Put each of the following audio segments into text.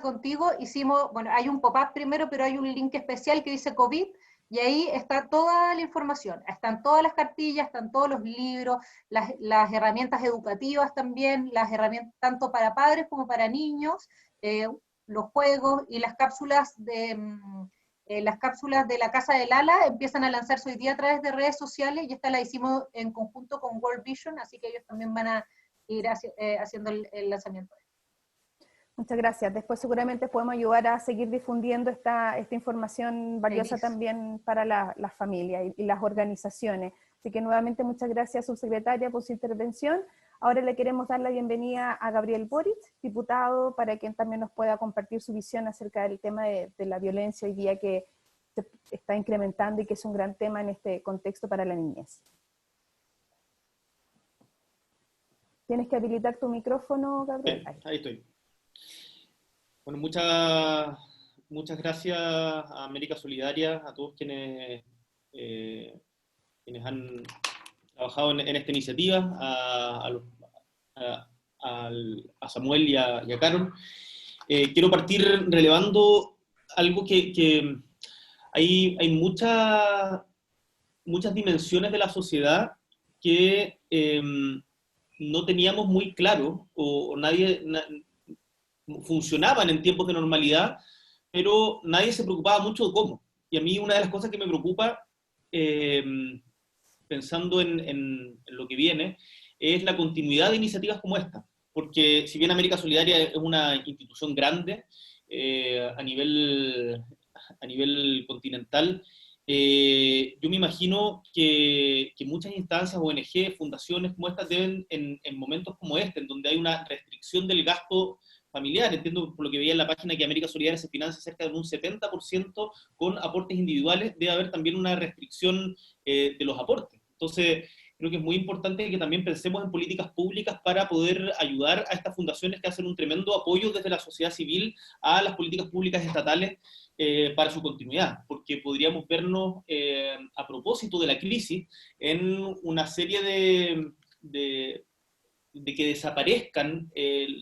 contigo, hicimos, bueno, hay un pop-up primero, pero hay un link especial que dice COVID, y ahí está toda la información, están todas las cartillas, están todos los libros, las herramientas educativas también, las herramientas tanto para padres como para niños, los juegos y las cápsulas de la Casa del Ala empiezan a lanzarse hoy día a través de redes sociales, y esta la hicimos en conjunto con World Vision, así que ellos también van a ir haciendo el lanzamiento. Muchas gracias. Después seguramente podemos ayudar a seguir difundiendo esta información valiosa también para las familias y las organizaciones. Así que nuevamente muchas gracias, subsecretaria, por su intervención. Ahora le queremos dar la bienvenida a Gabriel Boric, diputado, para quien también nos pueda compartir su visión acerca del tema de la violencia hoy día que se está incrementando y que es un gran tema en este contexto para la niñez. Tienes que habilitar tu micrófono, Gabriel. Ahí estoy. Bueno, muchas gracias a América Solidaria, a todos quienes han trabajado en esta iniciativa, a Samuel y a Carol. Quiero partir relevando algo que hay muchas dimensiones de la sociedad que no teníamos muy claro, o funcionaban en tiempos de normalidad, pero nadie se preocupaba mucho de cómo. Y a mí una de las cosas que me preocupa, pensando en lo que viene, es la continuidad de iniciativas como esta. Porque si bien América Solidaria es una institución grande a nivel continental, yo me imagino que muchas instancias, ONG, fundaciones como estas deben, en momentos como este, en donde hay una restricción del gasto familiar, entiendo por lo que veía en la página que América Solidaria se financia cerca de un 70% con aportes individuales, debe haber también una restricción de los aportes. Entonces, creo que es muy importante que también pensemos en políticas públicas para poder ayudar a estas fundaciones que hacen un tremendo apoyo desde la sociedad civil a las políticas públicas estatales para su continuidad, porque podríamos vernos, a propósito de la crisis, en una serie de que desaparezcan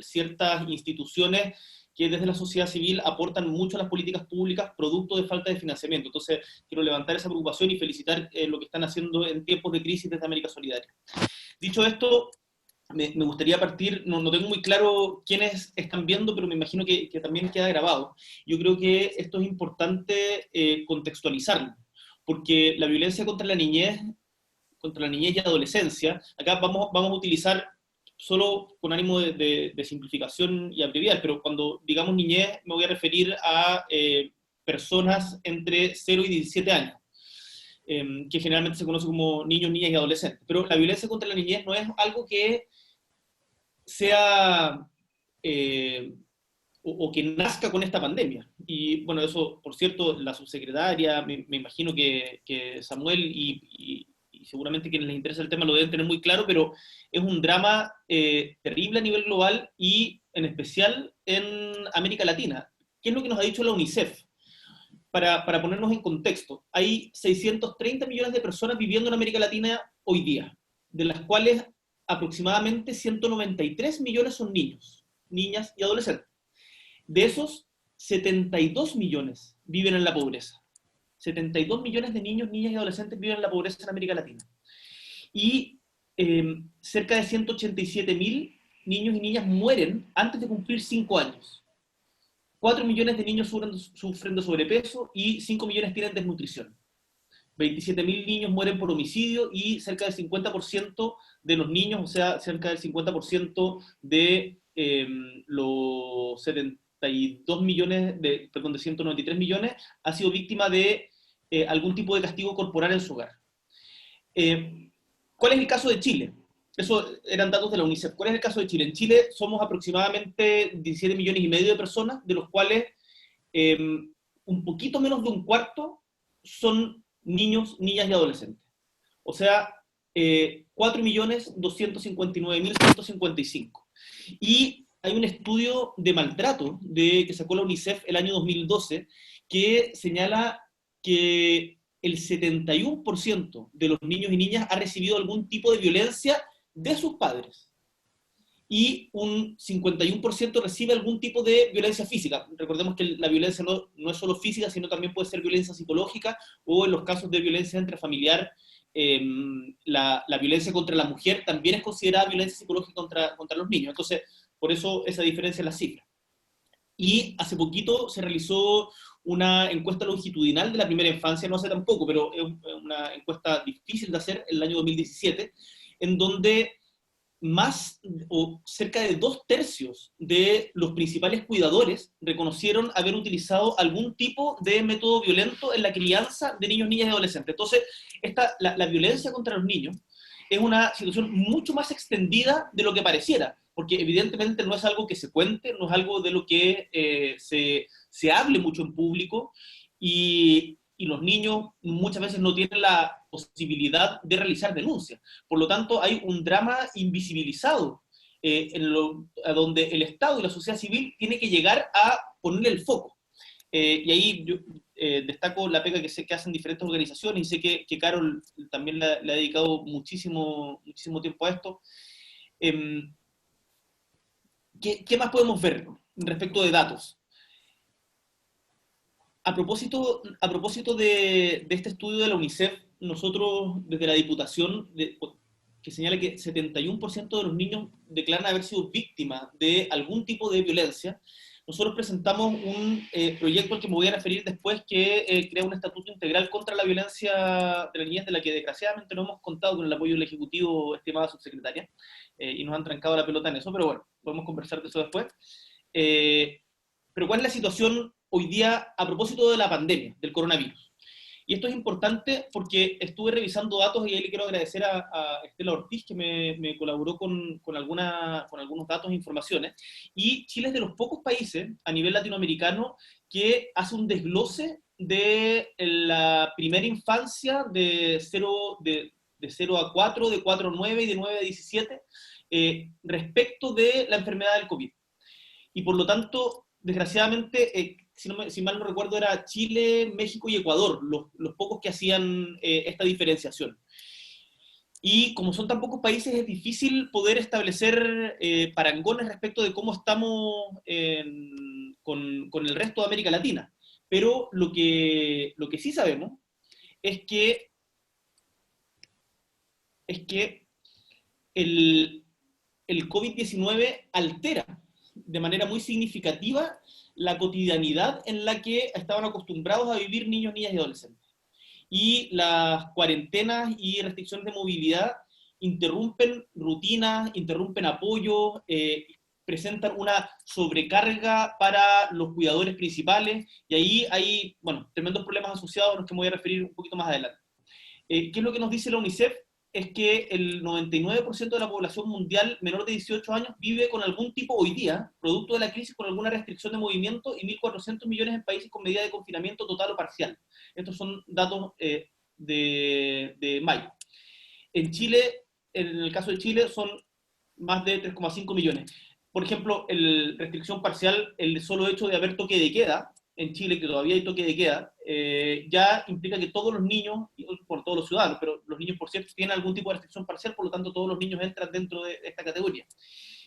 ciertas instituciones que desde la sociedad civil aportan mucho a las políticas públicas producto de falta de financiamiento. Entonces, quiero levantar esa preocupación y felicitar lo que están haciendo en tiempos de crisis desde América Solidaria. Dicho esto, me gustaría partir, no tengo muy claro quiénes están viendo, pero me imagino que también queda grabado. Yo creo que esto es importante contextualizarlo, porque la violencia contra la niñez y adolescencia, acá vamos a utilizar solo con ánimo de simplificación y abreviar, pero cuando digamos niñez me voy a referir a personas entre 0 y 17 años, que generalmente se conoce como niños, niñas y adolescentes. Pero la violencia contra la niñez no es algo que sea o que nazca con esta pandemia. Y bueno, eso, por cierto, la subsecretaria, me imagino que Samuel y seguramente quienes les interesa el tema lo deben tener muy claro, pero es un drama terrible a nivel global y en especial en América Latina. ¿Qué es lo que nos ha dicho la UNICEF? Para ponernos en contexto, hay 630 millones de personas viviendo en América Latina hoy día, de las cuales aproximadamente 193 millones son niños, niñas y adolescentes. De esos, 72 millones viven en la pobreza. 72 millones de niños, niñas y adolescentes viven en la pobreza en América Latina. Y cerca de 187.000 niños y niñas mueren antes de cumplir 5 años. 4 millones de niños sufren de sobrepeso y 5 millones tienen desnutrición. 27.000 niños mueren por homicidio y cerca del 50% de los niños, o sea, cerca del 50% de los 72 millones, de 193 millones, ha sido víctima de algún tipo de castigo corporal en su hogar. ¿Cuál es el caso de Chile? Eso eran datos de la UNICEF. ¿Cuál es el caso de Chile? En Chile somos aproximadamente 17 millones y medio de personas, de los cuales un poquito menos de un cuarto son niños, niñas y adolescentes. O sea, 4.259.155. Y hay un estudio de maltrato que sacó la UNICEF el año 2012 que señala que el 71% de los niños y niñas ha recibido algún tipo de violencia de sus padres. y un 51% recibe algún tipo de violencia física. Recordemos que la violencia no es solo física, sino también puede ser violencia psicológica, o en los casos de violencia intrafamiliar, la violencia contra la mujer también es considerada violencia psicológica contra los niños. Entonces, por eso esa diferencia en las cifras. Y hace poquito se realizó una encuesta longitudinal de la primera infancia, no hace tampoco, pero es una encuesta difícil de hacer, en el año 2017, en donde más o cerca de 2/3 de los principales cuidadores reconocieron haber utilizado algún tipo de método violento en la crianza de niños, niñas y adolescentes. Entonces, la violencia contra los niños es una situación mucho más extendida de lo que pareciera, porque evidentemente no es algo que se cuente, no es algo de lo que se hable mucho en público, y los niños muchas veces no tienen la posibilidad de realizar denuncias. Por lo tanto, hay un drama invisibilizado a donde el Estado y la sociedad civil tiene que llegar a ponerle el foco. Y ahí yo destaco la pega que hacen diferentes organizaciones, y sé que Carol también le ha dedicado muchísimo tiempo a esto. ¿Qué más podemos ver respecto de datos? A propósito de este estudio de la UNICEF, nosotros desde la Diputación, que señala que 71% de los niños declaran haber sido víctimas de algún tipo de violencia, nosotros presentamos un proyecto al que me voy a referir después, que crea un estatuto integral contra la violencia de la niñez, de la que desgraciadamente no hemos contado con el apoyo del Ejecutivo, estimada subsecretaria, y nos han trancado la pelota en eso, pero bueno, podemos conversar de eso después. Pero ¿cuál es la situación hoy día a propósito de la pandemia, del coronavirus? Y esto es importante porque estuve revisando datos, y ahí le quiero agradecer a Estela Ortiz, que me colaboró con algunos datos e informaciones. Y Chile es de los pocos países a nivel latinoamericano que hace un desglose de la primera infancia de 0 a 4, de 4 a 9 y de 9 a 17, respecto de la enfermedad del COVID. Y por lo tanto, desgraciadamente, si mal no recuerdo, era Chile, México y Ecuador los pocos que hacían esta diferenciación. Y como son tan pocos países, es difícil poder establecer parangones respecto de cómo estamos con el resto de América Latina. Pero lo que sí sabemos es que el COVID-19 altera de manera muy significativa la cotidianidad en la que estaban acostumbrados a vivir niños, niñas y adolescentes. Y las cuarentenas y restricciones de movilidad interrumpen rutinas, interrumpen apoyo, presentan una sobrecarga para los cuidadores principales, y ahí hay, bueno, tremendos problemas asociados a los que me voy a referir un poquito más adelante. ¿Qué es lo que nos dice la UNICEF? Es que el 99% de la población mundial menor de 18 años vive con algún tipo hoy día, producto de la crisis, con alguna restricción de movimiento, y 1.400 millones en países con medida de confinamiento total o parcial. Estos son datos de mayo. En Chile, en el caso de Chile, son más de 3,5 millones. Por ejemplo, restricción parcial, el solo hecho de haber toque de queda en Chile, que todavía hay toque de queda, ya implica que todos los niños, por todos los ciudadanos, pero los niños, por cierto, tienen algún tipo de restricción parcial, por lo tanto todos los niños entran dentro de esta categoría.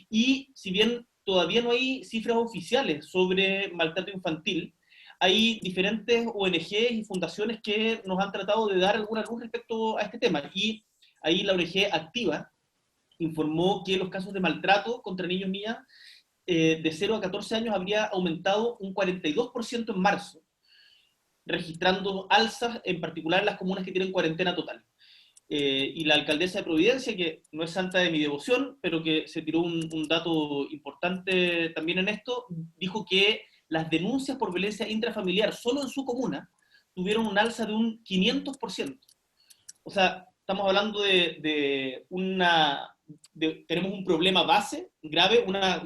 Y si bien todavía no hay cifras oficiales sobre maltrato infantil, hay diferentes ONGs y fundaciones que nos han tratado de dar alguna luz respecto a este tema. Y ahí la ONG Activa informó que los casos de maltrato contra niños y niñas de 0 a 14 años habría aumentado un 42% en marzo, registrando alzas, en particular en las comunas que tienen cuarentena total. Y la alcaldesa de Providencia, que no es santa de mi devoción, pero que se tiró un dato importante también en esto, dijo que las denuncias por violencia intrafamiliar solo en su comuna tuvieron un alza de un 500%. O sea, estamos hablando tenemos un problema base, grave, una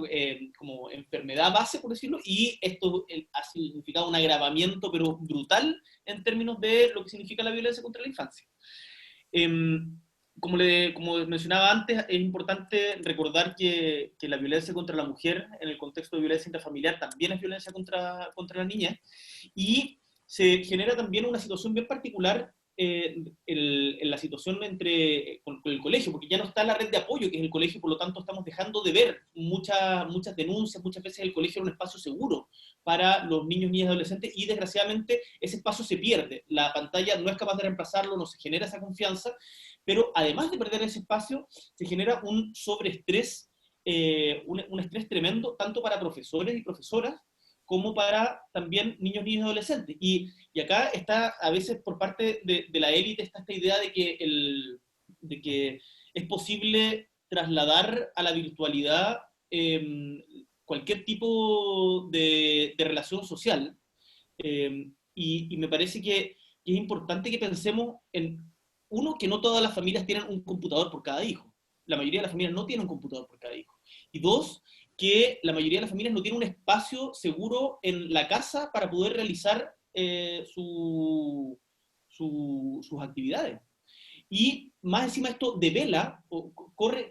como enfermedad base, por decirlo, y esto ha significado un agravamiento, pero brutal, en términos de lo que significa la violencia contra la infancia. Como mencionaba antes, es importante recordar que la violencia contra la mujer, en el contexto de violencia intrafamiliar, también es violencia contra la niña, y se genera también una situación bien particular en la situación con el colegio, porque ya no está la red de apoyo, que es el colegio, por lo tanto estamos dejando de ver muchas denuncias, muchas veces el colegio era un espacio seguro para los niños, niñas y adolescentes, y desgraciadamente ese espacio se pierde. La pantalla no es capaz de reemplazarlo, no se genera esa confianza, pero además de perder ese espacio, se genera un sobreestrés, un estrés tremendo, tanto para profesores y profesoras, como para también niños, niñas y adolescentes. Y acá está, a veces por parte de la élite, está esta idea de que es posible trasladar a la virtualidad cualquier tipo de relación social. Y me parece que es importante que pensemos en, uno, que no todas las familias tienen un computador por cada hijo. La mayoría de las familias no tienen un computador por cada hijo. Y dos, que la mayoría de las familias no tienen un espacio seguro en la casa para poder realizar sus actividades. Y más encima esto devela, corre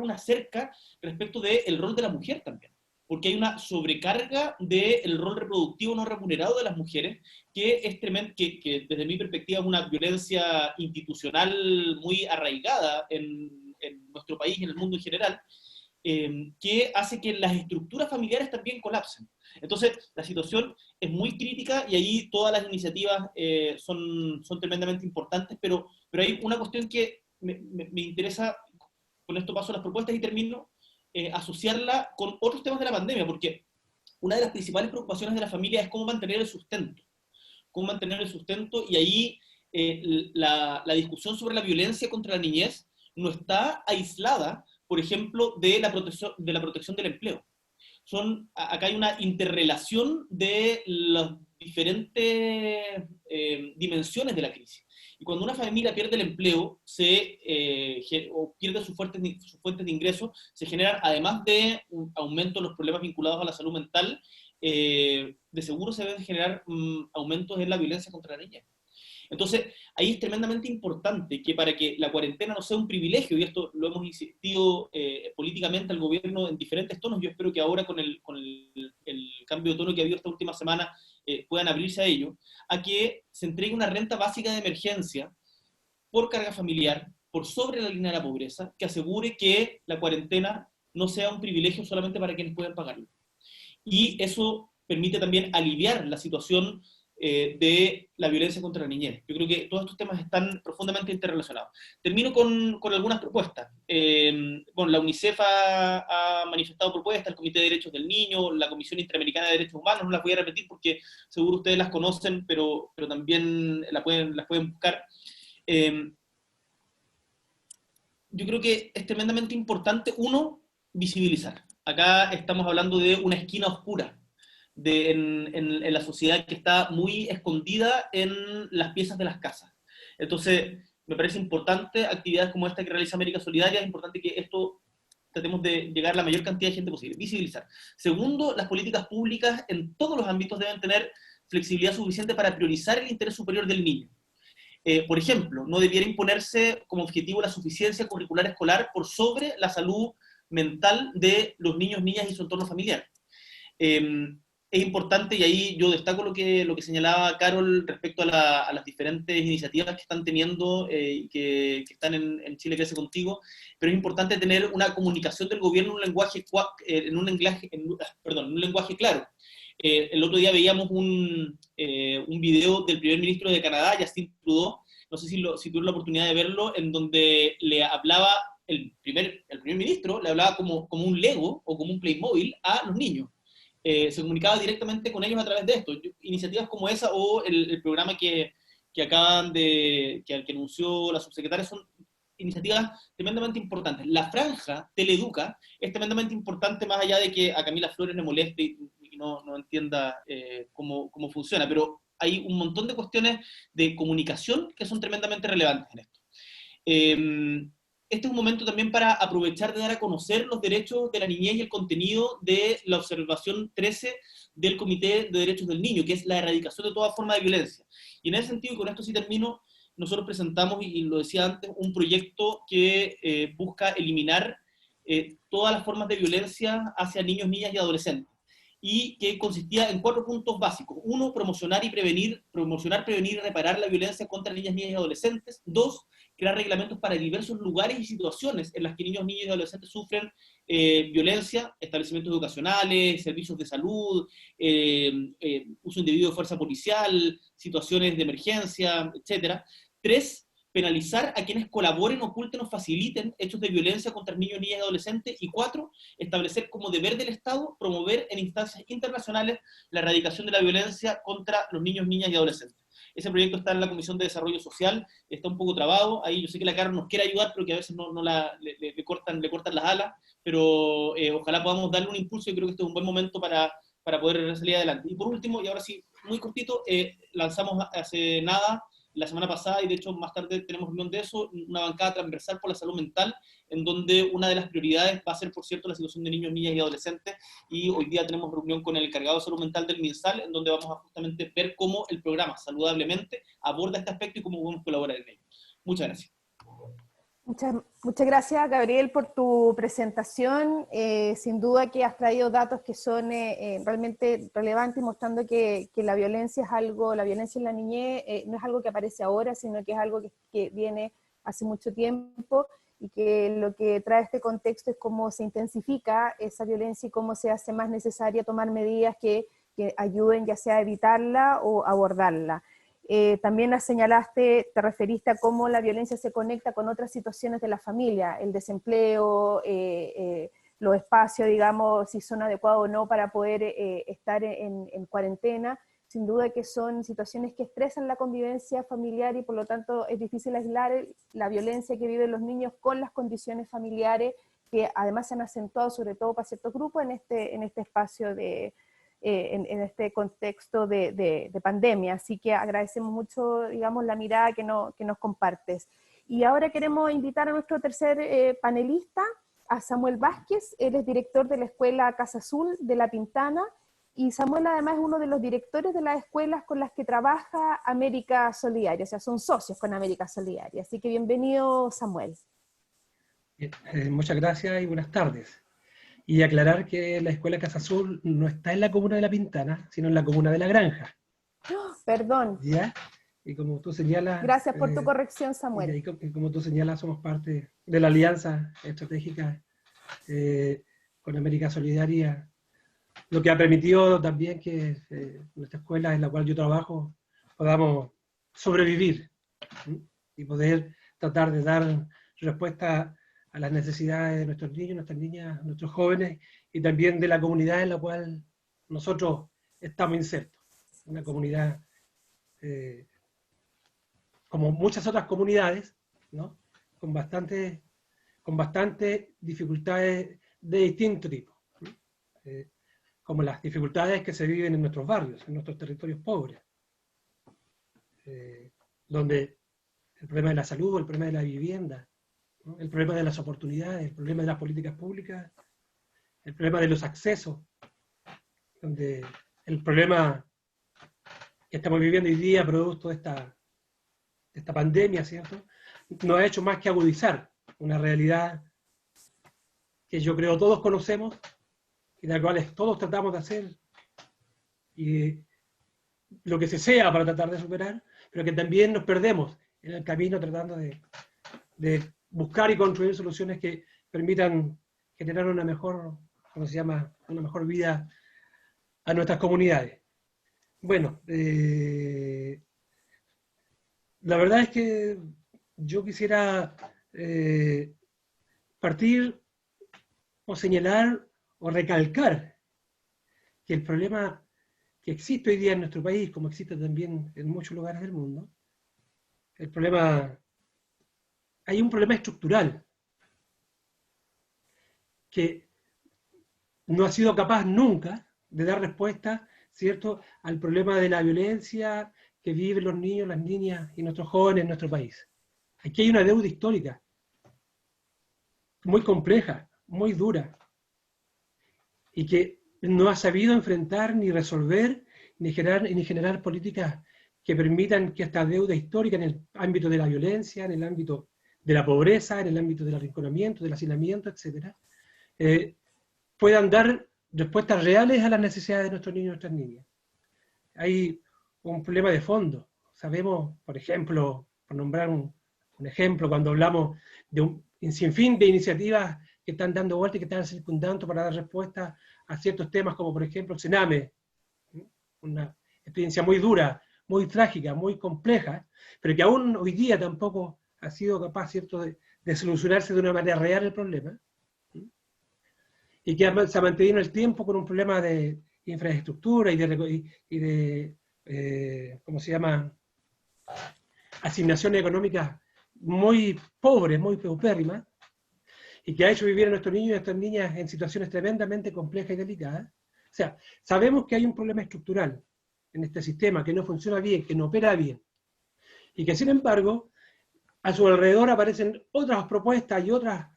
una cerca respecto del rol de la mujer también, porque hay una sobrecarga del rol reproductivo no remunerado de las mujeres, que es tremendo, que desde mi perspectiva es una violencia institucional muy arraigada en nuestro país y en el mundo en general, que hace que las estructuras familiares también colapsen. Entonces, la situación es muy crítica y ahí todas las iniciativas son tremendamente importantes, pero hay una cuestión que me interesa, con esto paso a las propuestas y termino, asociarla con otros temas de la pandemia, porque una de las principales preocupaciones de la familia es cómo mantener el sustento. Cómo mantener el sustento, y ahí la discusión sobre la violencia contra la niñez no está aislada, por ejemplo, de la protección del empleo. Acá hay una interrelación de las diferentes dimensiones de la crisis. Y cuando una familia pierde el empleo o pierde sus fuentes de ingresos, se generan, además de un aumento de los problemas vinculados a la salud mental, de seguro se deben generar aumentos en la violencia contra la niñez. Entonces, ahí es tremendamente importante que para que la cuarentena no sea un privilegio, y esto lo hemos insistido políticamente al gobierno en diferentes tonos, yo espero que ahora con el cambio de tono que ha habido esta última semana puedan abrirse a ello, a que se entregue una renta básica de emergencia por carga familiar, por sobre la línea de la pobreza, que asegure que la cuarentena no sea un privilegio solamente para quienes pueden pagarlo. Y eso permite también aliviar la situación de la violencia contra la niñez. Yo creo que todos estos temas están profundamente interrelacionados. Termino con algunas propuestas. Bueno, la UNICEF ha manifestado propuestas, el Comité de Derechos del Niño, la Comisión Interamericana de Derechos Humanos, no las voy a repetir porque seguro ustedes las conocen, pero también las pueden buscar. Yo creo que es tremendamente importante, uno, visibilizar. Acá estamos hablando de una esquina oscura en la sociedad que está muy escondida en las piezas de las casas. Entonces, me parece importante actividades como esta que realiza América Solidaria, es importante que esto tratemos de llegar a la mayor cantidad de gente posible, visibilizar. Segundo, las políticas públicas en todos los ámbitos deben tener flexibilidad suficiente para priorizar el interés superior del niño. Por ejemplo, no debiera imponerse como objetivo la suficiencia curricular escolar por sobre la salud mental de los niños, niñas y su entorno familiar. Es importante, y ahí yo destaco lo que señalaba Carol respecto a las diferentes iniciativas que están teniendo y que están en Chile Crece Contigo, pero es importante tener una comunicación del gobierno en un lenguaje claro. El otro día veíamos un video del primer ministro de Canadá, Justin Trudeau, no sé si tuvieron la oportunidad de verlo, en donde le hablaba, el primer ministro le hablaba como un Lego o como un Playmobil a los niños. Se comunicaba directamente con ellos a través de esto. Iniciativas como esa o el programa que anunció la subsecretaria son iniciativas tremendamente importantes. La franja Teleeduca es tremendamente importante, más allá de que a Camila Flores le moleste y no entienda cómo funciona, pero hay un montón de cuestiones de comunicación que son tremendamente relevantes en esto. Este es un momento también para aprovechar de dar a conocer los derechos de la niñez y el contenido de la observación 13 del Comité de Derechos del Niño, que es la erradicación de toda forma de violencia. Y en ese sentido, y con esto sí termino, nosotros presentamos, y lo decía antes, un proyecto que busca eliminar todas las formas de violencia hacia niños, niñas y adolescentes. y que consistía en 4 puntos básicos. 1, promocionar, prevenir y reparar la violencia contra niñas y adolescentes. 2, crear reglamentos para diversos lugares y situaciones en las que niños, niñas y adolescentes sufren violencia, establecimientos educacionales, servicios de salud, uso indebido de fuerza policial, situaciones de emergencia, etc. 3, penalizar a quienes colaboren, oculten o faciliten hechos de violencia contra niños, niñas y adolescentes. Y 4, establecer como deber del Estado promover en instancias internacionales la erradicación de la violencia contra los niños, niñas y adolescentes. Ese proyecto está en la Comisión de Desarrollo Social, está un poco trabado, ahí yo sé que la Carol nos quiere ayudar, pero que a veces le cortan las alas, pero ojalá podamos darle un impulso, y creo que este es un buen momento para poder salir adelante. Y por último, y ahora sí, muy cortito, lanzamos hace nada, la semana pasada, y de hecho más tarde tenemos reunión de eso, una bancada transversal por la salud mental, en donde una de las prioridades va a ser, por cierto, la situación de niños, niñas y adolescentes, y hoy día tenemos reunión con el encargado de salud mental del MinSal, en donde vamos a justamente ver cómo el programa Saludablemente aborda este aspecto y cómo podemos colaborar en ello. Muchas gracias. Muchas gracias, Gabriel, por tu presentación. Sin duda que has traído datos que son realmente relevantes, mostrando que la violencia es algo, la violencia en la niñez no es algo que aparece ahora, sino que es algo que viene hace mucho tiempo, y que lo que trae este contexto es cómo se intensifica esa violencia y cómo se hace más necesaria tomar medidas que ayuden ya sea a evitarla o abordarla. También señalaste, te referiste a cómo la violencia se conecta con otras situaciones de la familia, el desempleo, los espacios, digamos, si son adecuados o no para poder estar en cuarentena. Sin duda que son situaciones que estresan la convivencia familiar, y por lo tanto es difícil aislar la violencia que viven los niños con las condiciones familiares, que además se han acentuado sobre todo para ciertos grupos en este espacio en este contexto de pandemia. Así que agradecemos mucho, digamos, la mirada que nos compartes. Y ahora queremos invitar a nuestro tercer panelista, a Samuel Vázquez. Él es director de la Escuela Casa Azul de La Pintana, y Samuel además es uno de los directores de las escuelas con las que trabaja América Solidaria, o sea, son socios con América Solidaria. Así que bienvenido, Samuel. Muchas gracias y buenas tardes. Y aclarar que la Escuela Casa Azul no está en la comuna de La Pintana, sino en la comuna de La Granja. ¡Oh, perdón! ¿Ya? Y como tú señalas... Gracias por tu corrección, Samuel. Y como tú señalas, somos parte de la alianza estratégica con América Solidaria, lo que ha permitido también que nuestra escuela, en la cual yo trabajo, podamos sobrevivir, ¿sí? Y poder tratar de dar respuesta a las necesidades de nuestros niños, nuestras niñas, nuestros jóvenes, y también de la comunidad en la cual nosotros estamos insertos. Una comunidad, como muchas otras comunidades, ¿no? con bastantes dificultades de distinto tipo, ¿no? Como las dificultades que se viven en nuestros barrios, en nuestros territorios pobres, donde el problema de la salud, el problema de la vivienda, ¿no? El problema de las oportunidades, el problema de las políticas públicas, el problema de los accesos, donde el problema que estamos viviendo hoy día, producto de esta pandemia, ¿cierto?, no ha hecho más que agudizar una realidad que yo creo todos conocemos, y de la cual todos tratamos de hacer, y lo que se sea para tratar de superar, pero que también nos perdemos en el camino tratando de buscar y construir soluciones que permitan generar una mejor, ¿cómo se llama?, una mejor vida a nuestras comunidades. Bueno, la verdad es que yo quisiera partir o señalar o recalcar que el problema que existe hoy día en nuestro país, como existe también en muchos lugares del mundo, hay un problema estructural que no ha sido capaz nunca de dar respuesta, ¿cierto?, al problema de la violencia que viven los niños, las niñas y nuestros jóvenes en nuestro país. Aquí hay una deuda histórica muy compleja, muy dura, y que no ha sabido enfrentar ni resolver ni generar políticas que permitan que esta deuda histórica en el ámbito de la violencia, en el ámbito de la pobreza, en el ámbito del arrinconamiento, del hacinamiento, etc., puedan dar respuestas reales a las necesidades de nuestros niños y nuestras niñas. Hay un problema de fondo. Sabemos, por ejemplo, por nombrar un ejemplo, cuando hablamos de un sinfín de iniciativas que están dando vuelta y que están circundando para dar respuesta a ciertos temas, como por ejemplo el Sename, una experiencia muy dura, muy trágica, muy compleja, pero que aún hoy día tampoco ha sido capaz, ¿cierto?, de solucionarse de una manera real el problema, y que se ha mantenido en el tiempo con un problema de infraestructura y de ¿cómo se llama?, asignaciones económicas muy pobres, muy paupérrimas, y que ha hecho vivir a nuestros niños y a nuestras niñas en situaciones tremendamente complejas y delicadas. O sea, sabemos que hay un problema estructural en este sistema, que no funciona bien, que no opera bien, y que sin embargo, a su alrededor aparecen otras propuestas y otras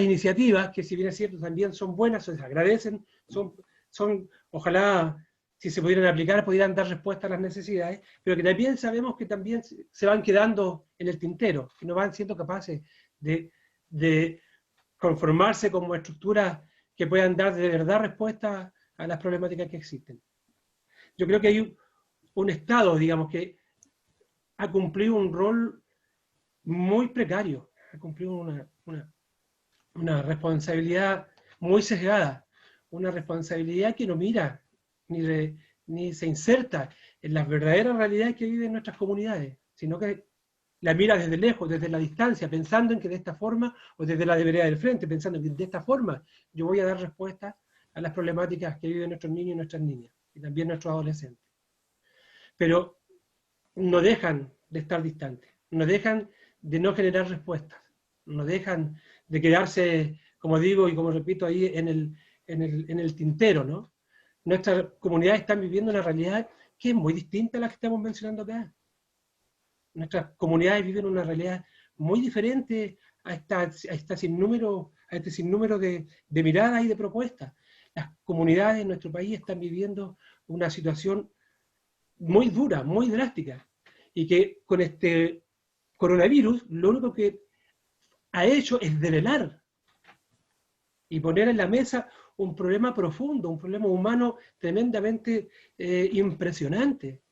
iniciativas que, si bien es cierto, también son buenas, se les agradecen, ojalá, si se pudieran aplicar, pudieran dar respuesta a las necesidades, pero que también sabemos que también se van quedando en el tintero, que no van siendo capaces de conformarse como estructuras que puedan dar de verdad respuesta a las problemáticas que existen. Yo creo que hay un Estado, digamos, que ha cumplido un rol muy precario, ha cumplido una responsabilidad muy sesgada, una responsabilidad que no mira ni se inserta en las verdaderas realidades que viven nuestras comunidades, sino que la mira desde lejos, desde la distancia, pensando en que de esta forma, o desde la vereda del frente, pensando en que de esta forma yo voy a dar respuesta a las problemáticas que viven nuestros niños y nuestras niñas, y también nuestros adolescentes. Pero no dejan de estar distantes, no dejan de no generar respuestas, no dejan de quedarse, como digo y como repito ahí, en el tintero, ¿no? Nuestras comunidades están viviendo una realidad que es muy distinta a la que estamos mencionando acá. Nuestras comunidades viven una realidad muy diferente a este sinnúmero de miradas y de propuestas. Las comunidades en nuestro país están viviendo una situación muy dura, muy drástica, y que con este coronavirus lo único que ha hecho es develar y poner en la mesa un problema profundo, un problema humano tremendamente impresionante.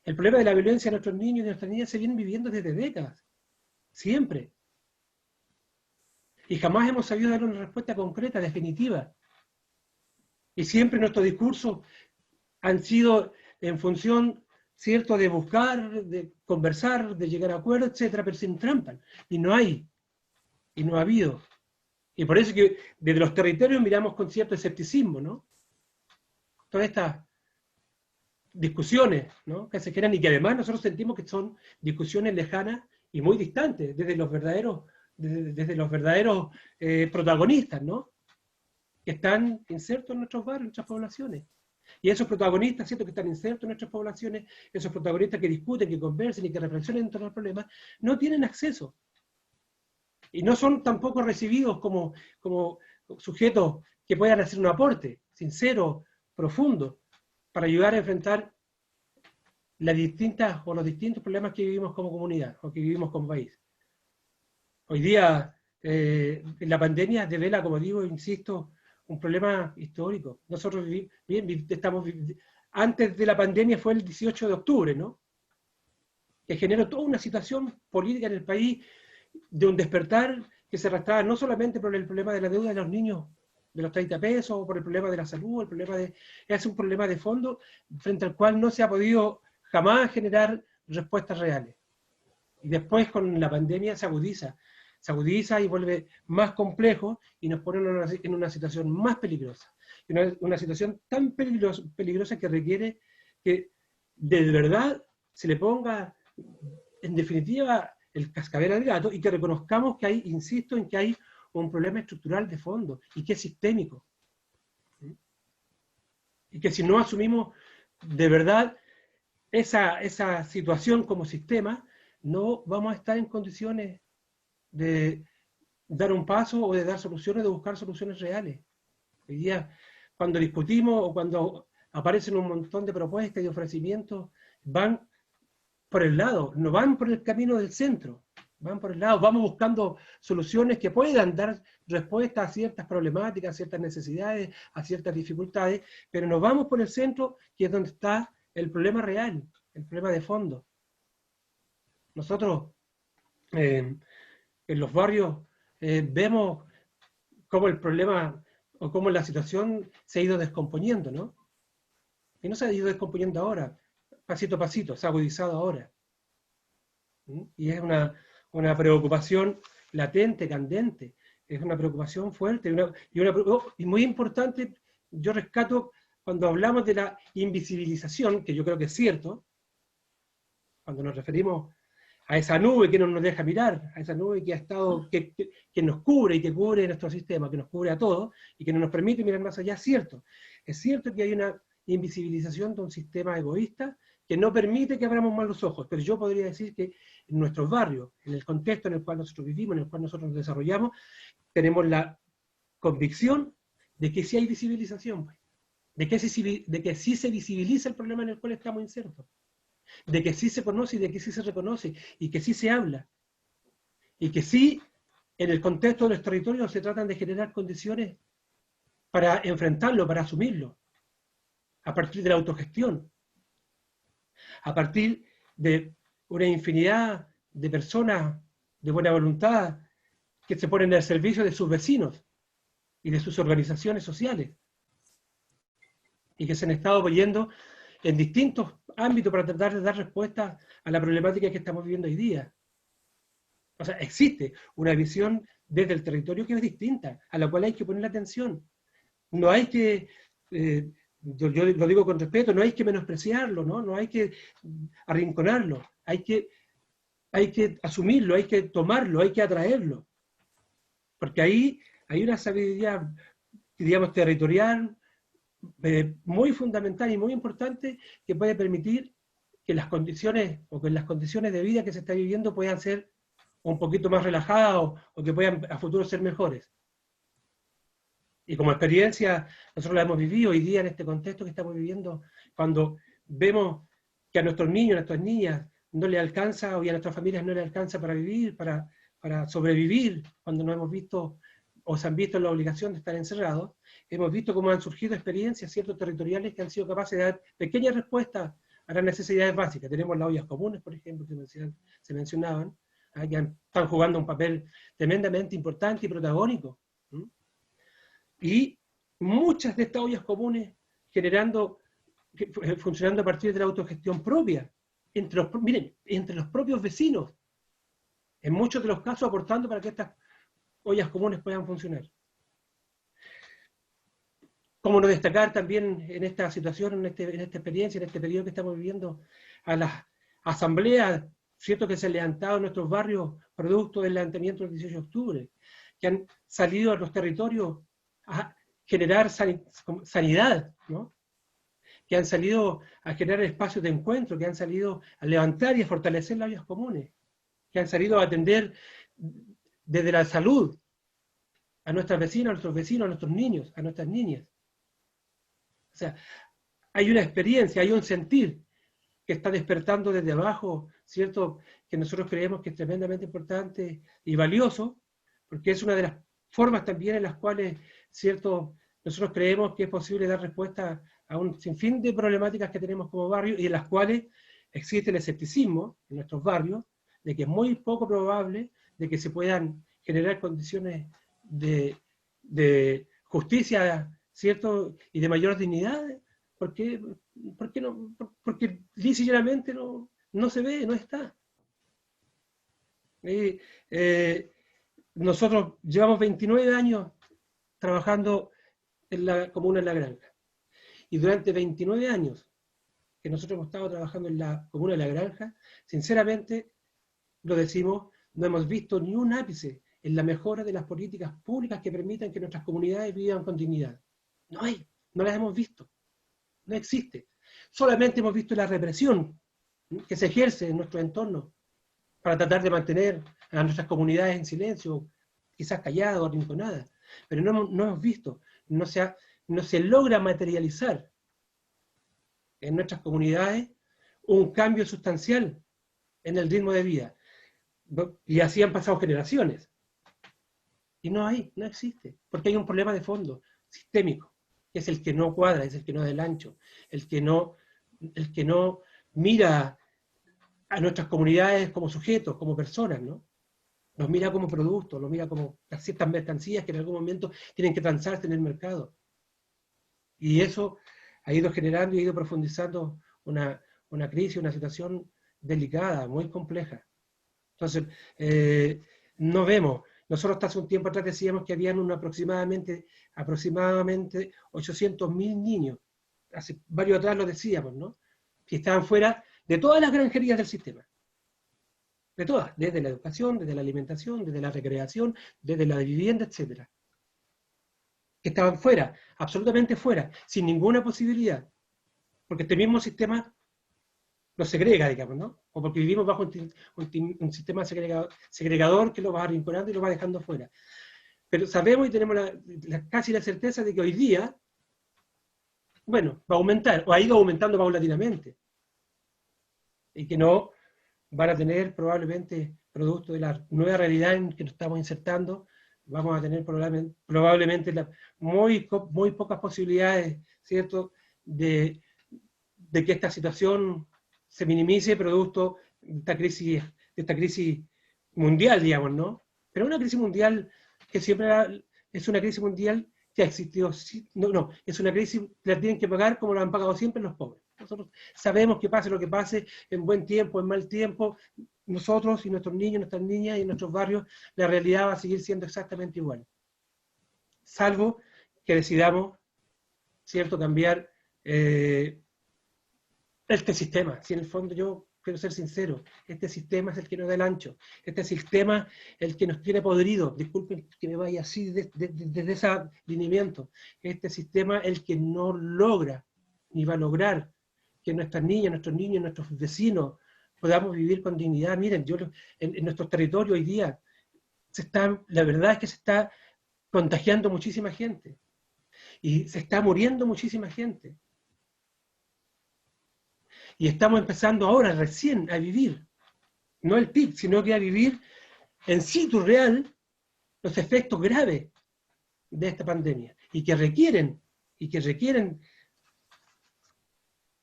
El problema de la violencia de nuestros niños y de nuestras niñas se viene viviendo desde décadas, siempre. Y jamás hemos sabido dar una respuesta concreta, definitiva. Y siempre nuestros discursos han sido en función, ¿cierto?, de buscar, de conversar, de llegar a acuerdos, etcétera, pero se entrampan. Y no hay, y no ha habido. Y por eso que desde los territorios miramos con cierto escepticismo, ¿no? Todas estas discusiones, ¿no?, que se generan y que además nosotros sentimos que son discusiones lejanas y muy distantes desde los verdaderos protagonistas, ¿no?, que están insertos en nuestros barrios, en nuestras poblaciones. Y esos protagonistas, ¿cierto?, que están insertos en nuestras poblaciones, esos protagonistas que discuten, que conversen y que reflexionen en torno al problema, no tienen acceso. Y no son tampoco recibidos como sujetos que puedan hacer un aporte sincero, profundo, para ayudar a enfrentar las distintas o los distintos problemas que vivimos como comunidad o que vivimos como país. Hoy día, la pandemia devela, como digo, insisto, un problema histórico. Nosotros antes de la pandemia fue el 18 de octubre, ¿no?, que generó toda una situación política en el país de un despertar que se arrastraba no solamente por el problema de la deuda de los niños de los 30 pesos, o por el problema de la salud, es un problema de fondo frente al cual no se ha podido jamás generar respuestas reales. Y después con la pandemia se agudiza y vuelve más complejo y nos pone en una situación más peligrosa. Una situación tan peligrosa que requiere que de verdad se le ponga, en definitiva, el cascabel al gato y que reconozcamos que hay, insisto, en que hay un problema estructural de fondo y que es sistémico. Y que si no asumimos de verdad esa situación como sistema, no vamos a estar en condiciones de dar un paso o de dar soluciones, de buscar soluciones reales. Hoy día, cuando discutimos o cuando aparecen un montón de propuestas y ofrecimientos, van por el lado, no van por el camino del centro, van por el lado, vamos buscando soluciones que puedan dar respuesta a ciertas problemáticas, a ciertas necesidades, a ciertas dificultades, pero nos vamos por el centro, que es donde está el problema real, el problema de fondo. Nosotros en los barrios vemos cómo el problema o cómo la situación se ha ido descomponiendo, ¿no? Y no se ha ido descomponiendo ahora, pasito a pasito, se ha agudizado ahora. Y es una preocupación latente, candente, es una preocupación fuerte, y muy importante. Yo rescato cuando hablamos de la invisibilización, que yo creo que es cierto, cuando nos referimos a esa nube que no nos deja mirar, a esa nube que ha estado, que nos cubre y que cubre nuestro sistema, que nos cubre a todos, y que no nos permite mirar más allá, es cierto que hay una invisibilización de un sistema egoísta que no permite que abramos más los ojos, pero yo podría decir que en nuestros barrios, en el contexto en el cual nosotros vivimos, en el cual nosotros nos desarrollamos, tenemos la convicción de que sí hay visibilización, de que sí se visibiliza el problema en el cual estamos insertos, de que sí se conoce y de que sí se reconoce, y que sí se habla, y que sí, en el contexto de los territorios se tratan de generar condiciones para enfrentarlo, para asumirlo, a partir de la autogestión, a partir de una infinidad de personas de buena voluntad que se ponen al servicio de sus vecinos y de sus organizaciones sociales, y que se han estado apoyando en distintos ámbitos para tratar de dar respuesta a la problemática que estamos viviendo hoy día. O sea, existe una visión desde el territorio que es distinta, a la cual hay que poner atención. No hay que, yo lo digo con respeto, no hay que menospreciarlo, no hay que arrinconarlo, hay que asumirlo, hay que tomarlo, hay que atraerlo. Porque ahí hay una sabiduría, digamos, territorial, muy fundamental y muy importante, que puede permitir que las condiciones, o que las condiciones de vida que se está viviendo puedan ser un poquito más relajadas, o que puedan a futuro ser mejores. Y como experiencia, nosotros la hemos vivido hoy día en este contexto que estamos viviendo, cuando vemos que a nuestros niños, a nuestras niñas, no les alcanza, o a nuestras familias no les alcanza para vivir, para sobrevivir, cuando nos hemos visto, o se han visto en la obligación de estar encerrados, hemos visto cómo han surgido experiencias, ciertos territoriales, que han sido capaces de dar pequeñas respuestas a las necesidades básicas. Tenemos las ollas comunes, por ejemplo, que se mencionaban, que están jugando un papel tremendamente importante y protagónico. Y muchas de estas ollas comunes funcionando a partir de la autogestión propia, entre los propios vecinos, en muchos de los casos aportando para que estas ollas comunes puedan funcionar. Cómo no destacar también en esta situación, en esta experiencia, en este periodo que estamos viviendo, a las asambleas, ¿cierto?, que se han levantado en nuestros barrios producto del levantamiento del 18 de octubre, que han salido a los territorios a generar sanidad, ¿no?, que han salido a generar espacios de encuentro, que han salido a levantar y a fortalecer las ollas comunes, que han salido a atender desde la salud a nuestras vecinas, a nuestros vecinos, a nuestros niños, a nuestras niñas. O sea, hay una experiencia, hay un sentir que está despertando desde abajo, ¿cierto?, que nosotros creemos que es tremendamente importante y valioso, porque es una de las formas también en las cuales, ¿cierto?, nosotros creemos que es posible dar respuesta a un sinfín de problemáticas que tenemos como barrio, y en las cuales existe el escepticismo en nuestros barrios, de que es muy poco probable de que se puedan generar condiciones de justicia, ¿cierto?, y de mayor dignidad, porque lisa y llanamente no se ve, no está. Nosotros llevamos 29 años trabajando en la comuna de La Granja, y durante 29 años que nosotros hemos estado trabajando en la comuna de La Granja, sinceramente, lo decimos, no hemos visto ni un ápice en la mejora de las políticas públicas que permitan que nuestras comunidades vivan con dignidad. No las hemos visto, no existe. Solamente hemos visto la represión que se ejerce en nuestro entorno para tratar de mantener a nuestras comunidades en silencio, quizás calladas o arrinconadas, pero no hemos visto, no se logra materializar en nuestras comunidades un cambio sustancial en el ritmo de vida. Y así han pasado generaciones. Y no existe, porque hay un problema de fondo, sistémico, que es el que no cuadra, es el que no da el ancho, el que no mira a nuestras comunidades como sujetos, como personas, ¿no? Los mira como productos, los mira como ciertas mercancías que en algún momento tienen que transarse en el mercado. Y eso ha ido generando y ha ido profundizando una crisis, una situación delicada, muy compleja. Entonces, no vemos. Nosotros hace un tiempo atrás decíamos que habían aproximadamente 800.000 niños. Hace varios atrás lo decíamos, ¿no? Que estaban fuera de todas las granjerías del sistema. De todas, desde la educación, desde la alimentación, desde la recreación, desde la vivienda, etc. Que estaban fuera, absolutamente fuera, sin ninguna posibilidad. Porque este mismo sistema los segrega, digamos, ¿no? O porque vivimos bajo un sistema segregador que lo va arrinconando y lo va dejando fuera. Pero sabemos y tenemos casi la certeza de que hoy día, bueno, va a aumentar, o ha ido aumentando paulatinamente. Y que no van a tener probablemente, producto de la nueva realidad en que nos estamos insertando, vamos a tener probablemente muy pocas posibilidades, ¿cierto?, de que esta situación se minimice producto de esta crisis mundial, digamos, ¿no? Pero una crisis mundial que siempre es una crisis mundial que ha existido, no, es una crisis que la tienen que pagar como lo han pagado siempre los pobres. Nosotros sabemos que pase lo que pase, en buen tiempo, en mal tiempo, nosotros y nuestros niños, nuestras niñas y nuestros barrios, la realidad va a seguir siendo exactamente igual. Salvo que decidamos, ¿cierto?, cambiar este sistema. Si en el fondo yo quiero ser sincero, este sistema es el que nos da el ancho, este sistema es el que nos tiene podridos, disculpen que me vaya así desde ese lineamiento, este sistema es el que no logra, ni va a lograr que nuestras niñas, nuestros niños, nuestros vecinos podamos vivir con dignidad. Miren, en nuestros territorios hoy día, la verdad es que se está contagiando muchísima gente, y se está muriendo muchísima gente. Y estamos empezando ahora, recién, a vivir, no el pic, sino que a vivir en situ real los efectos graves de esta pandemia, y que requieren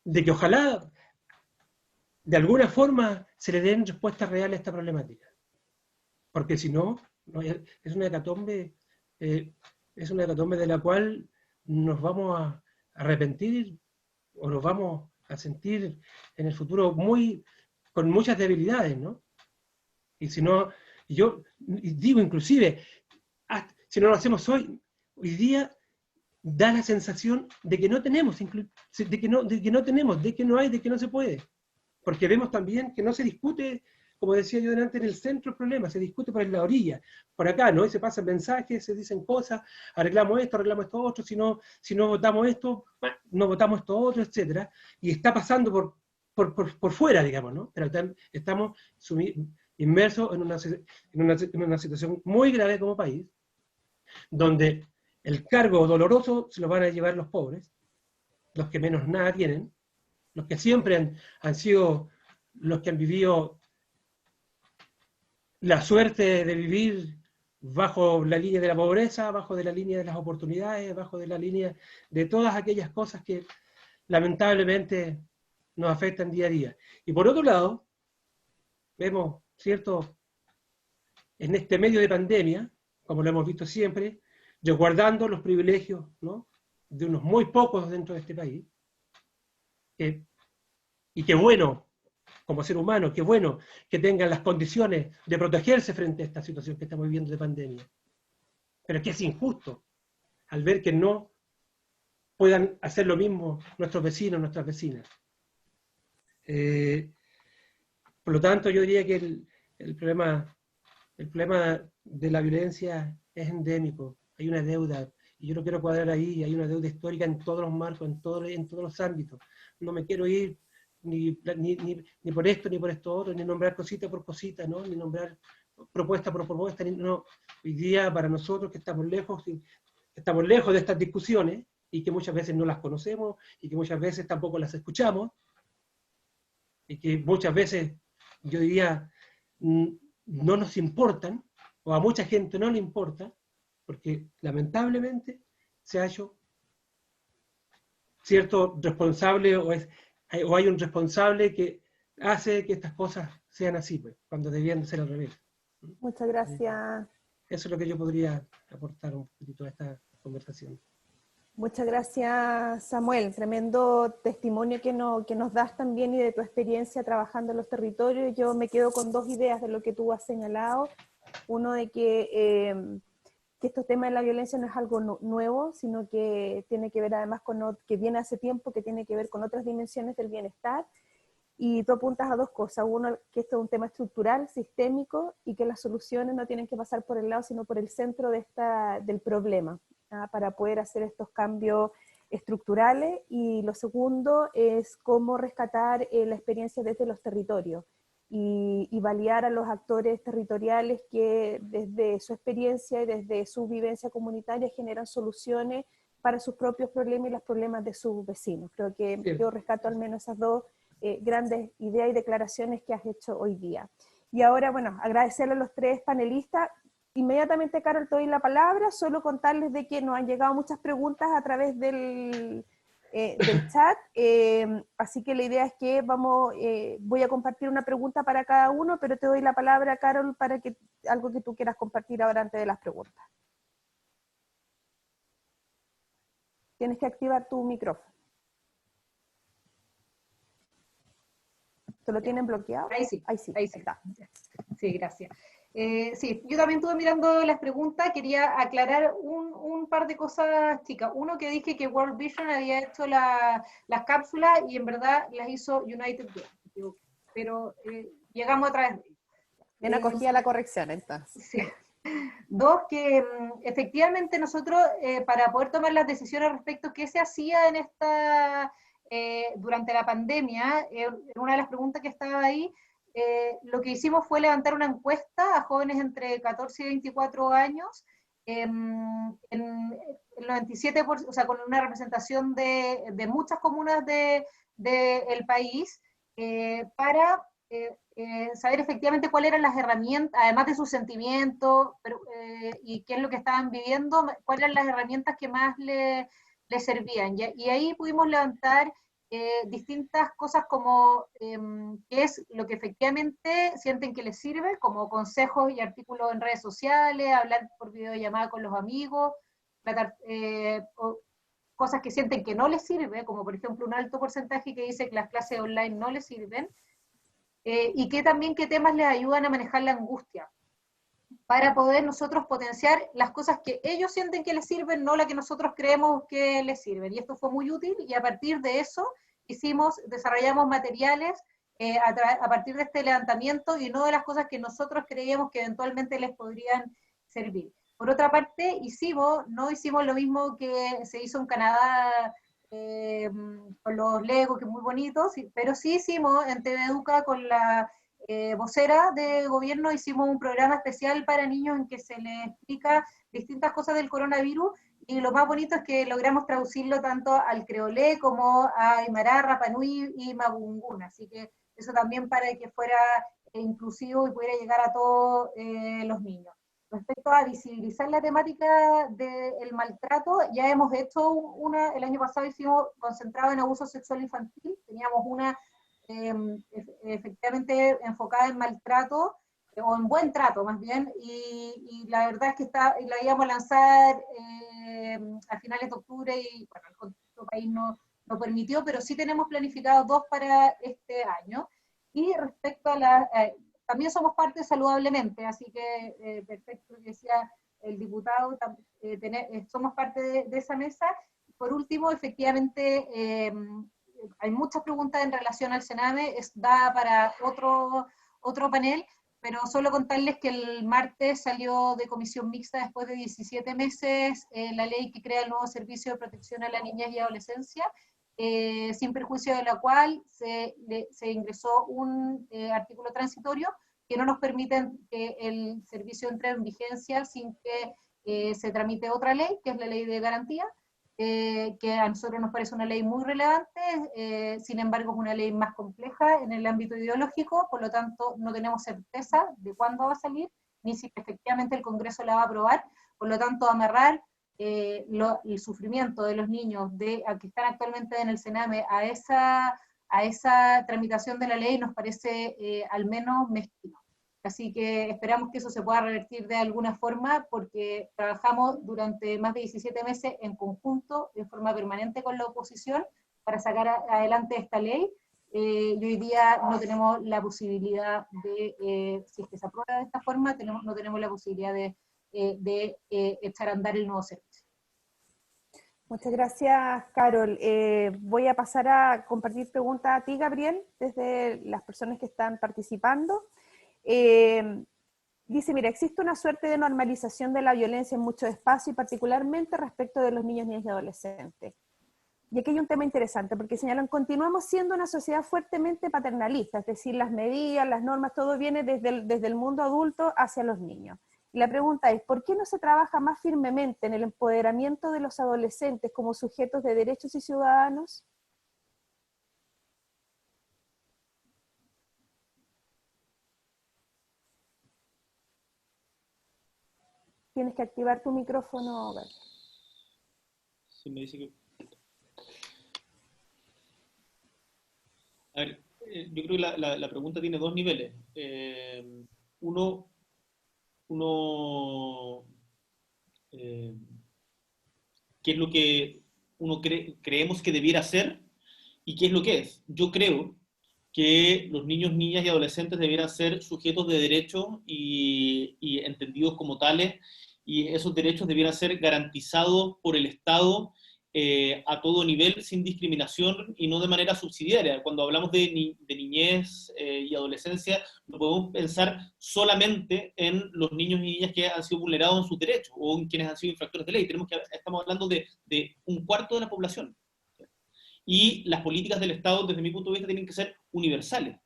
de que ojalá de alguna forma se le den respuestas reales a esta problemática. Porque si no, es una hecatombe de la cual nos vamos a arrepentir o nos vamos a sentir en el futuro con muchas debilidades, ¿no? Y si no, yo digo inclusive, si no lo hacemos hoy día da la sensación de que no tenemos, de que no se puede. Porque vemos también que no se discute, como decía yo delante, en el centro del problema, se discute por la orilla, por acá, ¿no? Y se pasan mensajes, se dicen cosas, arreglamos esto otro, si no votamos esto, no votamos esto otro, etc. Y está pasando por fuera, digamos, ¿no? Pero estamos inmersos en una situación muy grave como país, donde el cargo doloroso se lo van a llevar los pobres, los que menos nada tienen, los que siempre han sido los que han vivido la suerte de vivir bajo la línea de la pobreza, bajo de la línea de las oportunidades, bajo de la línea de todas aquellas cosas que lamentablemente nos afectan día a día. Y por otro lado, vemos, ¿cierto?, en este medio de pandemia, como lo hemos visto siempre, resguardando los privilegios, ¿no?, de unos muy pocos dentro de este país, y qué bueno, como ser humano, qué bueno que tengan las condiciones de protegerse frente a esta situación que estamos viviendo de pandemia. Pero es que es injusto al ver que no puedan hacer lo mismo nuestros vecinos, nuestras vecinas. Por lo tanto, yo diría que el problema de la violencia es endémico. Hay una deuda, y yo no quiero cuadrar ahí, hay una deuda histórica en todos los marcos, en todos los ámbitos. No me quiero ir ni por esto, ni por esto otro, ni nombrar cosita por cosita, ¿no? Ni nombrar propuesta por propuesta, no. Hoy día, para nosotros que estamos lejos de estas discusiones, y que muchas veces no las conocemos, y que muchas veces tampoco las escuchamos, y que muchas veces, yo diría, no nos importan, o a mucha gente no le importa, porque lamentablemente se ha hecho cierto responsable, o hay un responsable que hace que estas cosas sean así, pues, cuando debían de ser al revés. Muchas gracias. Eso es lo que yo podría aportar un poquito a esta conversación. Muchas gracias, Samuel. Tremendo testimonio que nos das también y de tu experiencia trabajando en los territorios. Yo me quedo con dos ideas de lo que tú has señalado. Uno de que estos temas de la violencia no es algo nuevo, sino que tiene que ver además con que viene hace tiempo, que tiene que ver con otras dimensiones del bienestar. Y tú apuntas a dos cosas. Uno, que esto es un tema estructural, sistémico, y que las soluciones no tienen que pasar por el lado, sino por el centro del problema, para poder hacer estos cambios estructurales. Y lo segundo es cómo rescatar la experiencia desde los territorios y validar a los actores territoriales que desde su experiencia y desde su vivencia comunitaria generan soluciones para sus propios problemas y los problemas de sus vecinos. Creo que Sí. yo rescato al menos esas dos grandes ideas y declaraciones que has hecho hoy día. Y ahora, bueno, agradecerle a los tres panelistas. Inmediatamente, Carol, te doy la palabra, solo contarles de que nos han llegado muchas preguntas a través del chat, así que la idea es que voy a compartir una pregunta para cada uno, pero te doy la palabra, Carol, para que algo que tú quieras compartir ahora antes de las preguntas. Tienes que activar tu micrófono. ¿Te lo tienen bloqueado? Ahí sí, ahí sí. Está. Sí, gracias. Sí, yo también estuve mirando las preguntas, quería aclarar un par de cosas chicas. Uno, que dije que World Vision había hecho las cápsulas y en verdad las hizo United Way, pero llegamos a través de ellos. Bien acogida la corrección, entonces. Sí. Dos, que efectivamente nosotros, para poder tomar las decisiones respecto a qué se hacía en durante la pandemia, una de las preguntas que estaba ahí, lo que hicimos fue levantar una encuesta a jóvenes entre 14 y 24 años, en el 97%, o sea, con una representación de muchas comunas del país, para saber efectivamente cuáles eran las herramientas, además de sus sentimientos, y qué es lo que estaban viviendo, cuáles eran las herramientas que más les servían. Y ahí pudimos levantar distintas cosas como qué es lo que efectivamente sienten que les sirve, como consejos y artículos en redes sociales, hablar por videollamada con los amigos, tratar, cosas que sienten que no les sirve, como por ejemplo un alto porcentaje que dice que las clases online no les sirven, y que también qué temas les ayudan a manejar la angustia, para poder nosotros potenciar las cosas que ellos sienten que les sirven, no las que nosotros creemos que les sirven. Y esto fue muy útil, y a partir de eso desarrollamos materiales a partir de este levantamiento, y no de las cosas que nosotros creíamos que eventualmente les podrían servir. Por otra parte, no hicimos lo mismo que se hizo en Canadá, con los Legos, que es muy bonito, pero sí hicimos en TV Educa con la vocera de gobierno, hicimos un programa especial para niños en que se les explica distintas cosas del coronavirus, y lo más bonito es que logramos traducirlo tanto al creolé como a Aymara, Rapa Nui y Mapudungun, así que eso también para que fuera inclusivo y pudiera llegar a todos los niños. Respecto a visibilizar la temática del maltrato, ya hemos hecho el año pasado hicimos concentrado en abuso sexual infantil, teníamos una efectivamente enfocada en maltrato, o en buen trato más bien, y la verdad es que la íbamos a lanzar a finales de octubre, y bueno, el contexto país no permitió, pero sí tenemos planificados 2 para este año. Y respecto a también somos parte saludablemente, así que perfecto lo que decía el diputado, somos parte de esa mesa. Por último, efectivamente, hay muchas preguntas en relación al Sename, da para otro panel, pero solo contarles que el martes salió de comisión mixta, después de 17 meses, la ley que crea el nuevo Servicio de Protección a la Niñez y Adolescencia, sin perjuicio de la cual se ingresó un artículo transitorio que no nos permite que el servicio entre en vigencia sin que se tramite otra ley, que es la ley de garantía. que a nosotros nos parece una ley muy relevante, sin embargo es una ley más compleja en el ámbito ideológico, por lo tanto no tenemos certeza de cuándo va a salir, ni si efectivamente el Congreso la va a aprobar, por lo tanto amarrar el sufrimiento de los niños que están actualmente en el Sename a esa tramitación de la ley nos parece al menos mezquino. Así que esperamos que eso se pueda revertir de alguna forma, porque trabajamos durante más de 17 meses en conjunto, de forma permanente con la oposición, para sacar adelante esta ley, y hoy día no tenemos la posibilidad de, si es que se aprueba de esta forma, no tenemos la posibilidad de echar a andar el nuevo servicio. Muchas gracias, Carol. Voy a pasar a compartir preguntas a ti, Gabriel, desde las personas que están participando. Dice, mira, existe una suerte de normalización de la violencia en muchos espacios y particularmente respecto de los niños, niñas y adolescentes. Y aquí hay un tema interesante porque señalan, continuamos siendo una sociedad fuertemente paternalista, es decir, las medidas, las normas, todo viene desde el mundo adulto hacia los niños. Y la pregunta es, ¿por qué no se trabaja más firmemente en el empoderamiento de los adolescentes como sujetos de derechos y ciudadanos? Tienes que activar tu micrófono, Gabriel. Sí, me dice que... A ver, yo creo que la pregunta tiene dos niveles. Uno ¿qué es lo que creemos que debiera ser y qué es lo que es? Yo creo que los niños, niñas y adolescentes debieran ser sujetos de derecho y entendidos como tales, y esos derechos debieran ser garantizados por el Estado a todo nivel, sin discriminación y no de manera subsidiaria. Cuando hablamos de niñez y adolescencia, no podemos pensar solamente en los niños y niñas que han sido vulnerados en sus derechos o en quienes han sido infractores de ley. Estamos hablando de un cuarto de la población. Y las políticas del Estado, desde mi punto de vista, tienen que ser universales.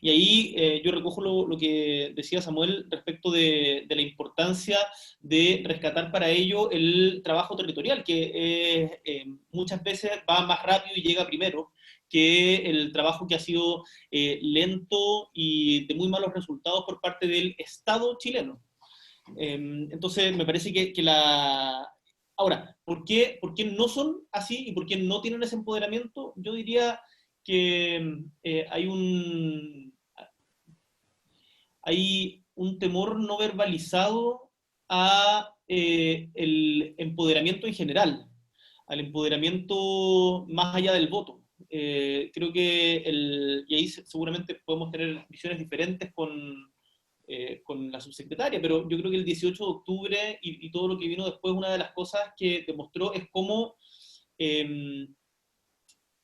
Y ahí yo recojo lo que decía Samuel respecto de la importancia de rescatar para ello el trabajo territorial, que muchas veces va más rápido y llega primero que el trabajo que ha sido lento y de muy malos resultados por parte del Estado chileno. Entonces, me parece que la... Ahora, ¿por qué no son así y por qué no tienen ese empoderamiento? Yo diría que hay un temor no verbalizado a el empoderamiento en general, al empoderamiento más allá del voto. Creo que, y ahí seguramente podemos tener visiones diferentes con la subsecretaria, pero yo creo que el 18 de octubre y todo lo que vino después, una de las cosas que demostró es cómo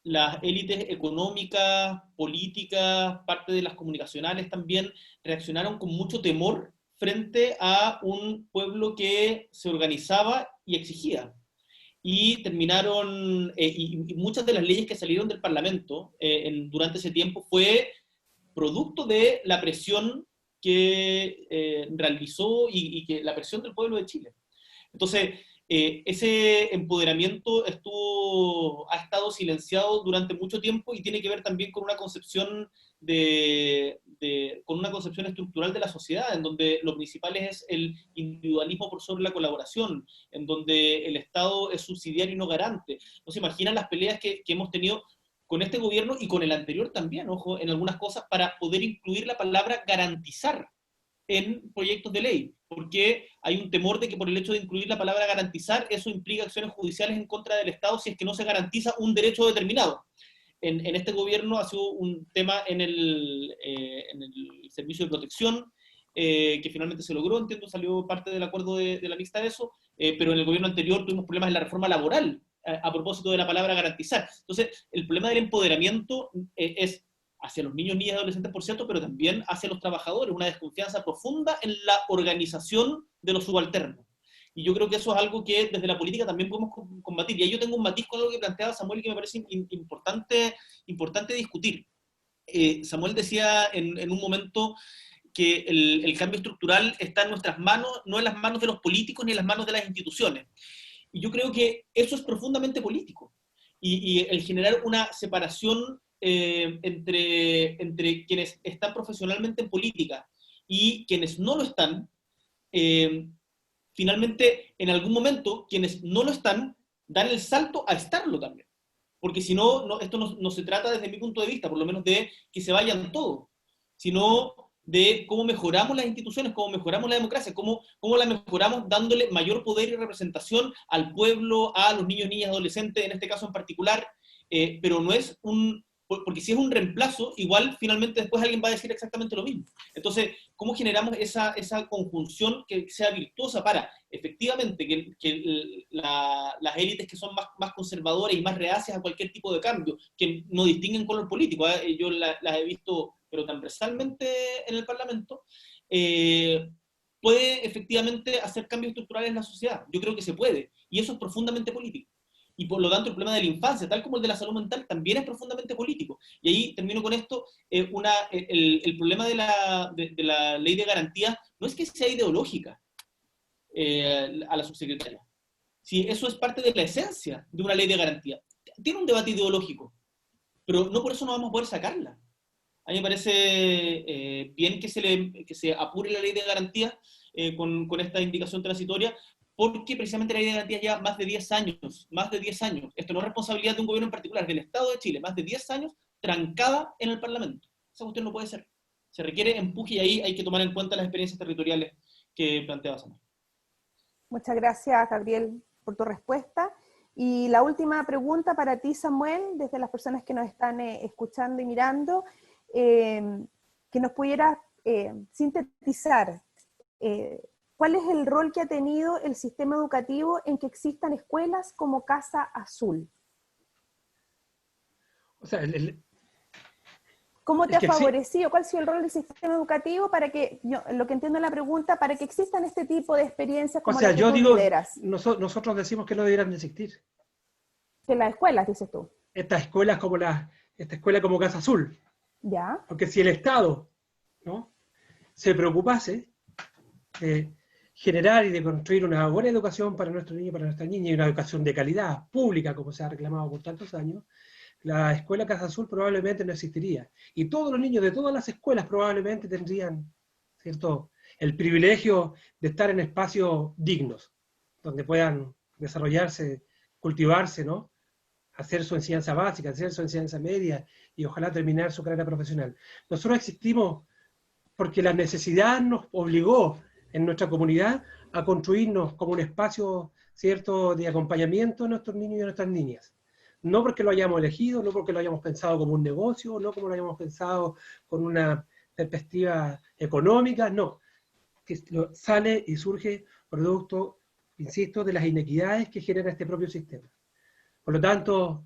las élites económicas, políticas, parte de las comunicacionales también, reaccionaron con mucho temor frente a un pueblo que se organizaba y exigía. Y terminaron, y muchas de las leyes que salieron del Parlamento durante ese tiempo fue producto de la presión que realizó y que la presión del pueblo de Chile. Entonces, ese empoderamiento ha estado silenciado durante mucho tiempo y tiene que ver también con una concepción con una concepción estructural de la sociedad, en donde lo principal es el individualismo por sobre la colaboración, en donde el Estado es subsidiario y no garante. No se imaginan las peleas que hemos tenido con este gobierno y con el anterior también, ojo, en algunas cosas, para poder incluir la palabra garantizar en proyectos de ley, porque hay un temor de que por el hecho de incluir la palabra garantizar, eso implica acciones judiciales en contra del Estado si es que no se garantiza un derecho determinado. En este gobierno ha sido un tema en el servicio de protección, que finalmente se logró, entiendo, salió parte del acuerdo de la mixta de eso, pero en el gobierno anterior tuvimos problemas en la reforma laboral, a propósito de la palabra garantizar. Entonces, el problema del empoderamiento es hacia los niños, niñas y adolescentes, por cierto, pero también hacia los trabajadores, una desconfianza profunda en la organización de los subalternos. Y yo creo que eso es algo que desde la política también podemos combatir. Y ahí yo tengo un matiz con algo que planteaba Samuel y que me parece importante discutir. Samuel decía en un momento que el cambio estructural está en nuestras manos, no en las manos de los políticos ni en las manos de las instituciones. Y yo creo que eso es profundamente político. Y el generar una separación entre quienes están profesionalmente en política y quienes no lo están, finalmente, en algún momento, quienes no lo están, dan el salto a estarlo también. Porque si no, esto no se trata desde mi punto de vista, por lo menos de que se vayan todos, sino de cómo mejoramos las instituciones, cómo mejoramos la democracia, cómo la mejoramos dándole mayor poder y representación al pueblo, a los niños, niñas, adolescentes, en este caso en particular, pero no es porque si es un reemplazo, igual finalmente después alguien va a decir exactamente lo mismo. Entonces, ¿cómo generamos esa conjunción que sea virtuosa para, efectivamente, que las élites que son más conservadoras y más reacias a cualquier tipo de cambio, que no distinguen color político, yo las he visto, pero transversalmente en el Parlamento, puede efectivamente hacer cambios estructurales en la sociedad? Yo creo que se puede, y eso es profundamente político. Y por lo tanto el problema de la infancia, tal como el de la salud mental, también es profundamente político. Y ahí termino con esto, el problema de la ley de garantías no es que sea ideológica a la subsecretaria. Si eso es parte de la esencia de una ley de garantía. Tiene un debate ideológico, pero no por eso no vamos a poder sacarla. A mí me parece bien que se apure la ley de garantías con esta indicación transitoria, porque precisamente la ley de garantías ya más de 10 años, esto no es responsabilidad de un gobierno en particular, del Estado de Chile, más de 10 años trancada en el Parlamento. Esa cuestión no puede ser. Se requiere empuje y ahí hay que tomar en cuenta las experiencias territoriales que planteaba Samuel. Muchas gracias, Gabriel, por tu respuesta. Y la última pregunta para ti, Samuel, desde las personas que nos están escuchando y mirando, que nos pudieras sintetizar ¿cuál es el rol que ha tenido el sistema educativo en que existan escuelas como Casa Azul? O sea, ¿Cómo te ha favorecido? ¿Cuál ha sido el rol del sistema educativo para que, lo que entiendo en la pregunta, para que existan este tipo de experiencias como las que tú lideras? Nosotros decimos que no deberían de existir. Que las escuelas, dices tú. Esta escuela como Casa Azul. Ya. Porque si el Estado, ¿no?, se preocupase de generar y de construir una buena educación para nuestros niños y para nuestras niñas, y una educación de calidad pública, como se ha reclamado por tantos años, la escuela Casa Azul probablemente no existiría. Y todos los niños de todas las escuelas probablemente tendrían, ¿cierto?, el privilegio de estar en espacios dignos, donde puedan desarrollarse, cultivarse, ¿no?, hacer su enseñanza básica, hacer su enseñanza media, y ojalá terminar su carrera profesional. Nosotros existimos porque la necesidad nos obligó en nuestra comunidad a construirnos como un espacio, ¿cierto?, de acompañamiento a nuestros niños y a nuestras niñas. No porque lo hayamos elegido, no porque lo hayamos pensado como un negocio, no como lo hayamos pensado con una perspectiva económica, no. Que sale y surge producto, insisto, de las inequidades que genera este propio sistema. Por lo tanto,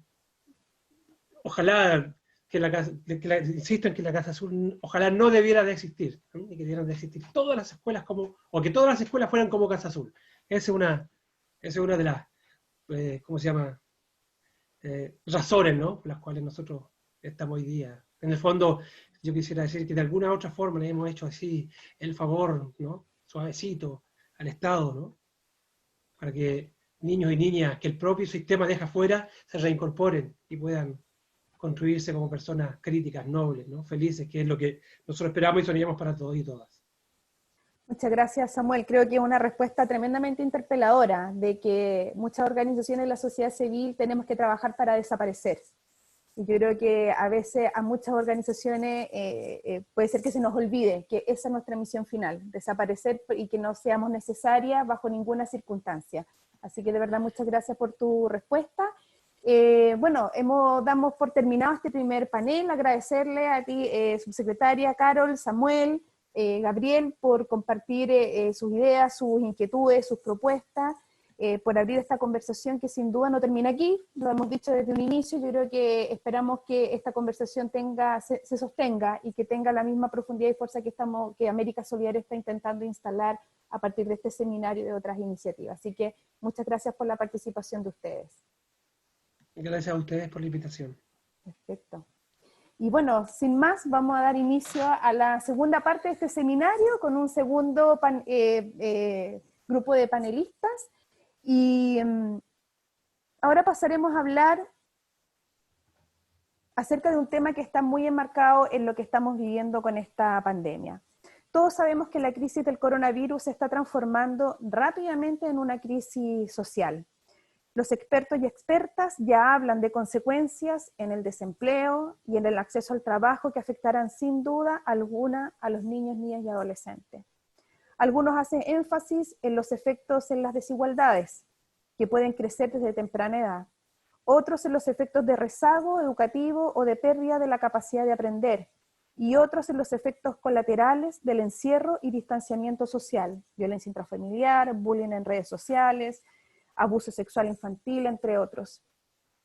ojalá insisto en que la Casa Azul ojalá no debiera de existir, ¿no?, y que debieran de existir todas las escuelas o que todas las escuelas fueran como Casa Azul. Esa es una de las, ¿cómo se llama?, razones, ¿no?, por las cuales nosotros estamos hoy día. En el fondo, yo quisiera decir que de alguna u otra forma le hemos hecho así el favor, ¿no?, suavecito al Estado, ¿no?, para que niños y niñas que el propio sistema deja fuera se reincorporen y puedan construirse como personas críticas, nobles, ¿no?, felices, que es lo que nosotros esperamos y soñamos para todos y todas. Muchas gracias, Samuel. Creo que es una respuesta tremendamente interpeladora de que muchas organizaciones de la sociedad civil tenemos que trabajar para desaparecer. Y yo creo que a veces a muchas organizaciones puede ser que se nos olvide que esa es nuestra misión final, desaparecer y que no seamos necesarias bajo ninguna circunstancia. Así que de verdad muchas gracias por tu respuesta. Bueno, damos por terminado este primer panel, agradecerle a ti, subsecretaria Carol, Samuel, Gabriel, por compartir sus ideas, sus inquietudes, sus propuestas, por abrir esta conversación que sin duda no termina aquí, lo hemos dicho desde un inicio. Yo creo que esperamos que esta conversación se sostenga y que tenga la misma profundidad y fuerza que América Solidaria está intentando instalar a partir de este seminario y de otras iniciativas. Así que muchas gracias por la participación de ustedes. Gracias a ustedes por la invitación. Perfecto. Y bueno, sin más, vamos a dar inicio a la segunda parte de este seminario con un segundo grupo de panelistas. Y ahora pasaremos a hablar acerca de un tema que está muy enmarcado en lo que estamos viviendo con esta pandemia. Todos sabemos que la crisis del coronavirus se está transformando rápidamente en una crisis social. Los expertos y expertas ya hablan de consecuencias en el desempleo y en el acceso al trabajo que afectarán sin duda alguna a los niños, niñas y adolescentes. Algunos hacen énfasis en los efectos en las desigualdades, que pueden crecer desde temprana edad. Otros en los efectos de rezago educativo o de pérdida de la capacidad de aprender, y otros en los efectos colaterales del encierro y distanciamiento social, violencia intrafamiliar, bullying en redes sociales, abuso sexual infantil, entre otros.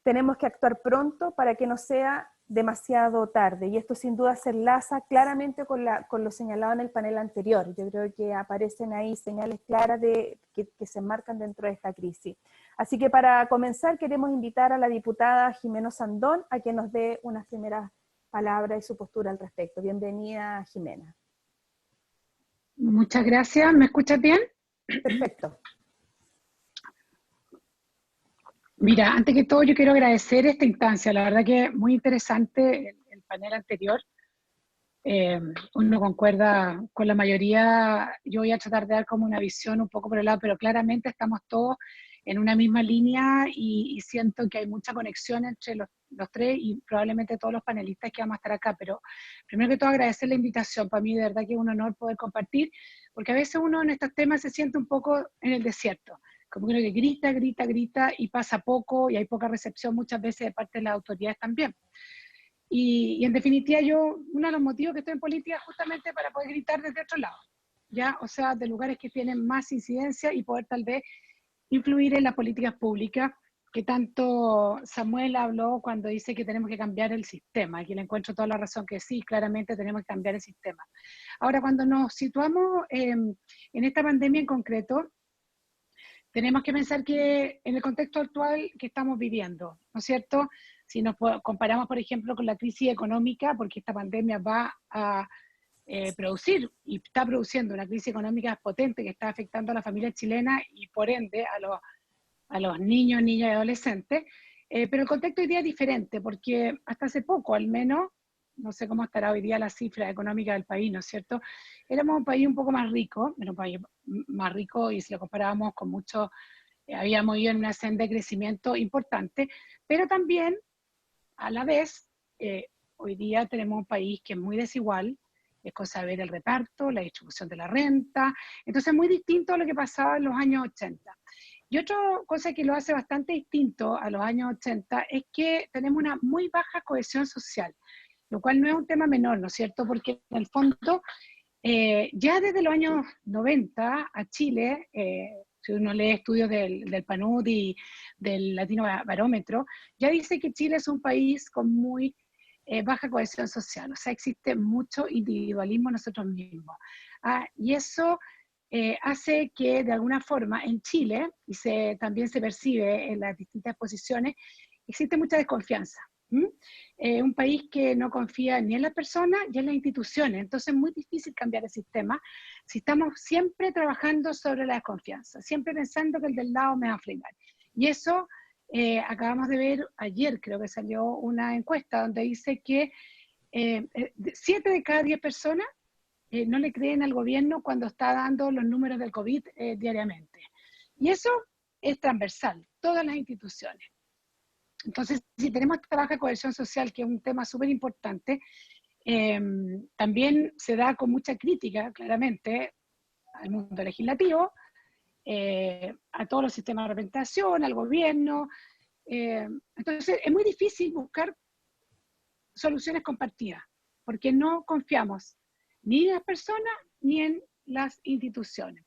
Tenemos que actuar pronto para que no sea demasiado tarde, y esto sin duda se enlaza claramente con lo señalado en el panel anterior. Yo creo que aparecen ahí señales claras que se enmarcan dentro de esta crisis. Así que para comenzar queremos invitar a la diputada Jimena Sandón a que nos dé unas primeras palabras y su postura al respecto. Bienvenida, Jimena. Muchas gracias. ¿Me escuchas bien? Perfecto. Mira, antes que todo yo quiero agradecer esta instancia. La verdad que muy interesante el panel anterior. Uno concuerda con la mayoría. Yo voy a tratar de dar como una visión un poco por el lado, pero claramente estamos todos en una misma línea y siento que hay mucha conexión entre los tres y probablemente todos los panelistas que vamos a estar acá. Pero primero que todo agradecer la invitación. Para mí de verdad que es un honor poder compartir, porque a veces uno en estos temas se siente un poco en el desierto, como que grita y pasa poco y hay poca recepción muchas veces de parte de las autoridades también. Y en definitiva uno de los motivos que estoy en política es justamente para poder gritar desde otro lado, ¿ya? O sea, de lugares que tienen más incidencia y poder tal vez influir en las políticas públicas, que tanto Samuel habló cuando dice que tenemos que cambiar el sistema, y que le encuentro toda la razón que sí, claramente tenemos que cambiar el sistema. Ahora, cuando nos situamos en esta pandemia en concreto, tenemos que pensar que en el contexto actual que estamos viviendo, ¿no es cierto? Si nos comparamos, por ejemplo, con la crisis económica, porque esta pandemia va a producir y está produciendo una crisis económica potente que está afectando a la familia chilena y por ende a los niños, niñas y adolescentes, pero el contexto hoy día es diferente, porque hasta hace poco al menos, no sé cómo estará hoy día la cifra económica del país, ¿no es cierto? Éramos un país un poco más rico, era un país más rico y si lo comparábamos con muchos, habíamos ido en una senda de crecimiento importante, pero también a la vez, hoy día tenemos un país que es muy desigual, es cosa de ver el reparto, la distribución de la renta, entonces es muy distinto a lo que pasaba en los años 80. Y otra cosa que lo hace bastante distinto a los años 80 es que tenemos una muy baja cohesión social, lo cual no es un tema menor, ¿no es cierto? Porque en el fondo, ya desde los años 90 a Chile, si uno lee estudios del PNUD y del Latino Barómetro, ya dice que Chile es un país con muy baja cohesión social, o sea, existe mucho individualismo en nosotros mismos. Y eso hace que de alguna forma en Chile, y también se percibe en las distintas posiciones, existe mucha desconfianza. Un país que no confía ni en las personas ni en las instituciones, entonces es muy difícil cambiar el sistema si estamos siempre trabajando sobre la desconfianza, siempre pensando que el del lado me va a frenar. Y eso acabamos de ver ayer, creo que salió una encuesta donde dice que 7 de cada 10 personas no le creen al gobierno cuando está dando los números del COVID diariamente. Y eso es transversal, todas las instituciones. Entonces, si tenemos esta baja cohesión social, que es un tema súper importante, también se da con mucha crítica, claramente, al mundo legislativo, a todos los sistemas de representación, al gobierno. Entonces, es muy difícil buscar soluciones compartidas, porque no confiamos ni en las personas ni en las instituciones.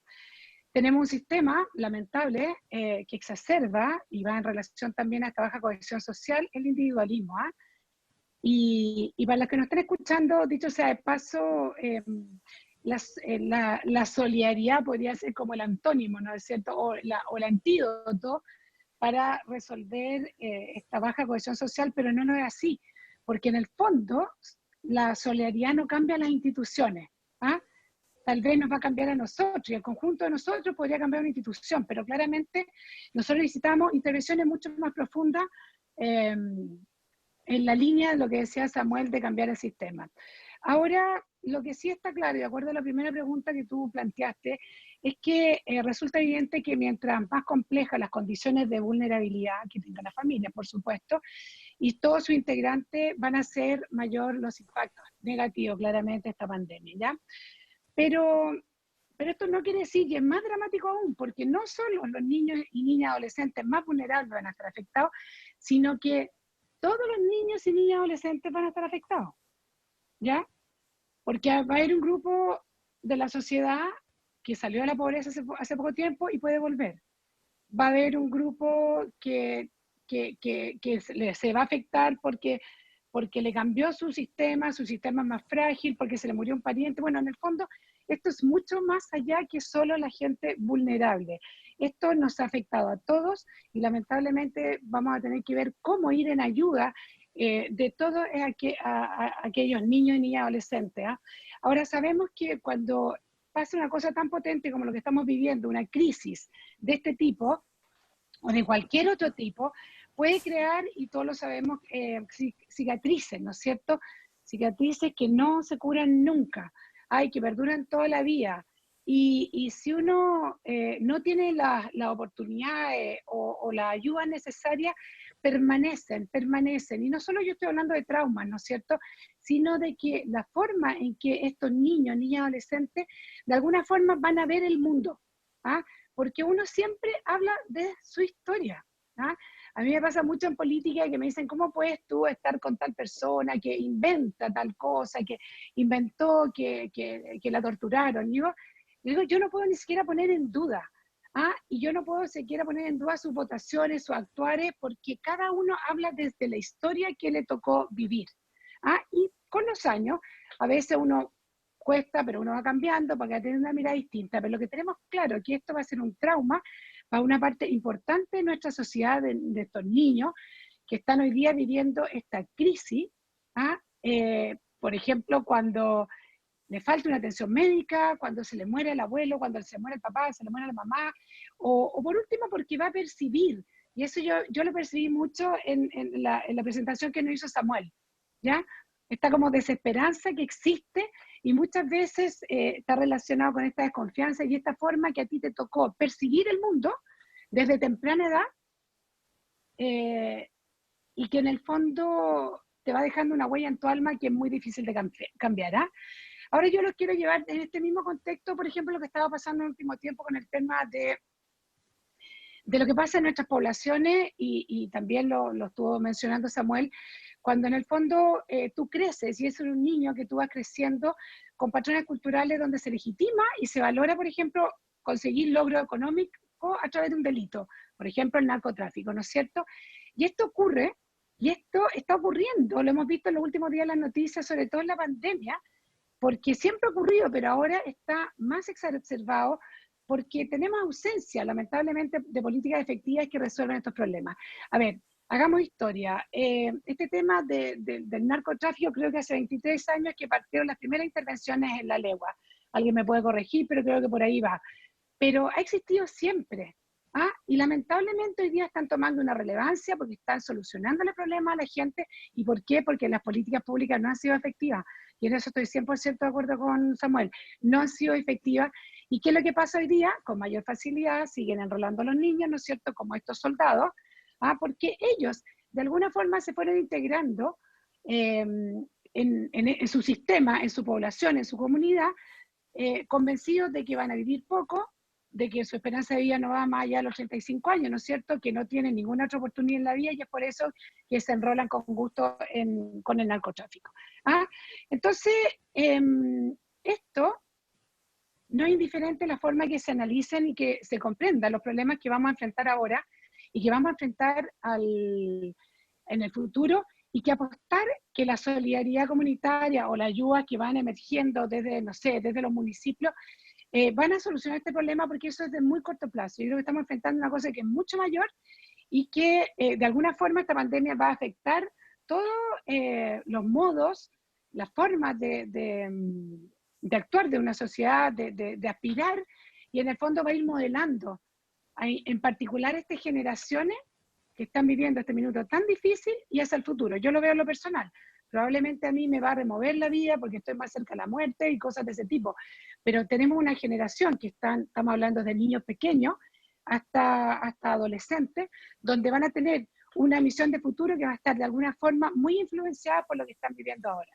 Tenemos un sistema lamentable que exacerba y va en relación también a esta baja cohesión social, el individualismo. Y para los que nos están escuchando, dicho sea de paso, la solidaridad podría ser como el antónimo, ¿no es cierto? O el antídoto para resolver esta baja cohesión social, pero no es así, porque en el fondo la solidaridad no cambia las instituciones. tal vez nos va a cambiar a nosotros, y el conjunto de nosotros podría cambiar una institución, pero claramente nosotros necesitamos intervenciones mucho más profundas en la línea de lo que decía Samuel de cambiar el sistema. Ahora, lo que sí está claro, y de acuerdo a la primera pregunta que tú planteaste, es que resulta evidente que mientras más complejas las condiciones de vulnerabilidad que tenga la familia, por supuesto, y todos sus integrantes, van a ser mayor los impactos negativos, claramente, de esta pandemia, ¿ya? Pero esto no quiere decir que es más dramático aún, porque no solo los niños y niñas adolescentes más vulnerables van a estar afectados, sino que todos los niños y niñas adolescentes van a estar afectados, ¿ya? Porque va a haber un grupo de la sociedad que salió de la pobreza hace poco tiempo y puede volver. Va a haber un grupo que se va a afectar porque le cambió su sistema es más frágil, porque se le murió un pariente. Bueno, en el fondo, esto es mucho más allá que solo la gente vulnerable. Esto nos ha afectado a todos y lamentablemente vamos a tener que ver cómo ir en ayuda de todos aquellos niños y niñas adolescentes. Ahora sabemos que cuando pasa una cosa tan potente como lo que estamos viviendo, una crisis de este tipo, o de cualquier otro tipo, puede crear, y todos lo sabemos, cicatrices, ¿no es cierto? Cicatrices que no se curan nunca, que perduran toda la vida. Y si uno no tiene la oportunidad o la ayuda necesaria, permanecen. Y no solo yo estoy hablando de traumas, ¿no es cierto? Sino de que la forma en que estos niños, niñas, adolescentes, de alguna forma van a ver el mundo, porque uno siempre habla de su historia. A mí me pasa mucho en política que me dicen, ¿cómo puedes tú estar con tal persona que inventa tal cosa, que inventó que la torturaron? Y yo no puedo ni siquiera poner en duda. Y yo no puedo siquiera poner en duda sus votaciones, sus actuares, porque cada uno habla desde la historia que le tocó vivir. Y con los años, a veces uno cuesta, pero uno va cambiando para tener una mirada distinta. Pero lo que tenemos claro es que esto va a ser un trauma para una parte importante de nuestra sociedad, de estos niños que están hoy día viviendo esta crisis. Por ejemplo, cuando le falta una atención médica, cuando se le muere el abuelo, cuando se muere el papá, se le muere la mamá, o por último porque va a percibir, y eso yo lo percibí mucho en la presentación que nos hizo Samuel, ¿ya? Esta como desesperanza que existe y muchas veces está relacionado con esta desconfianza y esta forma que a ti te tocó percibir el mundo desde temprana edad y que en el fondo te va dejando una huella en tu alma que es muy difícil de cambiar. Ahora yo los quiero llevar en este mismo contexto, por ejemplo, lo que estaba pasando en el último tiempo con el tema de lo que pasa en nuestras poblaciones, y también lo estuvo mencionando Samuel, cuando en el fondo tú creces y es un niño que tú vas creciendo con patrones culturales donde se legitima y se valora, por ejemplo, conseguir logro económico a través de un delito, por ejemplo, el narcotráfico, ¿no es cierto? Y esto ocurre, y esto está ocurriendo, lo hemos visto en los últimos días en las noticias, sobre todo en la pandemia, porque siempre ha ocurrido, pero ahora está más exacerbado porque tenemos ausencia, lamentablemente, de políticas efectivas que resuelvan estos problemas. A ver, hagamos historia. Este tema del narcotráfico, creo que hace 23 años que partieron las primeras intervenciones en la legua. Alguien me puede corregir, pero creo que por ahí va. Pero ha existido siempre. Y lamentablemente hoy día están tomando una relevancia porque están solucionando el problema a la gente. ¿Y por qué? Porque las políticas públicas no han sido efectivas. Y en eso estoy 100% de acuerdo con Samuel. No han sido efectivas. ¿Y qué es lo que pasa hoy día? Con mayor facilidad siguen enrolando a los niños, ¿no es cierto?, como estos soldados, porque ellos de alguna forma se fueron integrando en su sistema, en su población, en su comunidad, convencidos de que van a vivir poco, de que su esperanza de vida no va más allá de los 35 años, ¿no es cierto?, que no tienen ninguna otra oportunidad en la vida y es por eso que se enrolan con gusto con el narcotráfico. Entonces, esto no es indiferente la forma que se analicen y que se comprendan los problemas que vamos a enfrentar ahora y que vamos a enfrentar en el futuro, y que apostar que la solidaridad comunitaria o la ayuda que van emergiendo desde, no sé, desde los municipios, van a solucionar este problema, porque eso es de muy corto plazo. Yo creo que estamos enfrentando una cosa que es mucho mayor y que de alguna forma esta pandemia va a afectar todos los modos, las formas de de actuar de una sociedad, de aspirar, y en el fondo va a ir modelando. Hay, en particular estas generaciones que están viviendo este minuto tan difícil y hacia el futuro. Yo lo veo en lo personal. Probablemente a mí me va a remover la vida porque estoy más cerca de la muerte y cosas de ese tipo. Pero tenemos una generación que estamos hablando de niños pequeños hasta adolescentes, donde van a tener una misión de futuro que va a estar de alguna forma muy influenciada por lo que están viviendo ahora.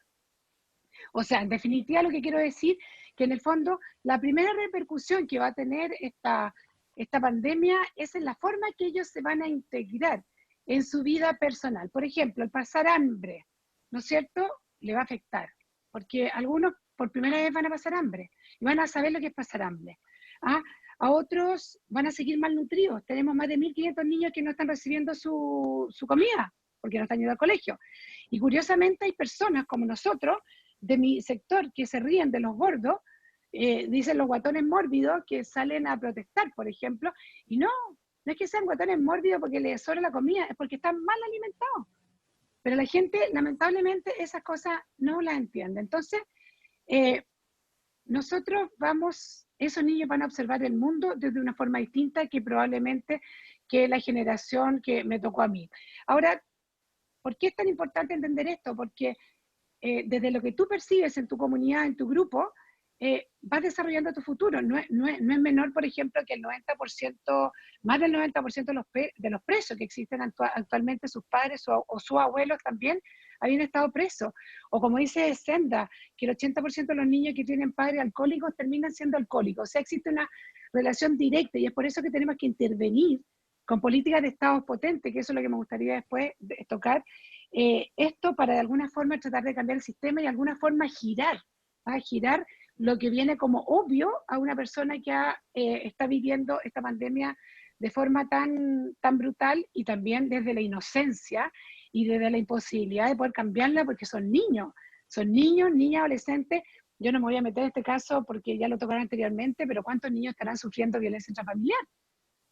O sea, en definitiva lo que quiero decir, que en el fondo la primera repercusión que va a tener esta pandemia es en la forma que ellos se van a integrar en su vida personal. Por ejemplo, el pasar hambre, ¿no es cierto?, le va a afectar, porque algunos por primera vez van a pasar hambre y van a saber lo que es pasar hambre. ¿Ah? A otros van a seguir malnutridos. Tenemos más de 1.500 niños que no están recibiendo su comida porque no están yendo al colegio. Y curiosamente hay personas como nosotros, de mi sector, que se ríen de los gordos, dicen los guatones mórbidos que salen a protestar, por ejemplo, y no es que sean guatones mórbidos porque les sobra la comida, es porque están mal alimentados. Pero la gente, lamentablemente, esas cosas no las entiende. Entonces, esos niños van a observar el mundo desde una forma distinta que probablemente que la generación que me tocó a mí. Ahora, ¿por qué es tan importante entender esto? Porque desde lo que tú percibes en tu comunidad, en tu grupo, vas desarrollando tu futuro. No es menor, por ejemplo, que el 90%, más del 90% de los presos que existen actualmente, sus padres o sus abuelos también habían estado presos. O como dice Senda, que el 80% de los niños que tienen padres alcohólicos terminan siendo alcohólicos. O sea, existe una relación directa y es por eso que tenemos que intervenir con políticas de estados potentes, que eso es lo que me gustaría después tocar, esto para de alguna forma tratar de cambiar el sistema y de alguna forma girar lo que viene como obvio a una persona que está viviendo esta pandemia de forma tan brutal y también desde la inocencia y desde la imposibilidad de poder cambiarla porque son niños, niñas, adolescentes. Yo no me voy a meter en este caso porque ya lo tocaron anteriormente, pero ¿cuántos niños estarán sufriendo violencia intrafamiliar?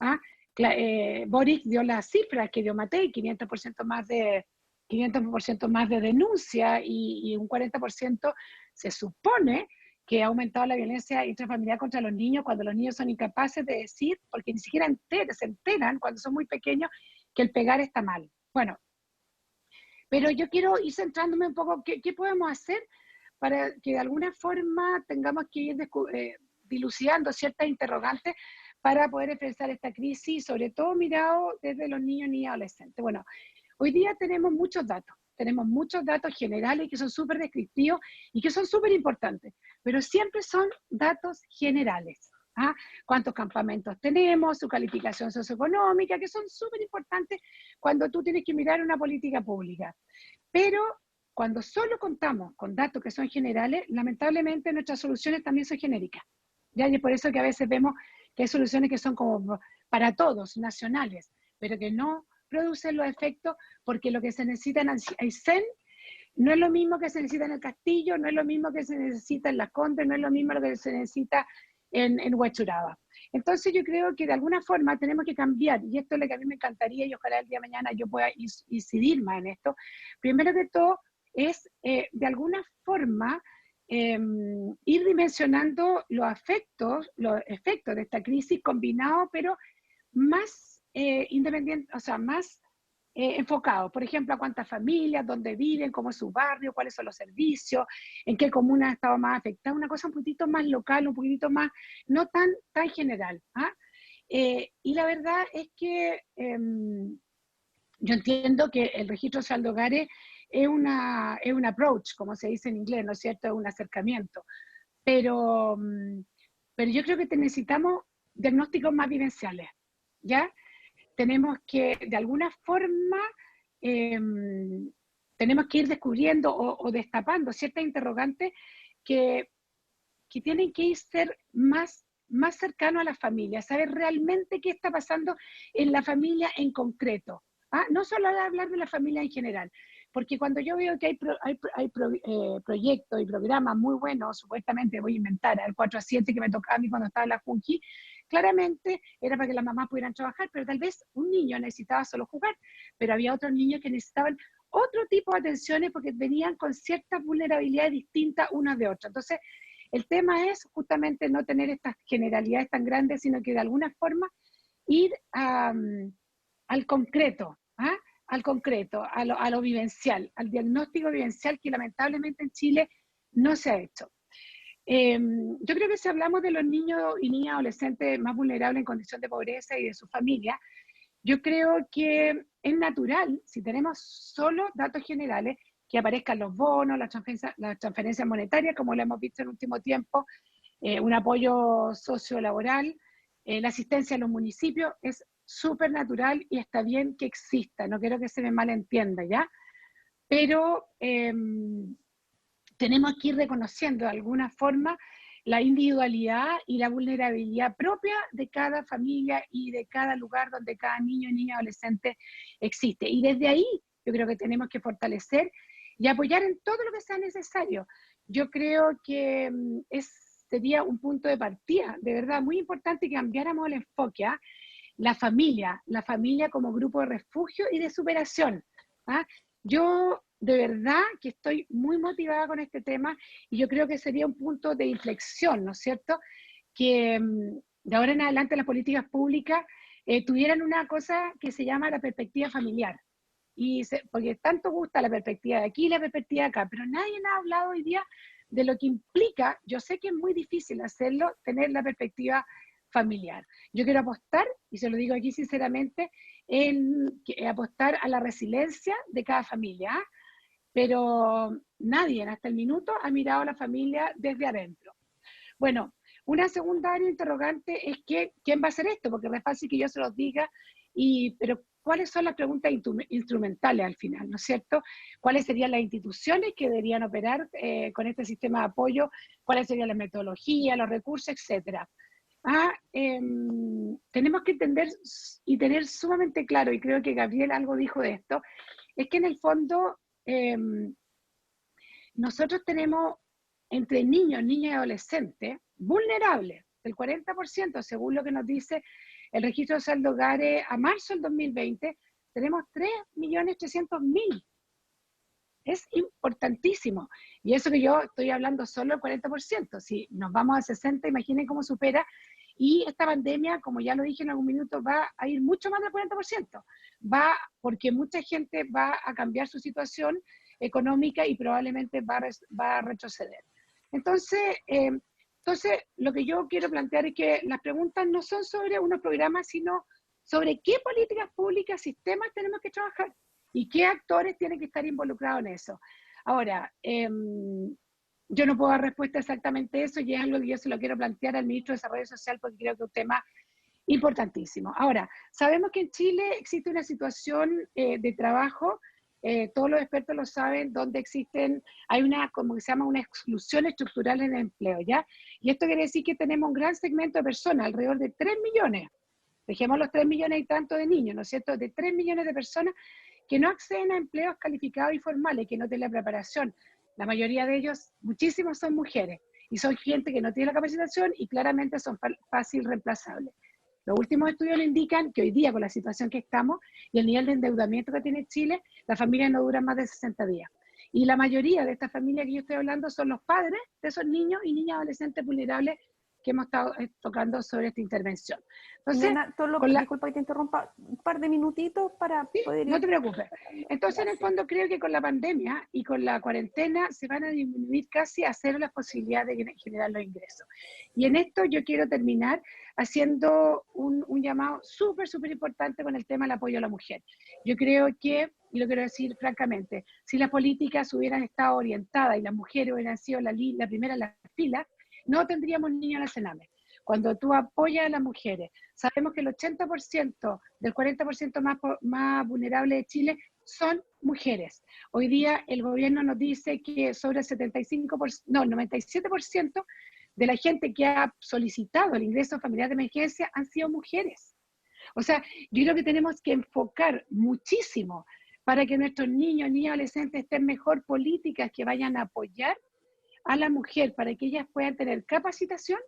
¿Ah? Boris dio las cifras que dio Matei, 500% más de denuncia y un 40% se supone que ha aumentado la violencia intrafamiliar contra los niños cuando los niños son incapaces de decir, porque ni siquiera se enteran cuando son muy pequeños, que el pegar está mal. Bueno, pero yo quiero ir centrándome un poco, ¿qué podemos hacer para que de alguna forma tengamos que ir dilucidando ciertas interrogantes para poder enfrentar esta crisis, sobre todo mirado desde los niños y adolescentes? Bueno, hoy día tenemos muchos datos generales que son súper descriptivos y que son súper importantes, pero siempre son datos generales. ¿Ah? ¿Cuántos campamentos tenemos? Su calificación socioeconómica, que son súper importantes cuando tú tienes que mirar una política pública. Pero cuando solo contamos con datos que son generales, lamentablemente nuestras soluciones también son genéricas. ¿Ya? Y es por eso que a veces vemos que hay soluciones que son como para todos, nacionales, pero que no producen los efectos porque lo que se necesita en Aysén no es lo mismo que se necesita en el Castillo, no es lo mismo que se necesita en Las Condes, no es lo mismo lo que se necesita en Huechuraba. Entonces yo creo que de alguna forma tenemos que cambiar, y esto es lo que a mí me encantaría y ojalá el día de mañana yo pueda incidir más en esto. Primero que todo es de alguna forma ir dimensionando los efectos de esta crisis combinados, pero más independiente, o sea, más enfocado, por ejemplo, a cuántas familias, dónde viven, cómo es su barrio, cuáles son los servicios, en qué comuna ha estado más afectada, una cosa un poquitito más local, un poquitito más, no tan general. ¿Ah? Y la verdad es que yo entiendo que el registro social de hogares es un approach, como se dice en inglés, ¿no es cierto? Es un acercamiento. Pero yo creo que necesitamos diagnósticos más vivenciales, ¿ya? Tenemos que, de alguna forma, tenemos que ir descubriendo o destapando ciertas interrogantes que tienen que ser más cercanos a la familia, saber realmente qué está pasando en la familia en concreto. ¿Ah? No solo hablar de la familia en general, porque cuando yo veo que hay proyectos y programas muy buenos, supuestamente voy a inventar, el 4-7 que me tocaba a mí cuando estaba en la Junji, claramente era para que las mamás pudieran trabajar, pero tal vez un niño necesitaba solo jugar, pero había otros niños que necesitaban otro tipo de atenciones porque venían con ciertas vulnerabilidades distintas unas de otras. Entonces, El tema es justamente no tener estas generalidades tan grandes, sino que de alguna forma ir al concreto, ¿ah? Al concreto, a lo vivencial, al diagnóstico vivencial que lamentablemente en Chile no se ha hecho. Yo creo que si hablamos de los niños y niñas adolescentes más vulnerables en condición de pobreza y de su familia, yo creo que es natural, si tenemos solo datos generales, que aparezcan los bonos, las transferencias monetarias, como lo hemos visto en el último tiempo, un apoyo sociolaboral, la asistencia a los municipios, es súper natural y está bien que exista, no quiero que se me malentienda, ¿ya? Pero tenemos que ir reconociendo de alguna forma la individualidad y la vulnerabilidad propia de cada familia y de cada lugar donde cada niño, niña, adolescente existe. Y desde ahí yo creo que tenemos que fortalecer y apoyar en todo lo que sea necesario. Yo creo que sería un punto de partida, de verdad, muy importante que cambiáramos el enfoque, ¿ah? La familia como grupo de refugio y de superación, ¿ah? Yo de verdad que estoy muy motivada con este tema y yo creo que sería un punto de inflexión, ¿no es cierto? Que de ahora en adelante las políticas públicas tuvieran una cosa que se llama la perspectiva familiar. Porque tanto gusta la perspectiva de aquí y la perspectiva de acá, pero nadie ha hablado hoy día de lo que implica, yo sé que es muy difícil hacerlo, tener la perspectiva familiar. Yo quiero apostar, y se lo digo aquí sinceramente, apostar a la resiliencia de cada familia, ¿eh? Pero nadie hasta el minuto ha mirado a la familia desde adentro. Bueno, una segunda interrogante es ¿quién va a hacer esto? Porque no es fácil que yo se los diga, pero ¿cuáles son las preguntas instrumentales al final, ¿no es cierto? ¿Cuáles serían las instituciones que deberían operar con este sistema de apoyo? ¿Cuáles serían las metodologías, los recursos, etcétera? Tenemos que entender y tener sumamente claro, y creo que Gabriel algo dijo de esto, es que en el fondo nosotros tenemos entre niños, niñas y adolescentes vulnerables, el 40%, según lo que nos dice el Registro Social de Hogares a marzo del 2020, tenemos 3.300.000. Es importantísimo. Y eso que yo estoy hablando solo del 40%. Si nos vamos a 60, imaginen cómo supera. Y esta pandemia, como ya lo dije en algún minuto, va a ir mucho más del 40%. Porque mucha gente va a cambiar su situación económica y probablemente va a retroceder. Entonces, lo que yo quiero plantear es que las preguntas no son sobre unos programas, sino sobre qué políticas públicas, sistemas tenemos que trabajar y qué actores tienen que estar involucrados en eso. Ahora, yo no puedo dar respuesta exactamente a eso y es algo que yo se lo quiero plantear al ministro de Desarrollo Social porque creo que es un tema importantísimo. Ahora, sabemos que en Chile existe una situación de trabajo, todos los expertos lo saben, donde hay como se llama, una exclusión estructural en el empleo, ¿ya? Y esto quiere decir que tenemos un gran segmento de personas, alrededor de 3 millones, dejemos los 3 millones y tanto de niños, ¿no es cierto?, de 3 millones de personas que no acceden a empleos calificados y formales, que no tienen la preparación. La mayoría de ellos, muchísimos son mujeres, y son gente que no tiene la capacitación y claramente son fácil reemplazables. Los últimos estudios le indican que hoy día, con la situación que estamos y el nivel de endeudamiento que tiene Chile, las familias no duran más de 60 días. Y la mayoría de estas familias que yo estoy hablando son los padres de esos niños y niñas adolescentes vulnerables que hemos estado tocando sobre esta intervención. Entonces, Elena, disculpa que te interrumpa, un par de minutitos para poder ir. No te preocupes. Entonces, gracias. En el fondo creo que con la pandemia y con la cuarentena se van a disminuir casi a cero las posibilidades de generar los ingresos. Y en esto yo quiero terminar haciendo un llamado súper importante con el tema del apoyo a la mujer. Yo creo que, y lo quiero decir francamente, si las políticas hubieran estado orientadas y las mujeres hubieran sido la primera en la fila, no tendríamos niños en el Sename. Cuando tú apoyas a las mujeres, sabemos que el 80% del 40% más vulnerable de Chile son mujeres. Hoy día el gobierno nos dice que sobre el 97% de la gente que ha solicitado el ingreso familiar de emergencia han sido mujeres. O sea, yo creo que tenemos que enfocar muchísimo para que nuestros niños, niñas, adolescentes estén mejor, políticas que vayan a apoyar a la mujer para que ellas puedan tener capacitación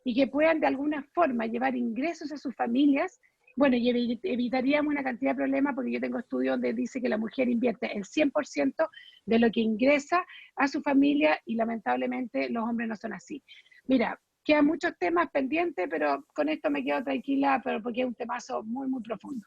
y que puedan de alguna forma llevar ingresos a sus familias bueno, y evitaríamos una cantidad de problemas porque yo tengo estudios donde dice que la mujer invierte el 100% de lo que ingresa a su familia y lamentablemente los hombres no son así. Mira, quedan muchos temas pendientes, pero con esto me quedo tranquila, pero porque es un temazo muy, muy profundo.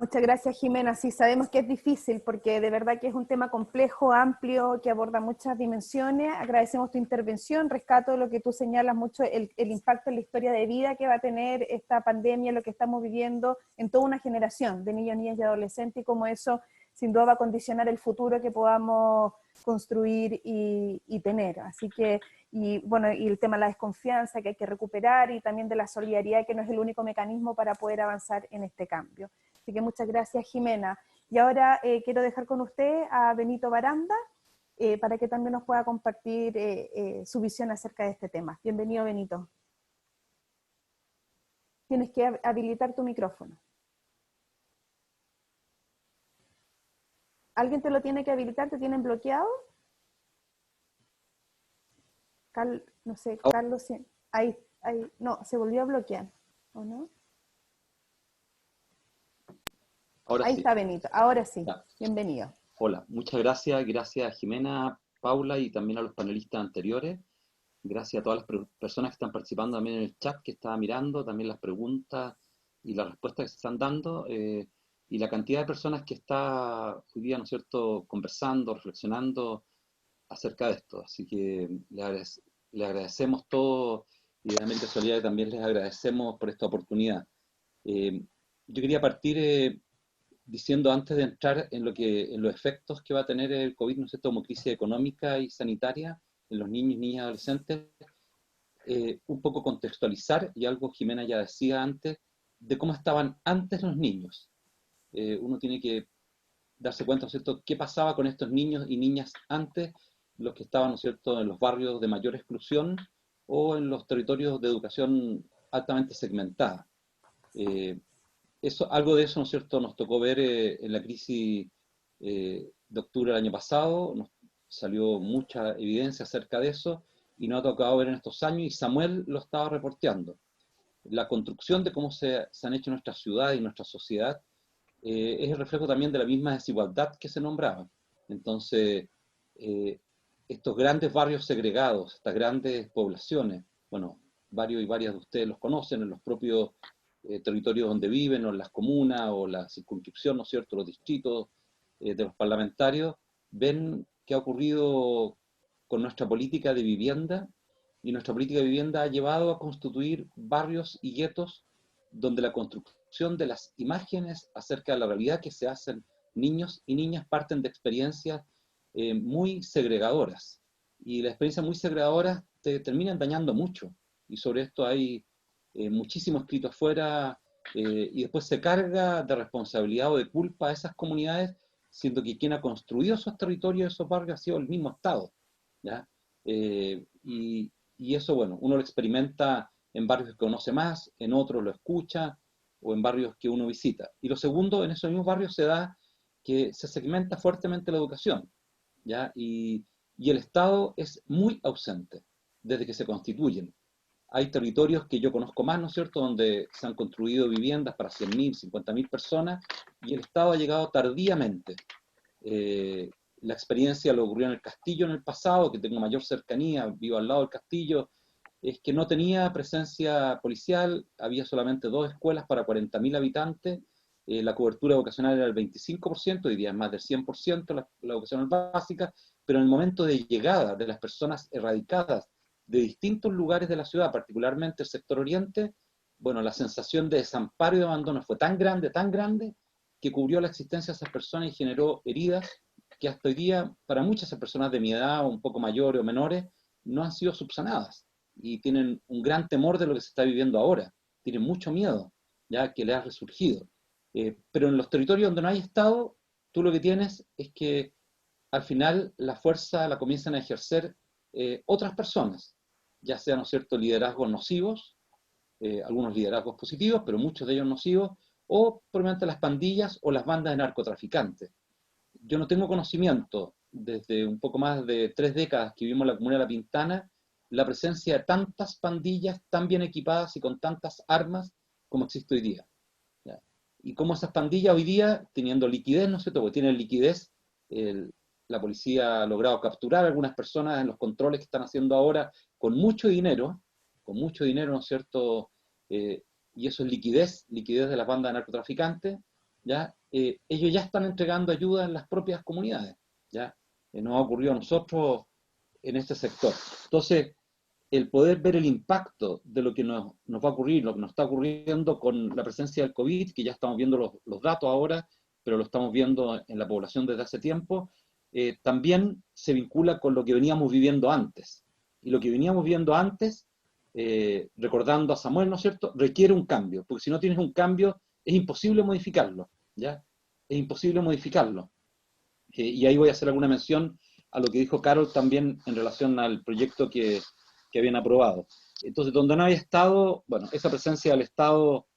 Muchas gracias, Jimena. Sí, sabemos que es difícil porque de verdad que es un tema complejo, amplio, que aborda muchas dimensiones. Agradecemos tu intervención, rescato lo que tú señalas mucho, el impacto en la historia de vida que va a tener esta pandemia, lo que estamos viviendo en toda una generación de niños, niñas y adolescentes, y cómo eso sin duda va a condicionar el futuro que podamos construir y tener. Así que, y bueno, y el tema de la desconfianza que hay que recuperar y también de la solidaridad, que no es el único mecanismo para poder avanzar en este cambio. Así que muchas gracias, Jimena. Y ahora quiero dejar con usted a Benito Baranda para que también nos pueda compartir su visión acerca de este tema. Bienvenido, Benito. Tienes que habilitar tu micrófono. ¿Alguien te lo tiene que habilitar? ¿Te tienen bloqueado? No sé, Carlos, ahí, no, se volvió a bloquear, ¿o no? Ahora Ahí sí. está Benito, ahora sí, Ya. bienvenido. Hola, muchas gracias, gracias a Jimena, Paula y también a los panelistas anteriores. Gracias a todas las personas que están participando también en el chat que estaba mirando, también las preguntas y las respuestas que se están dando, y la cantidad de personas que está hoy día, ¿no es cierto?, conversando, reflexionando acerca de esto. Así que le agradecemos todo, y de América Solidaria también les agradecemos por esta oportunidad. Yo quería partir diciendo, antes de entrar en los efectos que va a tener el COVID, ¿no es cierto?, como crisis económica y sanitaria en los niños, niñas y adolescentes, un poco contextualizar, y algo Jimena ya decía antes, de cómo estaban antes los niños. Uno tiene que darse cuenta, ¿no es cierto?, qué pasaba con estos niños y niñas antes, los que estaban, ¿no es cierto?, en los barrios de mayor exclusión o en los territorios de educación altamente segmentada. Algo de eso, ¿no es cierto?, nos tocó ver en la crisis de octubre del año pasado, nos salió mucha evidencia acerca de eso, y nos ha tocado ver en estos años, y Samuel lo estaba reporteando. La construcción de cómo se han hecho nuestra ciudad y nuestra sociedad es el reflejo también de la misma desigualdad que se nombraba. Entonces, estos grandes barrios segregados, estas grandes poblaciones, bueno, varios y varias de ustedes los conocen en los propios territorios donde viven, o en las comunas, o la circunscripción, ¿no es cierto?, los distritos de los parlamentarios, ven qué ha ocurrido con nuestra política de vivienda, y nuestra política de vivienda ha llevado a constituir barrios y guetos donde la construcción de las imágenes acerca de la realidad que se hacen niños y niñas parten de experiencias muy segregadoras, y las experiencias muy segregadoras te terminan dañando mucho, y sobre esto hay muchísimo escrito afuera, y después se carga de responsabilidad o de culpa a esas comunidades, siendo que quien ha construido esos territorios, esos barrios, ha sido el mismo Estado, ¿ya? Y eso, bueno, uno lo experimenta en barrios que conoce más, en otros lo escucha, o en barrios que uno visita. Y lo segundo, en esos mismos barrios se da que se segmenta fuertemente la educación, ¿ya? Y el Estado es muy ausente desde que se constituyen. Hay territorios que yo conozco más, ¿no es cierto?, donde se han construido viviendas para 100.000, 50.000 personas, y el Estado ha llegado tardíamente. La experiencia lo ocurrió en el Castillo en el pasado, que tengo mayor cercanía, vivo al lado del Castillo, es que no tenía presencia policial, había solamente 2 escuelas para 40.000 habitantes, la cobertura vocacional era el 25%, hoy día es más del 100% la vocacional básica, pero en el momento de llegada de las personas erradicadas de distintos lugares de la ciudad, particularmente el sector oriente, bueno, la sensación de desamparo y de abandono fue tan grande, que cubrió la existencia de esas personas y generó heridas que hasta hoy día, para muchas de esas personas de mi edad, o un poco mayores o menores, no han sido subsanadas, y tienen un gran temor de lo que se está viviendo ahora, tienen mucho miedo, ya que le ha resurgido. Pero en los territorios donde no hay Estado, tú lo que tienes es que al final la fuerza la comienzan a ejercer otras personas, ya sean, ¿no es cierto?, liderazgos nocivos, algunos liderazgos positivos, pero muchos de ellos nocivos, o probablemente las pandillas o las bandas de narcotraficantes. Yo no tengo conocimiento, desde un poco más de 3 décadas que vivimos en la comuna de La Pintana, la presencia de tantas pandillas tan bien equipadas y con tantas armas como existe hoy día. y cómo esas pandillas hoy día, teniendo liquidez, ¿no es cierto? Porque tienen liquidez, la policía ha logrado capturar a algunas personas en los controles que están haciendo ahora con mucho dinero, ¿no es cierto? Y eso es liquidez de las bandas de narcotraficantes, ¿ya? Ellos ya están entregando ayuda en las propias comunidades, ¿ya? Nos ha ocurrido a nosotros en este sector. Entonces, el poder ver el impacto de lo que nos va a ocurrir, lo que nos está ocurriendo con la presencia del COVID, que ya estamos viendo los datos ahora, pero lo estamos viendo en la población desde hace tiempo, también se vincula con lo que veníamos viviendo antes. Y lo que veníamos viviendo antes, recordando a Samuel, ¿no es cierto?, requiere un cambio, porque si no tienes un cambio, es imposible modificarlo, ¿ya? Es imposible modificarlo. Y ahí voy a hacer alguna mención a lo que dijo Carol también en relación al proyecto que habían aprobado. Entonces, donde no hay Estado, bueno, esa presencia del Estado,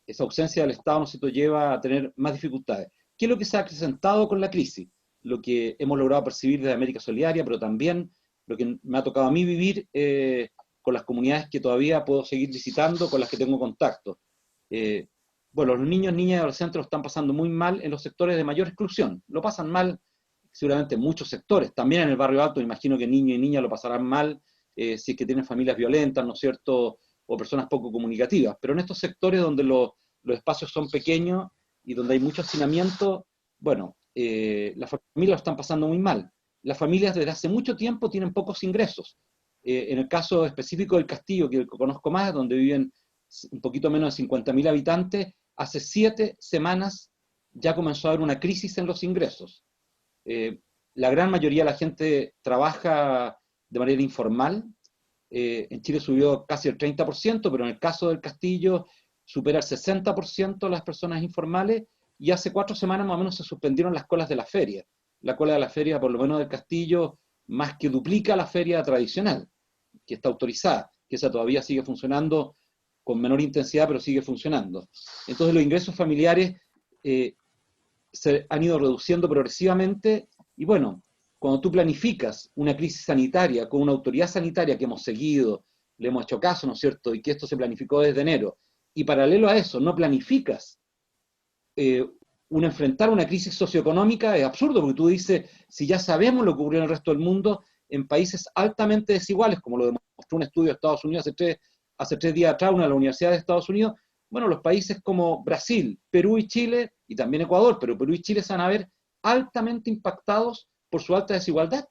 esa ausencia del Estado, ¿no es cierto?, lleva a tener más dificultades. ¿Qué es lo que se ha acrecentado con la crisis? Lo que hemos logrado percibir desde América Solidaria, pero también lo que me ha tocado a mí vivir con las comunidades que todavía puedo seguir visitando, con las que tengo contacto. Bueno, los niños, niñas y adolescentes lo están pasando muy mal en los sectores de mayor exclusión. Lo pasan mal seguramente en muchos sectores. También en el barrio alto, imagino que niños y niñas lo pasarán mal si es que tienen familias violentas, ¿no es cierto?, o personas poco comunicativas. Pero en estos sectores donde los espacios son pequeños y donde hay mucho hacinamiento, bueno, las familias lo están pasando muy mal. Las familias desde hace mucho tiempo tienen pocos ingresos. En el caso específico del Castillo, que conozco más, donde viven un poquito menos de 50.000 habitantes, hace 7 semanas ya comenzó a haber una crisis en los ingresos. La gran mayoría de la gente trabaja de manera informal. En Chile subió casi el 30%, pero en el caso del Castillo supera el 60% las personas informales, y hace 4 semanas más o menos se suspendieron las colas de la feria. La cola de la feria, por lo menos del Castillo, más que duplica la feria tradicional, que está autorizada, que esa todavía sigue funcionando con menor intensidad, pero sigue funcionando. Entonces los ingresos familiares se han ido reduciendo progresivamente, y bueno, cuando tú planificas una crisis sanitaria con una autoridad sanitaria que hemos seguido, le hemos hecho caso, ¿no es cierto?, y que esto se planificó desde enero, y paralelo a eso no planificas enfrentar una crisis socioeconómica, es absurdo, porque tú dices, si ya sabemos lo que ocurrió en el resto del mundo, en países altamente desiguales, como lo demostró un estudio de Estados Unidos hace 3 días atrás, una de la Universidad de Estados Unidos, bueno, los países como Brasil, Perú y Chile, y también Ecuador, pero Perú y Chile se van a ver altamente impactados por su alta desigualdad.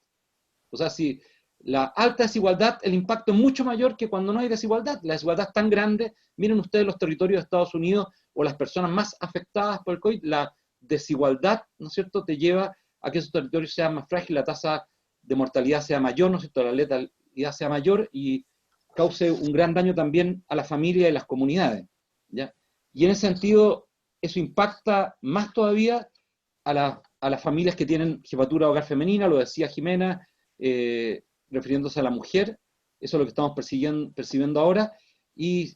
O sea, si la alta desigualdad, el impacto es mucho mayor que cuando no hay desigualdad. La desigualdad es tan grande. Miren ustedes los territorios de Estados Unidos o las personas más afectadas por el COVID, la desigualdad, ¿no es cierto?, te lleva a que esos territorios sean más frágiles, la tasa de mortalidad sea mayor, ¿no es cierto?, la letalidad sea mayor y cause un gran daño también a la familia y las comunidades, ¿ya? Y en ese sentido, eso impacta más todavía a las familias que tienen jefatura de hogar femenina, lo decía Jimena, refiriéndose a la mujer. Eso es lo que estamos percibiendo ahora, y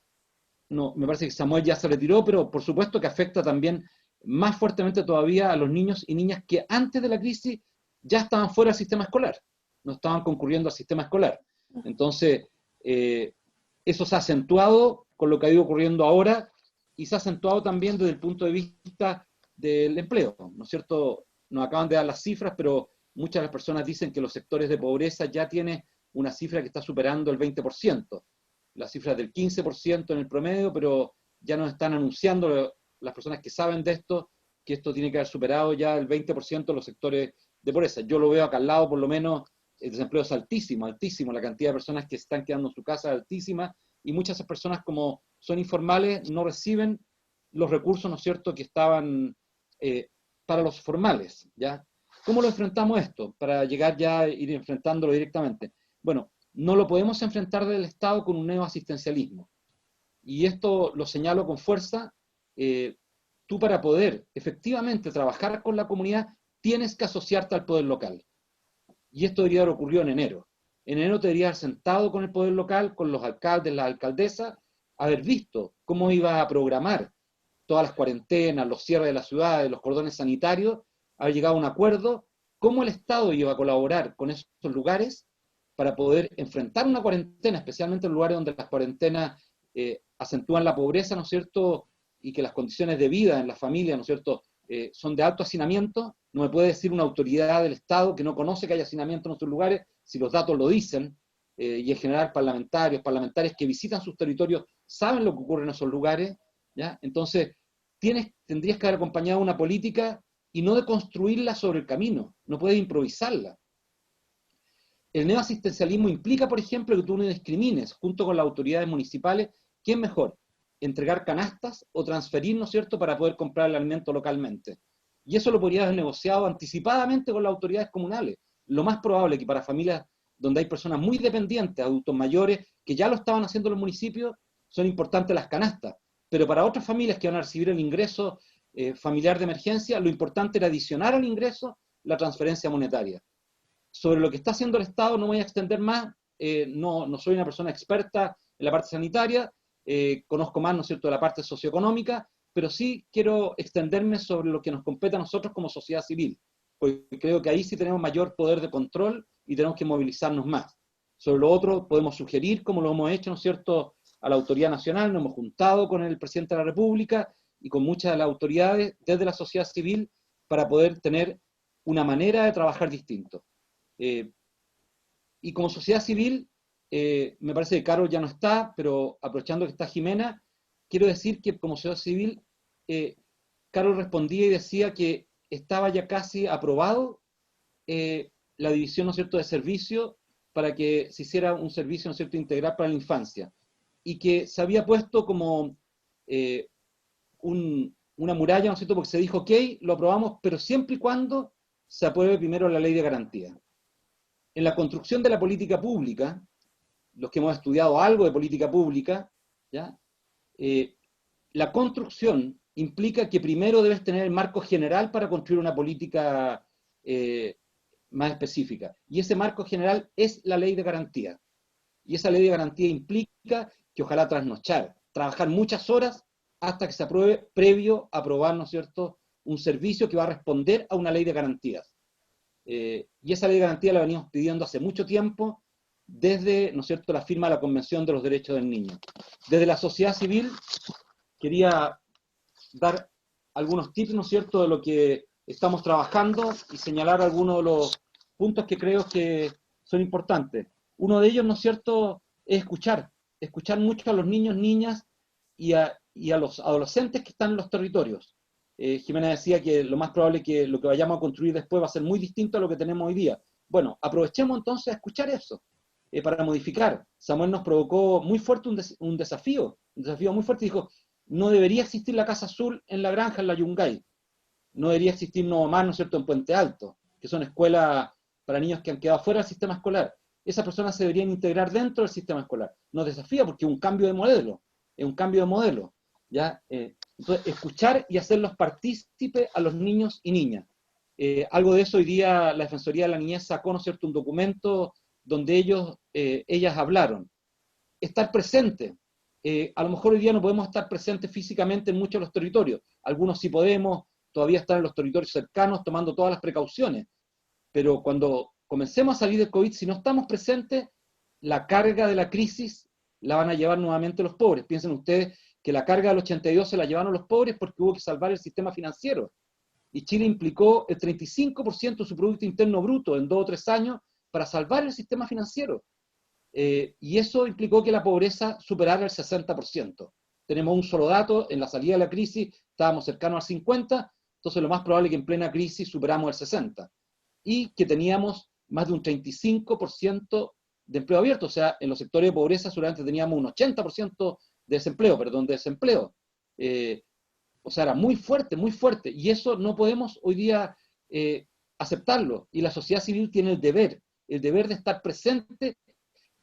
no, me parece que Samuel ya se retiró, pero por supuesto que afecta también más fuertemente todavía a los niños y niñas que antes de la crisis ya estaban fuera del sistema escolar, no estaban concurriendo al sistema escolar. Entonces, eso se ha acentuado con lo que ha ido ocurriendo ahora, y se ha acentuado también desde el punto de vista del empleo, ¿no es cierto? Nos acaban de dar las cifras, pero muchas de las personas dicen que los sectores de pobreza ya tienen una cifra que está superando el 20%. La cifra es del 15% en el promedio, pero ya nos están anunciando las personas que saben de esto, que esto tiene que haber superado ya el 20% de los sectores de pobreza. Yo lo veo acá al lado, por lo menos, el desempleo es altísimo, altísimo, la cantidad de personas que se están quedando en su casa es altísima, y muchas de esas personas, como son informales, no reciben los recursos, ¿no es cierto?, que estaban para los formales, ¿ya? ¿Cómo lo enfrentamos esto? Para llegar ya a ir enfrentándolo directamente. Bueno, no lo podemos enfrentar del Estado con un neoasistencialismo. Y esto lo señalo con fuerza. Tú, para poder efectivamente trabajar con la comunidad, tienes que asociarte al poder local. Y esto debería haber ocurrido en enero. En enero te deberías haber sentado con el poder local, con los alcaldes, las alcaldesas, haber visto cómo ibas a programar todas las cuarentenas, los cierres de las ciudades, los cordones sanitarios, haber llegado a un acuerdo, cómo el Estado iba a colaborar con esos lugares para poder enfrentar una cuarentena, especialmente en lugares donde las cuarentenas acentúan la pobreza, ¿no es cierto?, y que las condiciones de vida en la familia, ¿no es cierto?, son de alto hacinamiento. No me puede decir una autoridad del Estado que no conoce que hay hacinamiento en nuestros lugares, si los datos lo dicen, y en general parlamentarios que visitan sus territorios saben lo que ocurre en esos lugares, ¿ya? Entonces, tendrías que haber acompañado una política y no de construirla sobre el camino, no puedes improvisarla. El neoasistencialismo implica, por ejemplo, que tú no discrimines, junto con las autoridades municipales, ¿qué es mejor? ¿Entregar canastas o transferir, ¿no es cierto?, para poder comprar el alimento localmente? Y eso lo podrías haber negociado anticipadamente con las autoridades comunales. Lo más probable es que para familias donde hay personas muy dependientes, adultos mayores, que ya lo estaban haciendo los municipios, son importantes las canastas. Pero para otras familias que van a recibir el ingreso familiar de emergencia, lo importante era adicionar al ingreso la transferencia monetaria. Sobre lo que está haciendo el Estado no voy a extender más, no soy una persona experta en la parte sanitaria, conozco más, ¿no es cierto?, de la parte socioeconómica, pero sí quiero extenderme sobre lo que nos compete a nosotros como sociedad civil, porque creo que ahí sí tenemos mayor poder de control y tenemos que movilizarnos más. Sobre lo otro podemos sugerir, como lo hemos hecho, ¿no es cierto?, a la autoridad nacional, nos hemos juntado con el presidente de la República y con muchas de las autoridades desde la sociedad civil para poder tener una manera de trabajar distinto. Y como sociedad civil, me parece que Carol ya no está, pero aprovechando que está Jimena, quiero decir que como sociedad civil, Carol respondía y decía que estaba ya casi aprobado la división, ¿no es cierto?, de servicio para que se hiciera un servicio, ¿no es cierto?, integral para la infancia, y que se había puesto como una muralla, ¿no es cierto?, porque se dijo, ok, lo aprobamos, pero siempre y cuando se apruebe primero la ley de garantía. En la construcción de la política pública, los que hemos estudiado algo de política pública, ¿ya?, la construcción implica que primero debes tener el marco general para construir una política más específica. Y ese marco general es la ley de garantía. Y esa ley de garantía implica que ojalá trasnochar, trabajar muchas horas hasta que se apruebe, previo a aprobar, ¿no es cierto?, un servicio que va a responder a una ley de garantías. Y esa ley de garantía la venimos pidiendo hace mucho tiempo, desde, ¿no es cierto?, la firma de la Convención de los Derechos del Niño. Desde la sociedad civil quería dar algunos tips, ¿no es cierto?, de lo que estamos trabajando y señalar algunos de los puntos que creo que son importantes. Uno de ellos, ¿no es cierto?, es escuchar mucho a los niños, niñas y a los adolescentes que están en los territorios. Jimena decía que lo más probable es que lo que vayamos a construir después va a ser muy distinto a lo que tenemos hoy día. Bueno, aprovechemos entonces a escuchar eso, para modificar. Samuel nos provocó muy fuerte un desafío muy fuerte, dijo, no debería existir la Casa Azul en la Granja, en la Yungay, no debería existir Nuevo Mar, ¿no es cierto?, en Puente Alto, que son escuelas para niños que han quedado fuera del sistema escolar. Esas personas se deberían integrar dentro del sistema escolar. Nos desafía porque es un cambio de modelo, ¿ya? Entonces, escuchar y hacerlos partícipes a los niños y niñas. Algo de eso hoy día la Defensoría de la Niñez sacó, ¿no es cierto?, un documento donde ellas hablaron. Estar presente. A lo mejor hoy día no podemos estar presentes físicamente en muchos de los territorios. Algunos sí podemos, todavía están en los territorios cercanos tomando todas las precauciones. Pero cuando comencemos a salir del COVID, si no estamos presentes, la carga de la crisis la van a llevar nuevamente los pobres. Piensen ustedes que la carga del 82 se la llevaron los pobres porque hubo que salvar el sistema financiero. Y Chile implicó el 35% de su Producto Interno Bruto en 2 o 3 años para salvar el sistema financiero. Y eso implicó que la pobreza superara el 60%. Tenemos un solo dato, en la salida de la crisis estábamos cercanos al 50%, entonces lo más probable es que en plena crisis superamos el 60%. Y que teníamos más de un 35% de empleo abierto, o sea, en los sectores de pobreza solamente teníamos un 80% de desempleo. O sea, era muy fuerte, y eso no podemos hoy día aceptarlo, y la sociedad civil tiene el deber de estar presente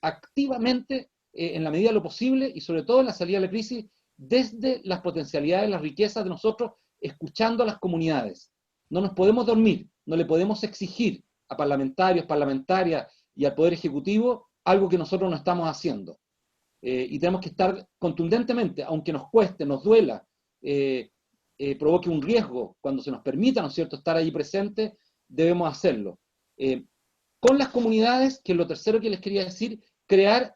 activamente en la medida de lo posible, y sobre todo en la salida de la crisis, desde las potencialidades, las riquezas de nosotros, escuchando a las comunidades. No nos podemos dormir, no le podemos exigir a parlamentarios, parlamentarias y al Poder Ejecutivo algo que nosotros no estamos haciendo. Y tenemos que estar contundentemente, aunque nos cueste, nos duela, provoque un riesgo, cuando se nos permita, ¿no es cierto?, estar ahí presente, debemos hacerlo. Con las comunidades, que es lo tercero que les quería decir, crear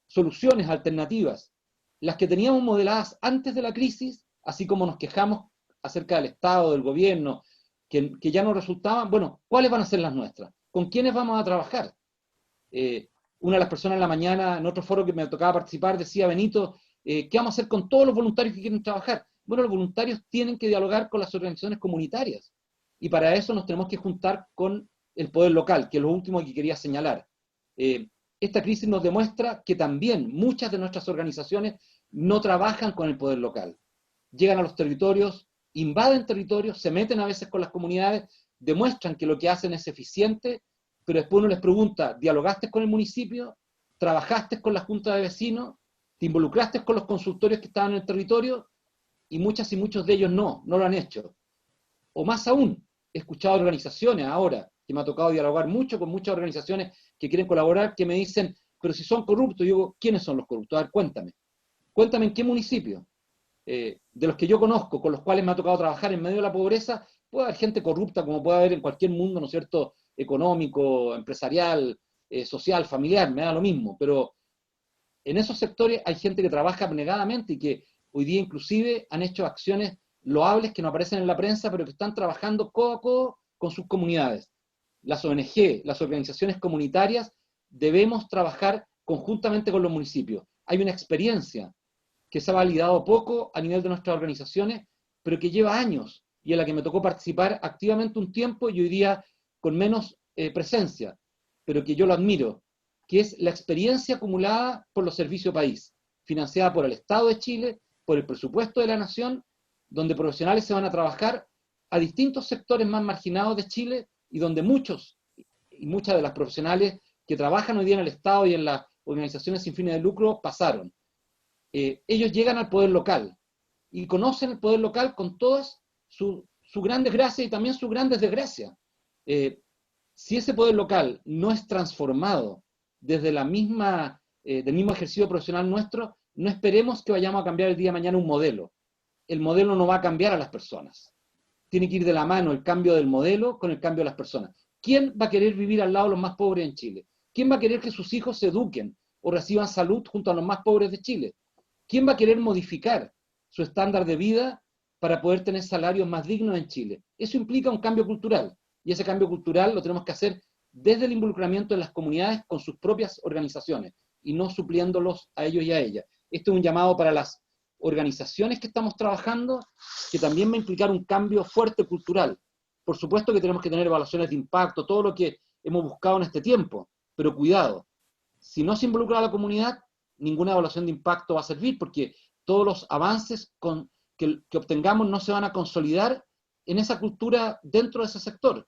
soluciones alternativas. Las que teníamos modeladas antes de la crisis, así como nos quejamos acerca del Estado, del gobierno, que ya no resultaban, bueno, ¿cuáles van a ser las nuestras? ¿Con quiénes vamos a trabajar? Una de las personas en la mañana, en otro foro que me tocaba participar, decía, Benito, ¿qué vamos a hacer con todos los voluntarios que quieren trabajar? Bueno, los voluntarios tienen que dialogar con las organizaciones comunitarias, y para eso nos tenemos que juntar con el poder local, que es lo último que quería señalar. Esta crisis nos demuestra que también muchas de nuestras organizaciones no trabajan con el poder local. Llegan a los territorios, invaden territorios, se meten a veces con las comunidades, demuestran que lo que hacen es eficiente, pero después uno les pregunta, ¿dialogaste con el municipio? ¿Trabajaste con la junta de vecinos? ¿Te involucraste con los consultorios que estaban en el territorio? Y muchas y muchos de ellos no lo han hecho. O más aún, he escuchado organizaciones ahora, que me ha tocado dialogar mucho con muchas organizaciones que quieren colaborar, que me dicen, pero si son corruptos, yo digo, ¿quiénes son los corruptos? A ver, cuéntame en qué municipio. De los que yo conozco, con los cuales me ha tocado trabajar en medio de la pobreza, puede haber gente corrupta como puede haber en cualquier mundo, ¿no es cierto?, económico, empresarial, social, familiar, me da lo mismo, pero en esos sectores hay gente que trabaja abnegadamente y que hoy día inclusive han hecho acciones loables que no aparecen en la prensa, pero que están trabajando codo a codo con sus comunidades. Las ONG, las organizaciones comunitarias, debemos trabajar conjuntamente con los municipios. Hay una experiencia que se ha validado poco a nivel de nuestras organizaciones, pero que lleva años y en la que me tocó participar activamente un tiempo y hoy día con menos presencia, pero que yo lo admiro, que es la experiencia acumulada por los Servicios País, financiada por el Estado de Chile, por el presupuesto de la Nación, donde profesionales se van a trabajar a distintos sectores más marginados de Chile y donde muchos y muchas de las profesionales que trabajan hoy día en el Estado y en las organizaciones sin fines de lucro pasaron. Ellos llegan al poder local y conocen el poder local con todas sus grandes gracias y también sus grandes desgracias. Si ese poder local no es transformado desde del mismo ejercicio profesional nuestro, no esperemos que vayamos a cambiar el día de mañana un modelo. El modelo no va a cambiar a las personas. Tiene que ir de la mano el cambio del modelo con el cambio de las personas. ¿Quién va a querer vivir al lado de los más pobres en Chile? ¿Quién va a querer que sus hijos se eduquen o reciban salud junto a los más pobres de Chile? ¿Quién va a querer modificar su estándar de vida para poder tener salarios más dignos en Chile? Eso implica un cambio cultural, y ese cambio cultural lo tenemos que hacer desde el involucramiento de las comunidades con sus propias organizaciones, y no supliéndolos a ellos y a ellas. Esto es un llamado para las organizaciones que estamos trabajando, que también va a implicar un cambio fuerte cultural. Por supuesto que tenemos que tener evaluaciones de impacto, todo lo que hemos buscado en este tiempo, pero cuidado, si no se involucra a la comunidad, ninguna evaluación de impacto va a servir, porque todos los avances que obtengamos no se van a consolidar en esa cultura dentro de ese sector,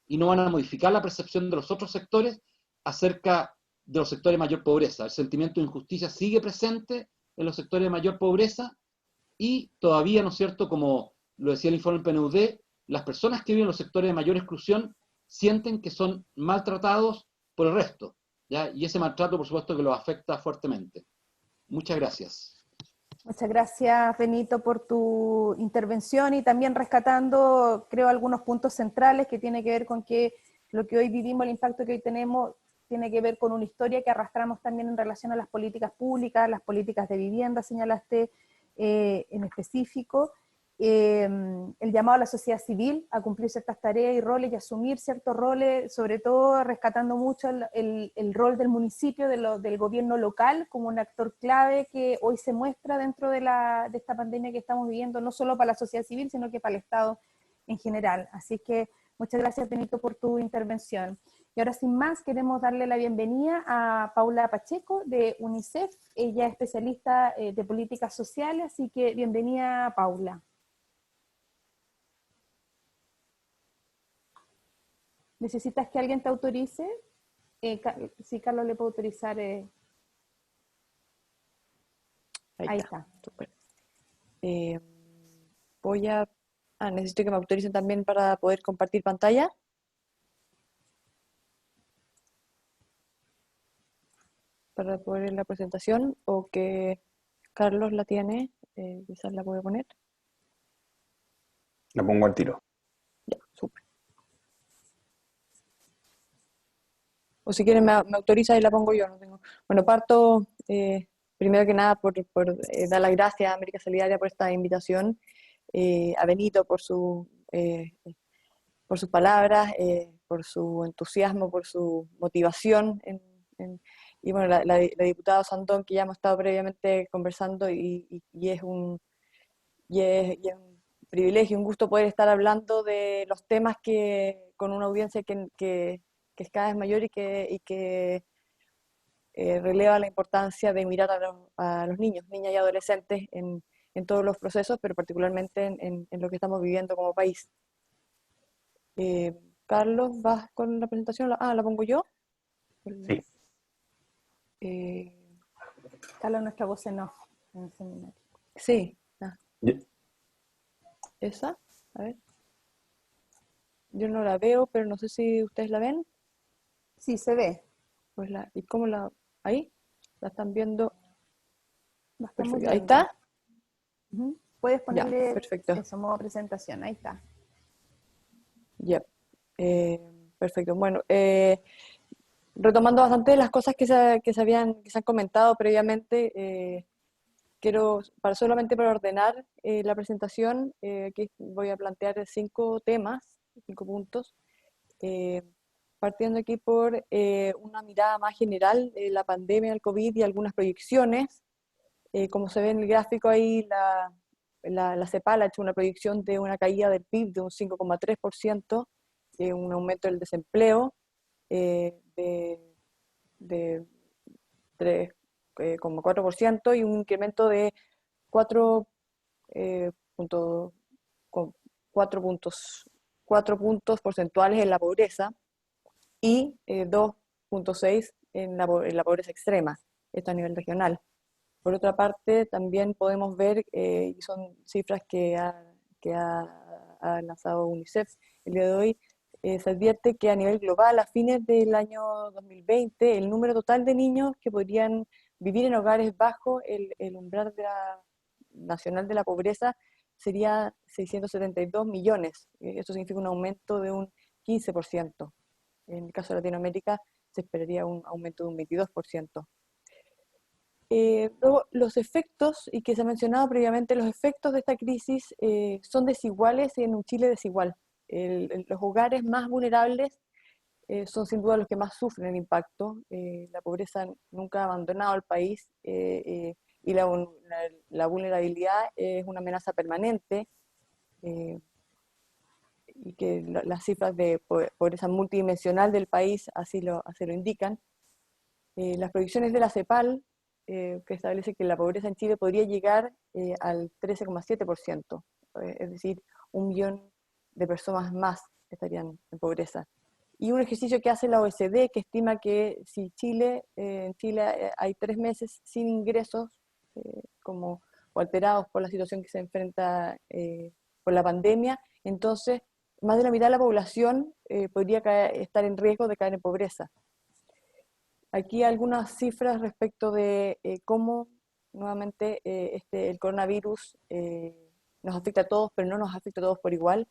y no van a modificar la percepción de los otros sectores acerca de los sectores de mayor pobreza. El sentimiento de injusticia sigue presente en los sectores de mayor pobreza, y todavía, ¿no es cierto?, como lo decía el informe del PNUD, las personas que viven en los sectores de mayor exclusión sienten que son maltratados por el resto, ¿ya? Y ese maltrato, por supuesto, que los afecta fuertemente. Muchas gracias. Muchas gracias, Benito, por tu intervención y también rescatando, creo, algunos puntos centrales que tiene que ver con que lo que hoy vivimos, el impacto que hoy tenemos, tiene que ver con una historia que arrastramos también en relación a las políticas públicas, las políticas de vivienda, señalaste en específico, el llamado a la sociedad civil a cumplir ciertas tareas y roles y asumir ciertos roles, sobre todo rescatando mucho el rol del municipio, del gobierno local, como un actor clave que hoy se muestra dentro de esta pandemia que estamos viviendo, no solo para la sociedad civil, sino que para el Estado en general. Así que muchas gracias, Benito, por tu intervención. Y ahora, sin más, queremos darle la bienvenida a Paula Pacheco de UNICEF. Ella es especialista de políticas sociales, así que bienvenida, Paula. ¿Necesitas que alguien te autorice? Sí, Carlos le puede autorizar. Ahí está. Super. Necesito que me autoricen también para poder compartir pantalla. Para poder ver la presentación, o que Carlos la tiene, quizás la puede poner. La pongo al tiro. Ya, súper. O si quieren me autoriza y la pongo yo. No tengo. Bueno, parto primero que nada por dar las gracias a América Solidaria por esta invitación, a Benito por sus palabras, por su entusiasmo, por su motivación. Y bueno, la diputada Sandón, que ya hemos estado previamente conversando, y es un privilegio, un gusto poder estar hablando de los temas con una audiencia que es cada vez mayor y que releva la importancia de mirar a los niños, niñas y adolescentes en todos los procesos, pero particularmente en lo que estamos viviendo como país. Carlos, ¿vas con la presentación? ¿La pongo yo? Sí. Carlos, nuestra voz en off en el seminario. Sí. Bien. ¿Esa? A ver. Yo no la veo, pero no sé si ustedes la ven. Sí, se ve. Pues ¿y cómo la...? ¿Ahí? ¿La están viendo? La estamos Perfecto. ¿Ahí viendo. está? Puedes ponerle perfecto. eso, modo presentación. Ahí está. Ya. Perfecto. Bueno, retomando bastante las cosas que se han comentado previamente, solamente para ordenar la presentación, aquí voy a plantear 5 temas, 5 puntos, partiendo aquí por una mirada más general de la pandemia del COVID y algunas proyecciones. Como se ve en el gráfico ahí, la CEPAL ha hecho una proyección de una caída del PIB de un 5,3%, un aumento del desempleo de 3,4% y un incremento de 4 puntos porcentuales en la pobreza y 2,6 en la pobreza extrema, esto a nivel regional. Por otra parte, también podemos ver, y son cifras que ha lanzado UNICEF el día de hoy, se advierte que a nivel global, a fines del año 2020, el número total de niños que podrían vivir en hogares bajo el umbral nacional de la pobreza sería 672 millones. Esto significa un aumento de un 15%. En el caso de Latinoamérica se esperaría un aumento de un 22%. Luego, los efectos, y que se ha mencionado previamente, los efectos de esta crisis son desiguales en un Chile desigual. Los hogares más vulnerables son sin duda los que más sufren el impacto. La pobreza nunca ha abandonado al país y la vulnerabilidad es una amenaza permanente, y que las cifras de pobreza multidimensional del país así lo indican. Las proyecciones de la CEPAL, que establece que la pobreza en Chile podría llegar al 13,7%, es decir, 1 millón de personas más estarían en pobreza. Y un ejercicio que hace la OECD, que estima que si en Chile hay 3 meses sin ingresos, o alterados por la situación que se enfrenta por la pandemia, entonces más de la mitad de la población podría estar en riesgo de caer en pobreza. Aquí algunas cifras respecto de cómo nuevamente el coronavirus nos afecta a todos, pero no nos afecta a todos por igual.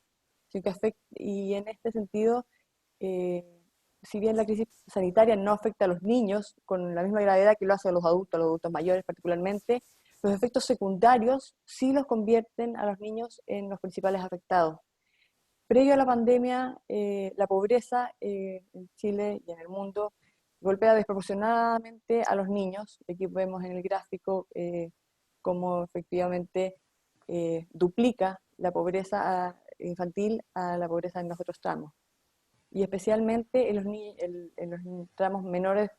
Y en este sentido, si bien la crisis sanitaria no afecta a los niños con la misma gravedad que lo hace a los adultos mayores particularmente, los efectos secundarios sí los convierten a los niños en los principales afectados. Previo a la pandemia, la pobreza en Chile y en el mundo golpea desproporcionadamente a los niños. Aquí vemos en el gráfico cómo efectivamente duplica la pobreza infantil a la pobreza en los otros tramos. Y especialmente en los tramos menores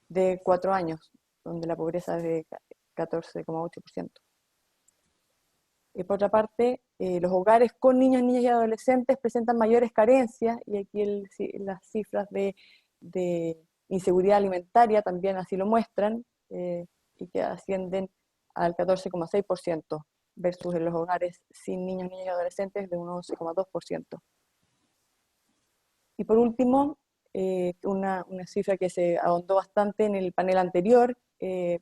de 4 años, donde la pobreza es de 14,8%. Por otra parte, los hogares con niños, niñas y adolescentes presentan mayores carencias, y aquí las cifras de inseguridad alimentaria también así lo muestran, y que ascienden al 14,6%, versus en los hogares sin niños, niñas y adolescentes de un 11,2%. Y por último, una cifra que se ahondó bastante en el panel anterior,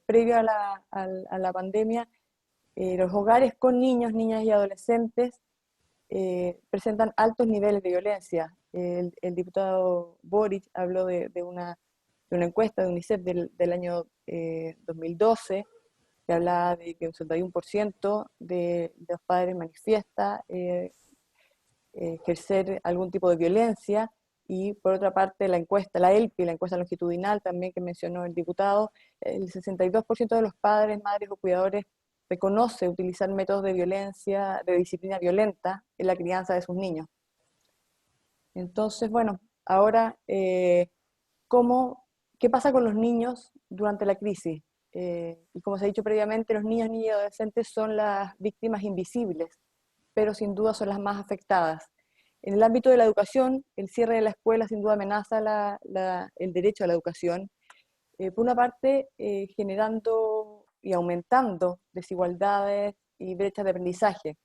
previo a la pandemia, los hogares con niños, niñas y adolescentes presentan altos niveles de violencia. El diputado Boric habló de una encuesta de UNICEF del año 2012, que hablaba de que un 61% de los padres manifiesta ejercer algún tipo de violencia, y por otra parte la encuesta, la ELPI, la encuesta longitudinal también que mencionó el diputado, el 62% de los padres, madres o cuidadores reconoce utilizar métodos de violencia, de disciplina violenta en la crianza de sus niños. Entonces, bueno, ahora, ¿qué pasa con los niños durante la crisis? Y como se ha dicho previamente, los niños, niñas y adolescentes son las víctimas invisibles, pero sin duda son las más afectadas. En el ámbito de la educación, el cierre de la escuela sin duda amenaza el derecho a la educación, por una parte generando y aumentando desigualdades y brechas de aprendizaje.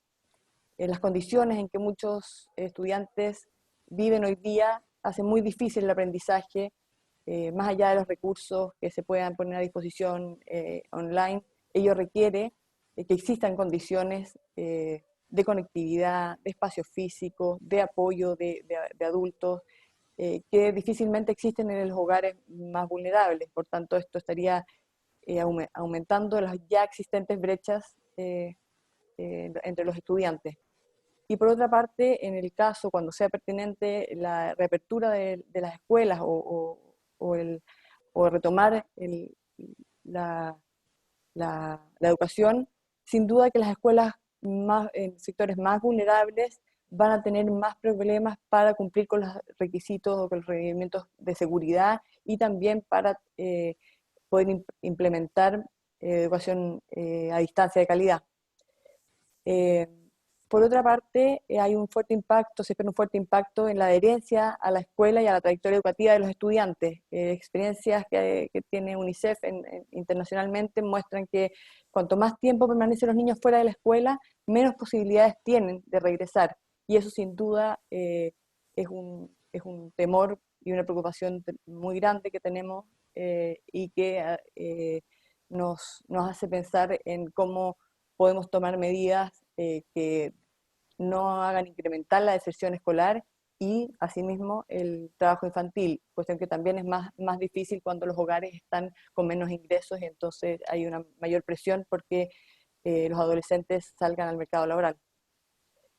Las condiciones en que muchos estudiantes viven hoy día hacen muy difícil el aprendizaje, más allá de los recursos que se puedan poner a disposición online. Ello requiere que existan condiciones de conectividad, de espacio físico, de apoyo de adultos, que difícilmente existen en los hogares más vulnerables. Por tanto, esto estaría aumentando las ya existentes brechas entre los estudiantes. Y por otra parte, en el caso, cuando sea pertinente la reapertura de las escuelas o retomar la educación, sin duda que las escuelas en sectores más vulnerables van a tener más problemas para cumplir con los requisitos o con los requerimientos de seguridad, y también para poder implementar educación a distancia de calidad. Por otra parte, hay un fuerte impacto, se espera un fuerte impacto en la adherencia a la escuela y a la trayectoria educativa de los estudiantes. Experiencias que tiene UNICEF internacionalmente muestran que cuanto más tiempo permanecen los niños fuera de la escuela, menos posibilidades tienen de regresar. Y eso sin duda es un temor y una preocupación muy grande que tenemos, y que nos hace pensar en cómo podemos tomar medidas que no hagan incrementar la deserción escolar y, asimismo, el trabajo infantil, cuestión que también es más difícil cuando los hogares están con menos ingresos, y entonces hay una mayor presión porque los adolescentes salgan al mercado laboral.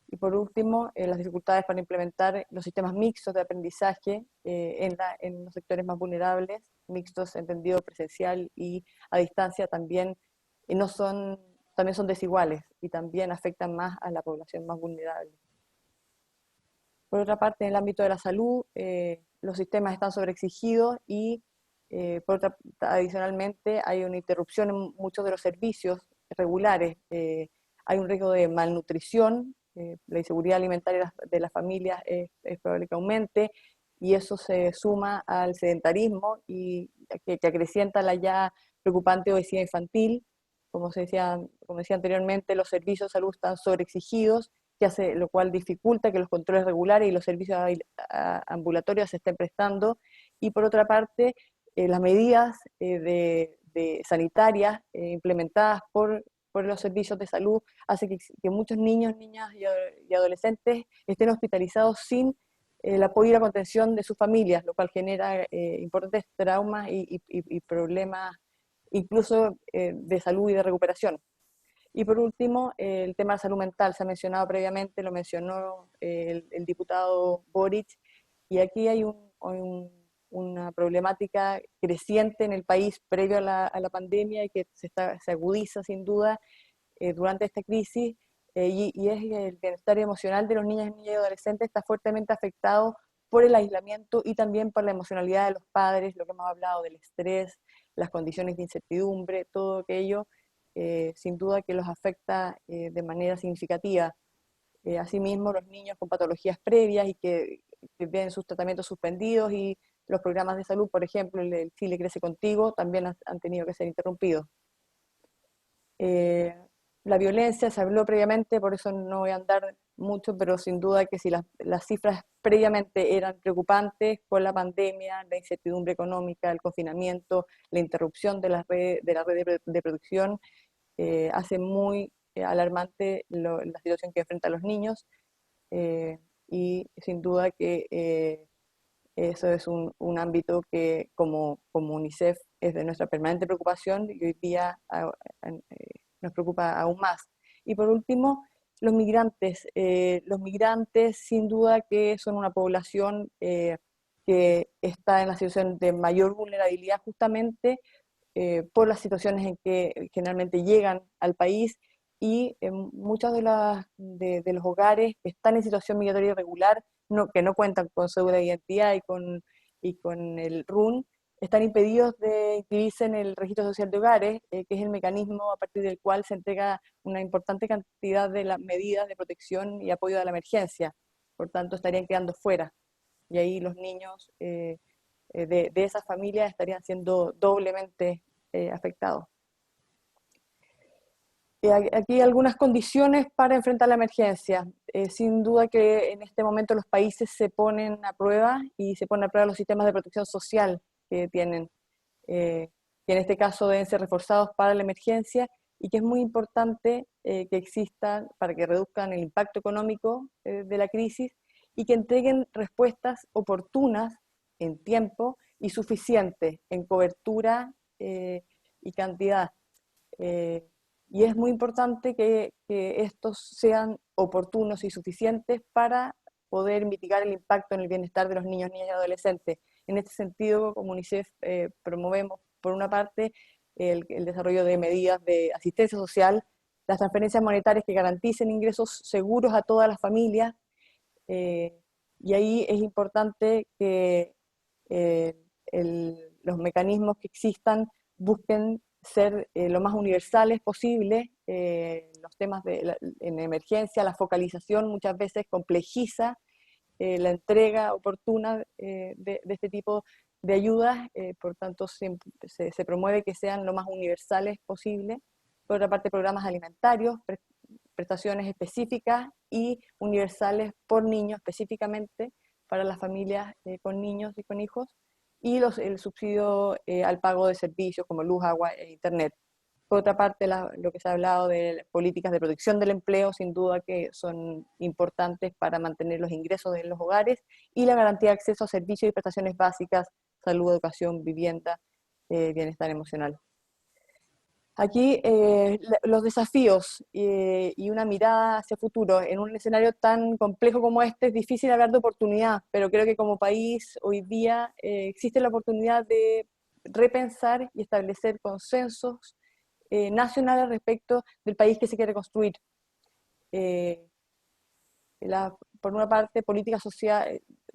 Y por último, las dificultades para implementar los sistemas mixtos de aprendizaje en los sectores más vulnerables, mixtos entendido presencial y a distancia, también también son desiguales y también afectan más a la población más vulnerable. Por otra parte, en el ámbito de la salud, los sistemas están sobreexigidos y, adicionalmente, hay una interrupción en muchos de los servicios regulares. Hay un riesgo de malnutrición, la inseguridad alimentaria de las familias es probable que aumente, y eso se suma al sedentarismo y que acrecienta la ya preocupante obesidad infantil. Como decía anteriormente, los servicios de salud están sobreexigidos, lo cual dificulta que los controles regulares y los servicios ambulatorios se estén prestando. Y por otra parte, las medidas sanitarias implementadas por los servicios de salud hace que muchos niños, niñas y adolescentes estén hospitalizados sin el apoyo y la contención de sus familias, lo cual genera importantes traumas y problemas incluso de salud y de recuperación. Y por último, el tema de salud mental se ha mencionado previamente, lo mencionó el diputado Boric, y aquí hay una problemática creciente en el país previo a la pandemia y que se agudiza sin duda durante esta crisis, y es el bienestar emocional de los niños y adolescentes está fuertemente afectado por el aislamiento y también por la emocionalidad de los padres, lo que hemos hablado del estrés, las condiciones de incertidumbre, todo aquello sin duda que los afecta de manera significativa. Asimismo, los niños con patologías previas y que ven sus tratamientos suspendidos, y los programas de salud, por ejemplo, el Chile Crece Contigo, también han tenido que ser interrumpidos. La violencia se habló previamente, por eso no voy a andar mucho, pero sin duda que si las cifras previamente eran preocupantes, con la pandemia, la incertidumbre económica, el confinamiento, la interrupción de la red de producción, hace muy alarmante la situación que enfrentan los niños, y sin duda que Eso es un ámbito que como UNICEF es de nuestra permanente preocupación y hoy día nos preocupa aún más. Y por último, los migrantes. Los migrantes sin duda que son una población que está en la situación de mayor vulnerabilidad justamente por las situaciones en que generalmente llegan al país, y muchos de los hogares que están en situación migratoria irregular, que no cuentan con cédula de identidad y con el RUN, están impedidos de inscribirse en el Registro Social de Hogares, que es el mecanismo a partir del cual se entrega una importante cantidad de las medidas de protección y apoyo a la emergencia. Por tanto, estarían quedando fuera. Y ahí los niños de esas familias estarían siendo doblemente afectados. Aquí hay algunas condiciones para enfrentar la emergencia. Sin duda que en este momento los países se ponen a prueba y se ponen a prueba los sistemas de protección social que tienen, que en este caso deben ser reforzados para la emergencia, y que es muy importante que existan para que reduzcan el impacto económico de la crisis y que entreguen respuestas oportunas en tiempo y suficientes en cobertura y cantidad. Y es muy importante que estos sean oportunos y suficientes para poder mitigar el impacto en el bienestar de los niños, niñas y adolescentes. En este sentido, como UNICEF, promovemos, por una parte, el desarrollo de medidas de asistencia social, las transferencias monetarias que garanticen ingresos seguros a todas las familias, y ahí es importante que los mecanismos que existan busquen ser lo más universales posible. Los temas en emergencia, la focalización muchas veces complejiza la entrega oportuna de este tipo de ayudas, por tanto se promueve que sean lo más universales posible. Por otra parte, programas alimentarios, prestaciones específicas y universales por niño, específicamente para las familias con niños y con hijos, y el subsidio al pago de servicios como luz, agua e internet. Por otra parte, lo que se ha hablado de políticas de protección del empleo, sin duda que son importantes para mantener los ingresos en los hogares, y la garantía de acceso a servicios y prestaciones básicas, salud, educación, vivienda, bienestar emocional. Aquí los desafíos y una mirada hacia el futuro. En un escenario tan complejo como este es difícil hablar de oportunidad, pero creo que como país hoy día existe la oportunidad de repensar y establecer consensos nacionales respecto del país que se quiere construir. Por una parte,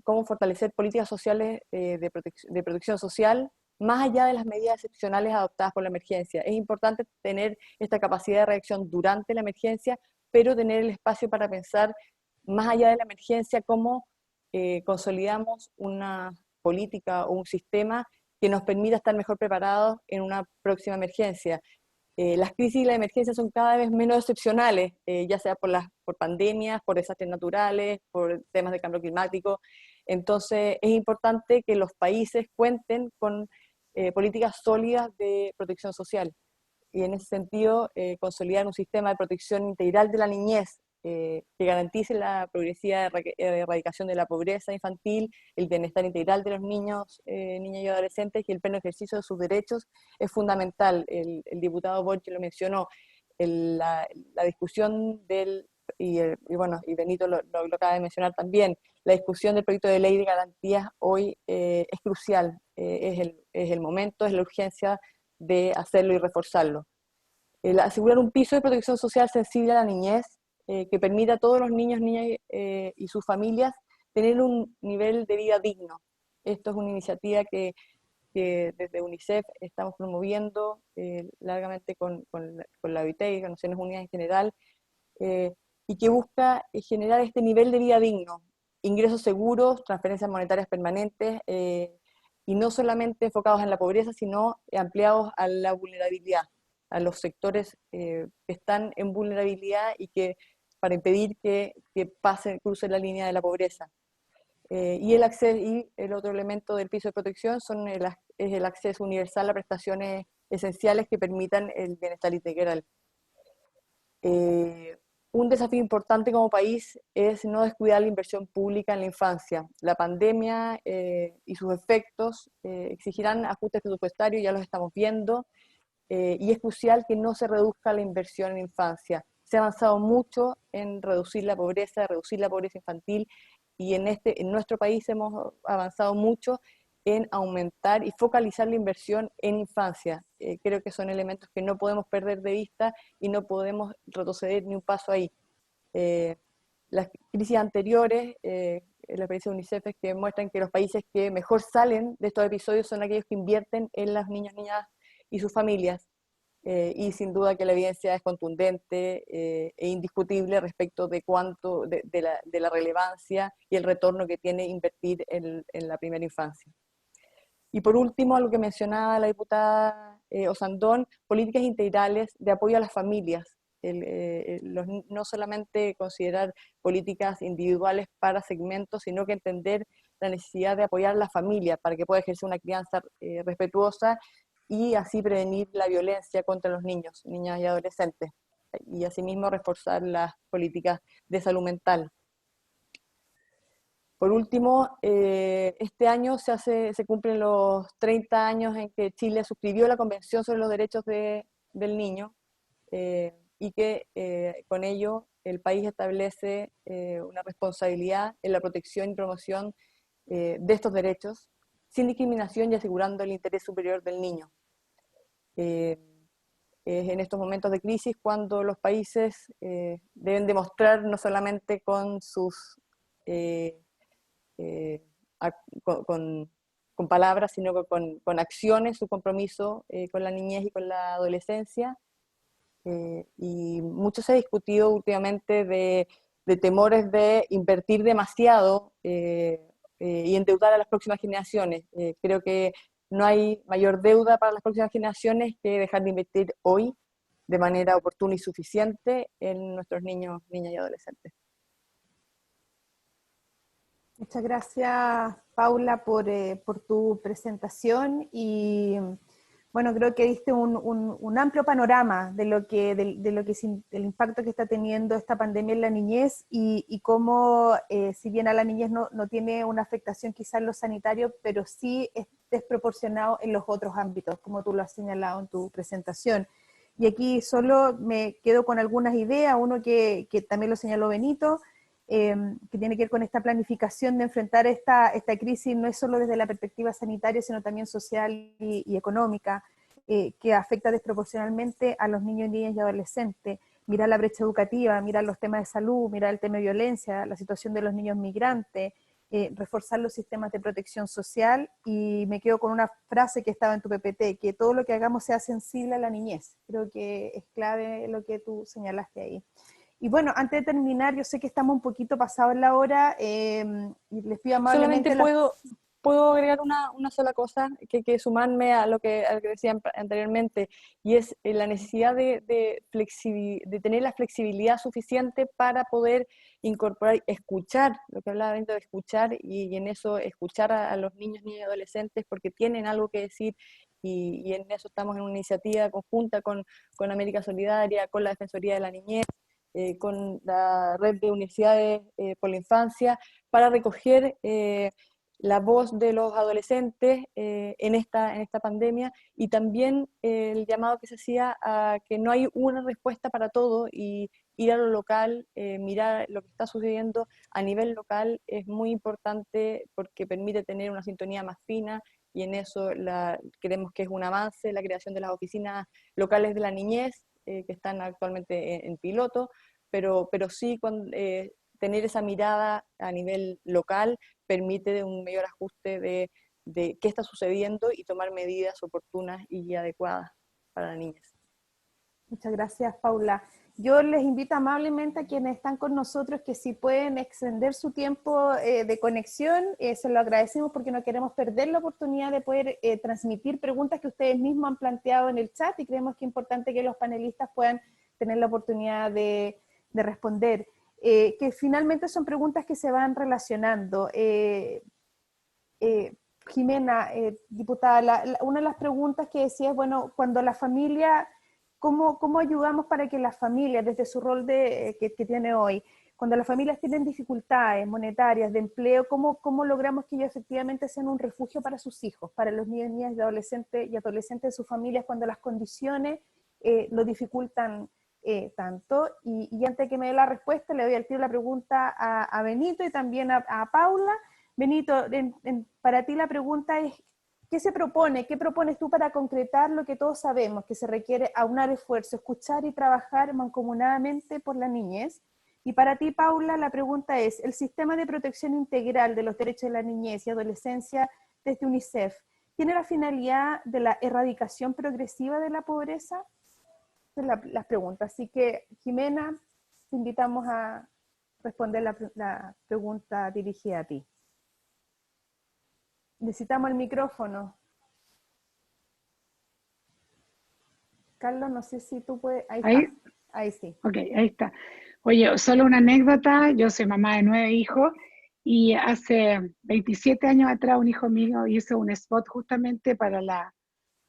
cómo fortalecer políticas sociales de protección social, más allá de las medidas excepcionales adoptadas por la emergencia. Es importante tener esta capacidad de reacción durante la emergencia, pero tener el espacio para pensar más allá de la emergencia cómo consolidamos una política o un sistema que nos permita estar mejor preparados en una próxima emergencia. Las crisis y la emergencia son cada vez menos excepcionales, ya sea por pandemias, por desastres naturales, por temas de cambio climático. Entonces es importante que los países cuenten con políticas sólidas de protección social, y en ese sentido consolidar un sistema de protección integral de la niñez que garantice la progresiva erradicación de la pobreza infantil, el bienestar integral de los niños, niñas y adolescentes, y el pleno ejercicio de sus derechos es fundamental. El diputado Borges lo mencionó, la discusión y Benito lo acaba de mencionar también, la discusión del proyecto de ley de garantías hoy es crucial, es el momento, es la urgencia de hacerlo y reforzarlo. Asegurar un piso de protección social sensible a la niñez, que permita a todos los niños, niñas y sus familias tener un nivel de vida digno. Esto es una iniciativa que desde UNICEF estamos promoviendo largamente con la OIT y con Naciones Unidas en general, y que busca generar este nivel de vida digno, ingresos seguros, transferencias monetarias permanentes, y no solamente enfocados en la pobreza, sino ampliados a la vulnerabilidad, a los sectores que están en vulnerabilidad y que para impedir que cruce la línea de la pobreza. Y el otro elemento del piso de protección es el acceso universal a prestaciones esenciales que permitan el bienestar integral. un desafío importante como país es no descuidar la inversión pública en la infancia. La pandemia y sus efectos exigirán ajustes presupuestarios, ya los estamos viendo, y es crucial que no se reduzca la inversión en infancia. Se ha avanzado mucho en reducir la pobreza infantil, y en nuestro país hemos avanzado mucho en aumentar y focalizar la inversión en infancia. Creo que son elementos que no podemos perder de vista y no podemos retroceder ni un paso ahí. Las crisis anteriores, la experiencia de UNICEF, es que muestran que los países que mejor salen de estos episodios son aquellos que invierten en las niñas y sus familias. Y sin duda que la evidencia es contundente e indiscutible respecto de de la relevancia y el retorno que tiene invertir en la primera infancia. Y por último, algo que mencionaba la diputada Osandón, políticas integrales de apoyo a las familias. No solamente considerar políticas individuales para segmentos, sino que entender la necesidad de apoyar a la familia para que pueda ejercer una crianza respetuosa y así prevenir la violencia contra los niños, niñas y adolescentes. Y asimismo reforzar las políticas de salud mental. Por último, este año se cumplen los 30 años en que Chile suscribió la Convención sobre los Derechos del Niño, y que con ello el país establece una responsabilidad en la protección y promoción de estos derechos, sin discriminación y asegurando el interés superior del niño. Es en estos momentos de crisis cuando los países deben demostrar no solamente con sus con palabras, sino con acciones, su compromiso con la niñez y con la adolescencia. Y mucho se ha discutido últimamente de temores de invertir demasiado y endeudar a las próximas generaciones. Creo que no hay mayor deuda para las próximas generaciones que dejar de invertir hoy de manera oportuna y suficiente en nuestros niños, niñas y adolescentes. Muchas gracias, Paula, por tu presentación, y bueno, creo que diste un amplio panorama de lo que del impacto que está teniendo esta pandemia en la niñez, y cómo, si bien a la niñez no tiene una afectación quizá en lo sanitario, pero sí es desproporcionado en los otros ámbitos, como tú lo has señalado en tu presentación. Y aquí solo me quedo con algunas ideas, uno que también lo señaló Benito, que tiene que ver con esta planificación de enfrentar esta crisis, no es solo desde la perspectiva sanitaria, sino también social y económica, que afecta desproporcionalmente a los niños, niñas y adolescentes. Mirar la brecha educativa, mirar los temas de salud, mirar el tema de violencia, la situación de los niños migrantes, reforzar los sistemas de protección social, y me quedo con una frase que estaba en tu PPT, que todo lo que hagamos sea sensible a la niñez. Creo que es clave lo que tú señalaste ahí. Y bueno, antes de terminar, yo sé que estamos un poquito pasados en la hora, y les pido amablemente... Solamente puedo agregar una sola cosa, que sumarme a lo que decía anteriormente, y es la necesidad de tener la flexibilidad suficiente para poder incorporar, escuchar, lo que hablaba dentro de escuchar, y en eso escuchar a los niños, niñas y adolescentes, porque tienen algo que decir, y en eso estamos en una iniciativa conjunta con América Solidaria, con la Defensoría de la Niñez, con la red de universidades por la infancia, para recoger la voz de los adolescentes en esta pandemia, y también el llamado que se hacía a que no hay una respuesta para todo, y ir a lo local, mirar lo que está sucediendo a nivel local es muy importante, porque permite tener una sintonía más fina, y en eso creemos que es un avance la creación de las oficinas locales de la niñez, que están actualmente en piloto, pero sí tener esa mirada a nivel local permite un mayor ajuste de qué está sucediendo y tomar medidas oportunas y adecuadas para las niñas. Muchas gracias, Paula. Yo les invito amablemente a quienes están con nosotros que si pueden extender su tiempo de conexión, se lo agradecemos, porque no queremos perder la oportunidad de poder transmitir preguntas que ustedes mismos han planteado en el chat, y creemos que es importante que los panelistas puedan tener la oportunidad de responder. Que finalmente son preguntas que se van relacionando. Jimena, diputada, una de las preguntas que decía es, bueno, cuando la familia ¿Cómo ayudamos para que las familias, desde su rol que tiene hoy, cuando las familias tienen dificultades monetarias, de empleo, cómo logramos que ellos efectivamente sean un refugio para sus hijos, para los niños, niñas y adolescentes de sus familias, cuando las condiciones lo dificultan tanto? Y antes de que me dé la respuesta, le doy al tiro la pregunta a Benito y también a Paula. Benito, para ti la pregunta es, ¿qué se propone? ¿Qué propones tú para concretar lo que todos sabemos, que se requiere aunar esfuerzo, escuchar y trabajar mancomunadamente por la niñez? Y para ti, Paula, la pregunta es, ¿el sistema de protección integral de los derechos de la niñez y adolescencia desde UNICEF tiene la finalidad de la erradicación progresiva de la pobreza? Esa es la pregunta. Así que, Jimena, te invitamos a responder la pregunta dirigida a ti. Necesitamos el micrófono. Carlos, no sé si tú puedes... Ahí sí. Ok, ahí está. Oye, solo una anécdota. Yo soy mamá de 9 hijos y hace 27 años atrás un hijo mío hizo un spot justamente para la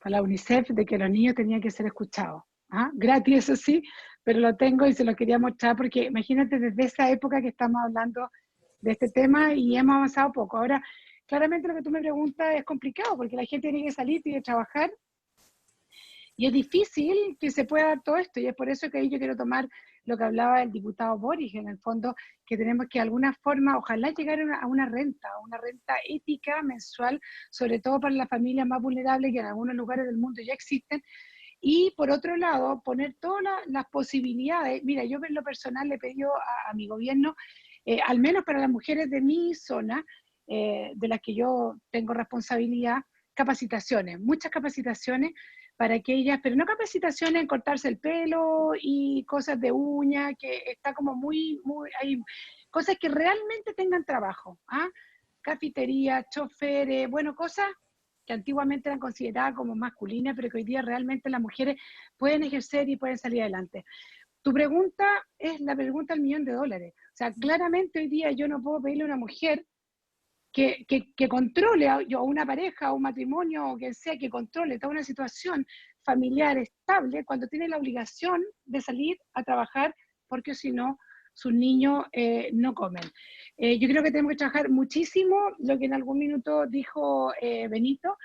UNICEF de que los niños tenían que ser escuchados. ¿Ah? Gratis, eso sí, pero lo tengo y se lo quería mostrar porque imagínate desde esa época que estamos hablando de este tema y hemos avanzado poco. Ahora, claramente lo que tú me preguntas es complicado porque la gente tiene que salir, tiene que trabajar y es difícil que se pueda dar todo esto y es por eso que ahí yo quiero tomar lo que hablaba el diputado Boris, en el fondo que tenemos que de alguna forma, ojalá llegar a una renta ética mensual, sobre todo para las familias más vulnerables que en algunos lugares del mundo ya existen. Y por otro lado, poner todas las posibilidades. Mira, yo en lo personal le he pedido a mi gobierno, al menos para las mujeres de mi zona, de las que yo tengo responsabilidad, capacitaciones, muchas capacitaciones para que ellas, pero no capacitaciones en cortarse el pelo y cosas de uña, que está como hay cosas que realmente tengan trabajo, ¿ah? Cafetería, choferes, bueno, cosas que antiguamente eran consideradas como masculinas, pero que hoy día realmente las mujeres pueden ejercer y pueden salir adelante. Tu pregunta es la pregunta del $1.000.000. O sea, claramente hoy día yo no puedo pedirle a una mujer que controle a una pareja, o un matrimonio, o quien sea, que controle toda una situación familiar estable cuando tiene la obligación de salir a trabajar, porque si no, sus niños no comen. Yo creo que tenemos que trabajar muchísimo lo que en algún minuto dijo Benito,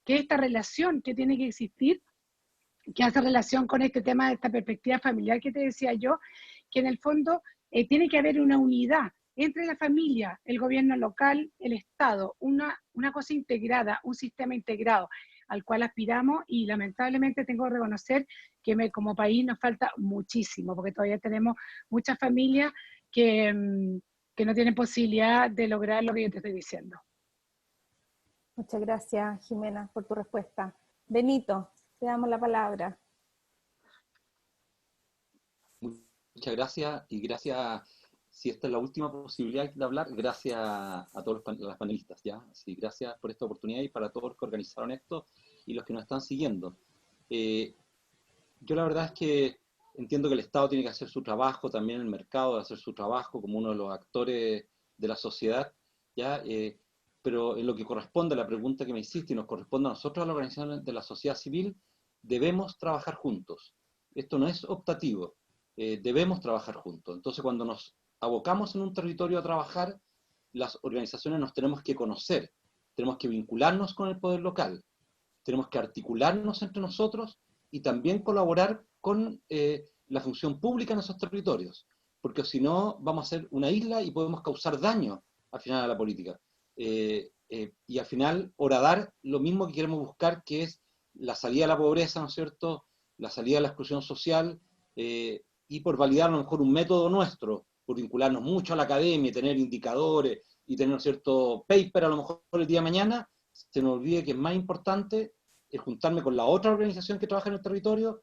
que esta relación que tiene que existir, que hace relación con este tema de esta perspectiva familiar que te decía yo, que en el fondo tiene que haber una unidad entre la familia, el gobierno local, el Estado, una cosa integrada, un sistema integrado al cual aspiramos y lamentablemente tengo que reconocer que como país nos falta muchísimo, porque todavía tenemos muchas familias que no tienen posibilidad de lograr lo que yo te estoy diciendo. Muchas gracias, Jimena, por tu respuesta. Benito, te damos la palabra. Muchas gracias y gracias. Si esta es la última posibilidad de hablar, gracias a todos los panelistas, ¿ya? Sí, gracias por esta oportunidad y para todos los que organizaron esto y los que nos están siguiendo. Yo la verdad es que entiendo que el Estado tiene que hacer su trabajo, también el mercado debe hacer su trabajo como uno de los actores de la sociedad, ¿ya? Pero en lo que corresponde a la pregunta que me hiciste y nos corresponde a nosotros, a las organizaciones de la sociedad civil, debemos trabajar juntos. Esto no es optativo, debemos trabajar juntos. Entonces cuando nos abocamos en un territorio a trabajar, las organizaciones nos tenemos que conocer, tenemos que vincularnos con el poder local, tenemos que articularnos entre nosotros y también colaborar con la función pública en esos territorios, porque si no vamos a ser una isla y podemos causar daño al final a la política. Y al final horadar lo mismo que queremos buscar, que es la salida de la pobreza, ¿no es cierto?, la salida de la exclusión social, y por validar a lo mejor un método nuestro, por vincularnos mucho a la academia, tener indicadores y tener cierto paper a lo mejor el día de mañana, se nos olvide que es más importante es juntarme con la otra organización que trabaja en el territorio,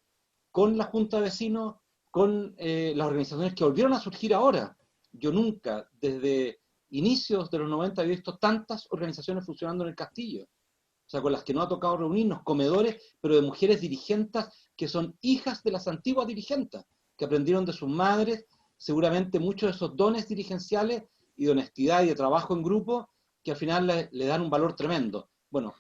con la Junta de Vecinos, con las organizaciones que volvieron a surgir ahora. Yo nunca, desde inicios de los 90, he visto tantas organizaciones funcionando en el Castillo. O sea, con las que no ha tocado reunirnos, comedores, pero de mujeres dirigentes que son hijas de las antiguas dirigentes, que aprendieron de sus madres, seguramente muchos de esos dones dirigenciales y de honestidad y de trabajo en grupo, que al final le dan un valor tremendo. Bueno,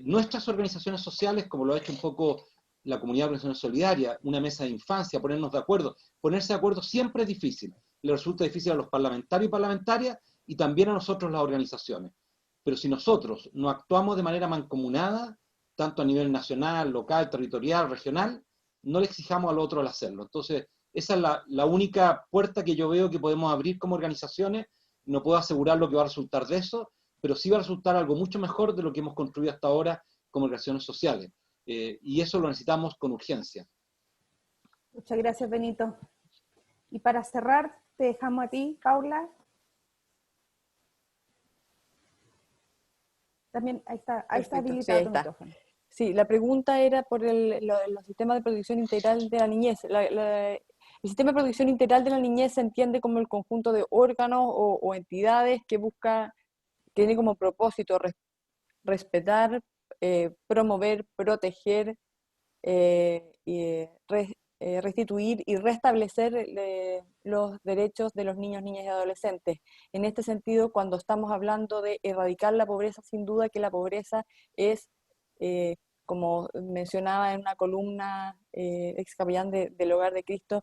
nuestras organizaciones sociales, como lo ha hecho un poco la comunidad de organizaciones solidarias, una mesa de infancia, ponernos de acuerdo. Ponerse de acuerdo siempre es difícil. Le resulta difícil a los parlamentarios y parlamentarias y también a nosotros las organizaciones. Pero si nosotros no actuamos de manera mancomunada, tanto a nivel nacional, local, territorial, regional, no le exijamos al otro al hacerlo. Entonces, esa es la única puerta que yo veo que podemos abrir como organizaciones. No puedo asegurar lo que va a resultar de eso, pero sí va a resultar algo mucho mejor de lo que hemos construido hasta ahora como organizaciones sociales. Y eso lo necesitamos con urgencia. Muchas gracias, Benito. Y para cerrar, te dejamos a ti, Paula. También ahí está habilitado tu micrófono. Sí, la pregunta era por los sistemas de protección integral de la niñez. El sistema de protección integral de la niñez se entiende como el conjunto de órganos o entidades que tiene como propósito respetar, promover, proteger, restituir y restablecer los derechos de los niños, niñas y adolescentes. En este sentido, cuando estamos hablando de erradicar la pobreza, sin duda que la pobreza es, como mencionaba en una columna ex capellán del Hogar de Cristo,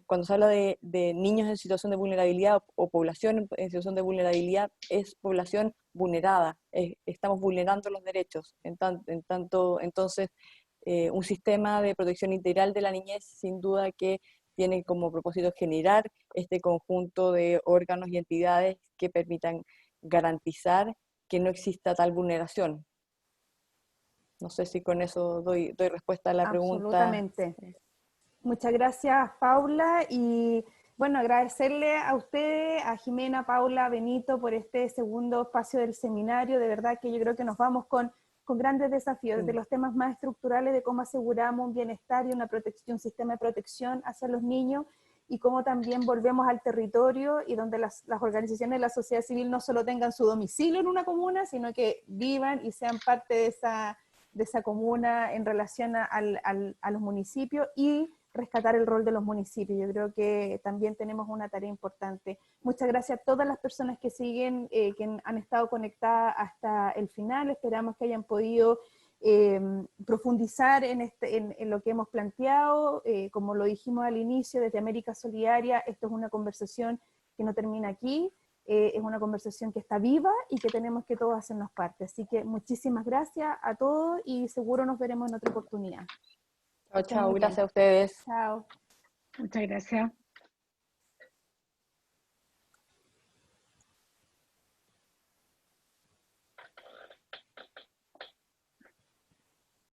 cuando se habla de niños en situación de vulnerabilidad o población en situación de vulnerabilidad, es población vulnerada, estamos vulnerando los derechos. Entonces, un sistema de protección integral de la niñez, sin duda que tiene como propósito generar este conjunto de órganos y entidades que permitan garantizar que no exista tal vulneración. No sé si con eso doy respuesta a la pregunta. Absolutamente. Muchas gracias, Paula, y bueno, agradecerle a ustedes, a Jimena, Paula, Benito, por este segundo espacio del seminario. De verdad que yo creo que nos vamos con grandes desafíos, desde los temas más estructurales de cómo aseguramos un bienestar y un sistema de protección hacia los niños, y cómo también volvemos al territorio y donde las organizaciones de la sociedad civil no solo tengan su domicilio en una comuna, sino que vivan y sean parte de esa comuna en relación a los municipios, y rescatar el rol de los municipios. Yo creo que también tenemos una tarea importante. Muchas gracias a todas las personas que siguen, que han estado conectadas hasta el final. Esperamos que hayan podido profundizar en lo que hemos planteado. Como lo dijimos al inicio, desde América Solidaria, esto es una conversación que no termina aquí, es una conversación que está viva y que tenemos que todos hacernos parte. Así que muchísimas gracias a todos y seguro nos veremos en otra oportunidad. Chao, gracias a ustedes. Chao. Muchas gracias.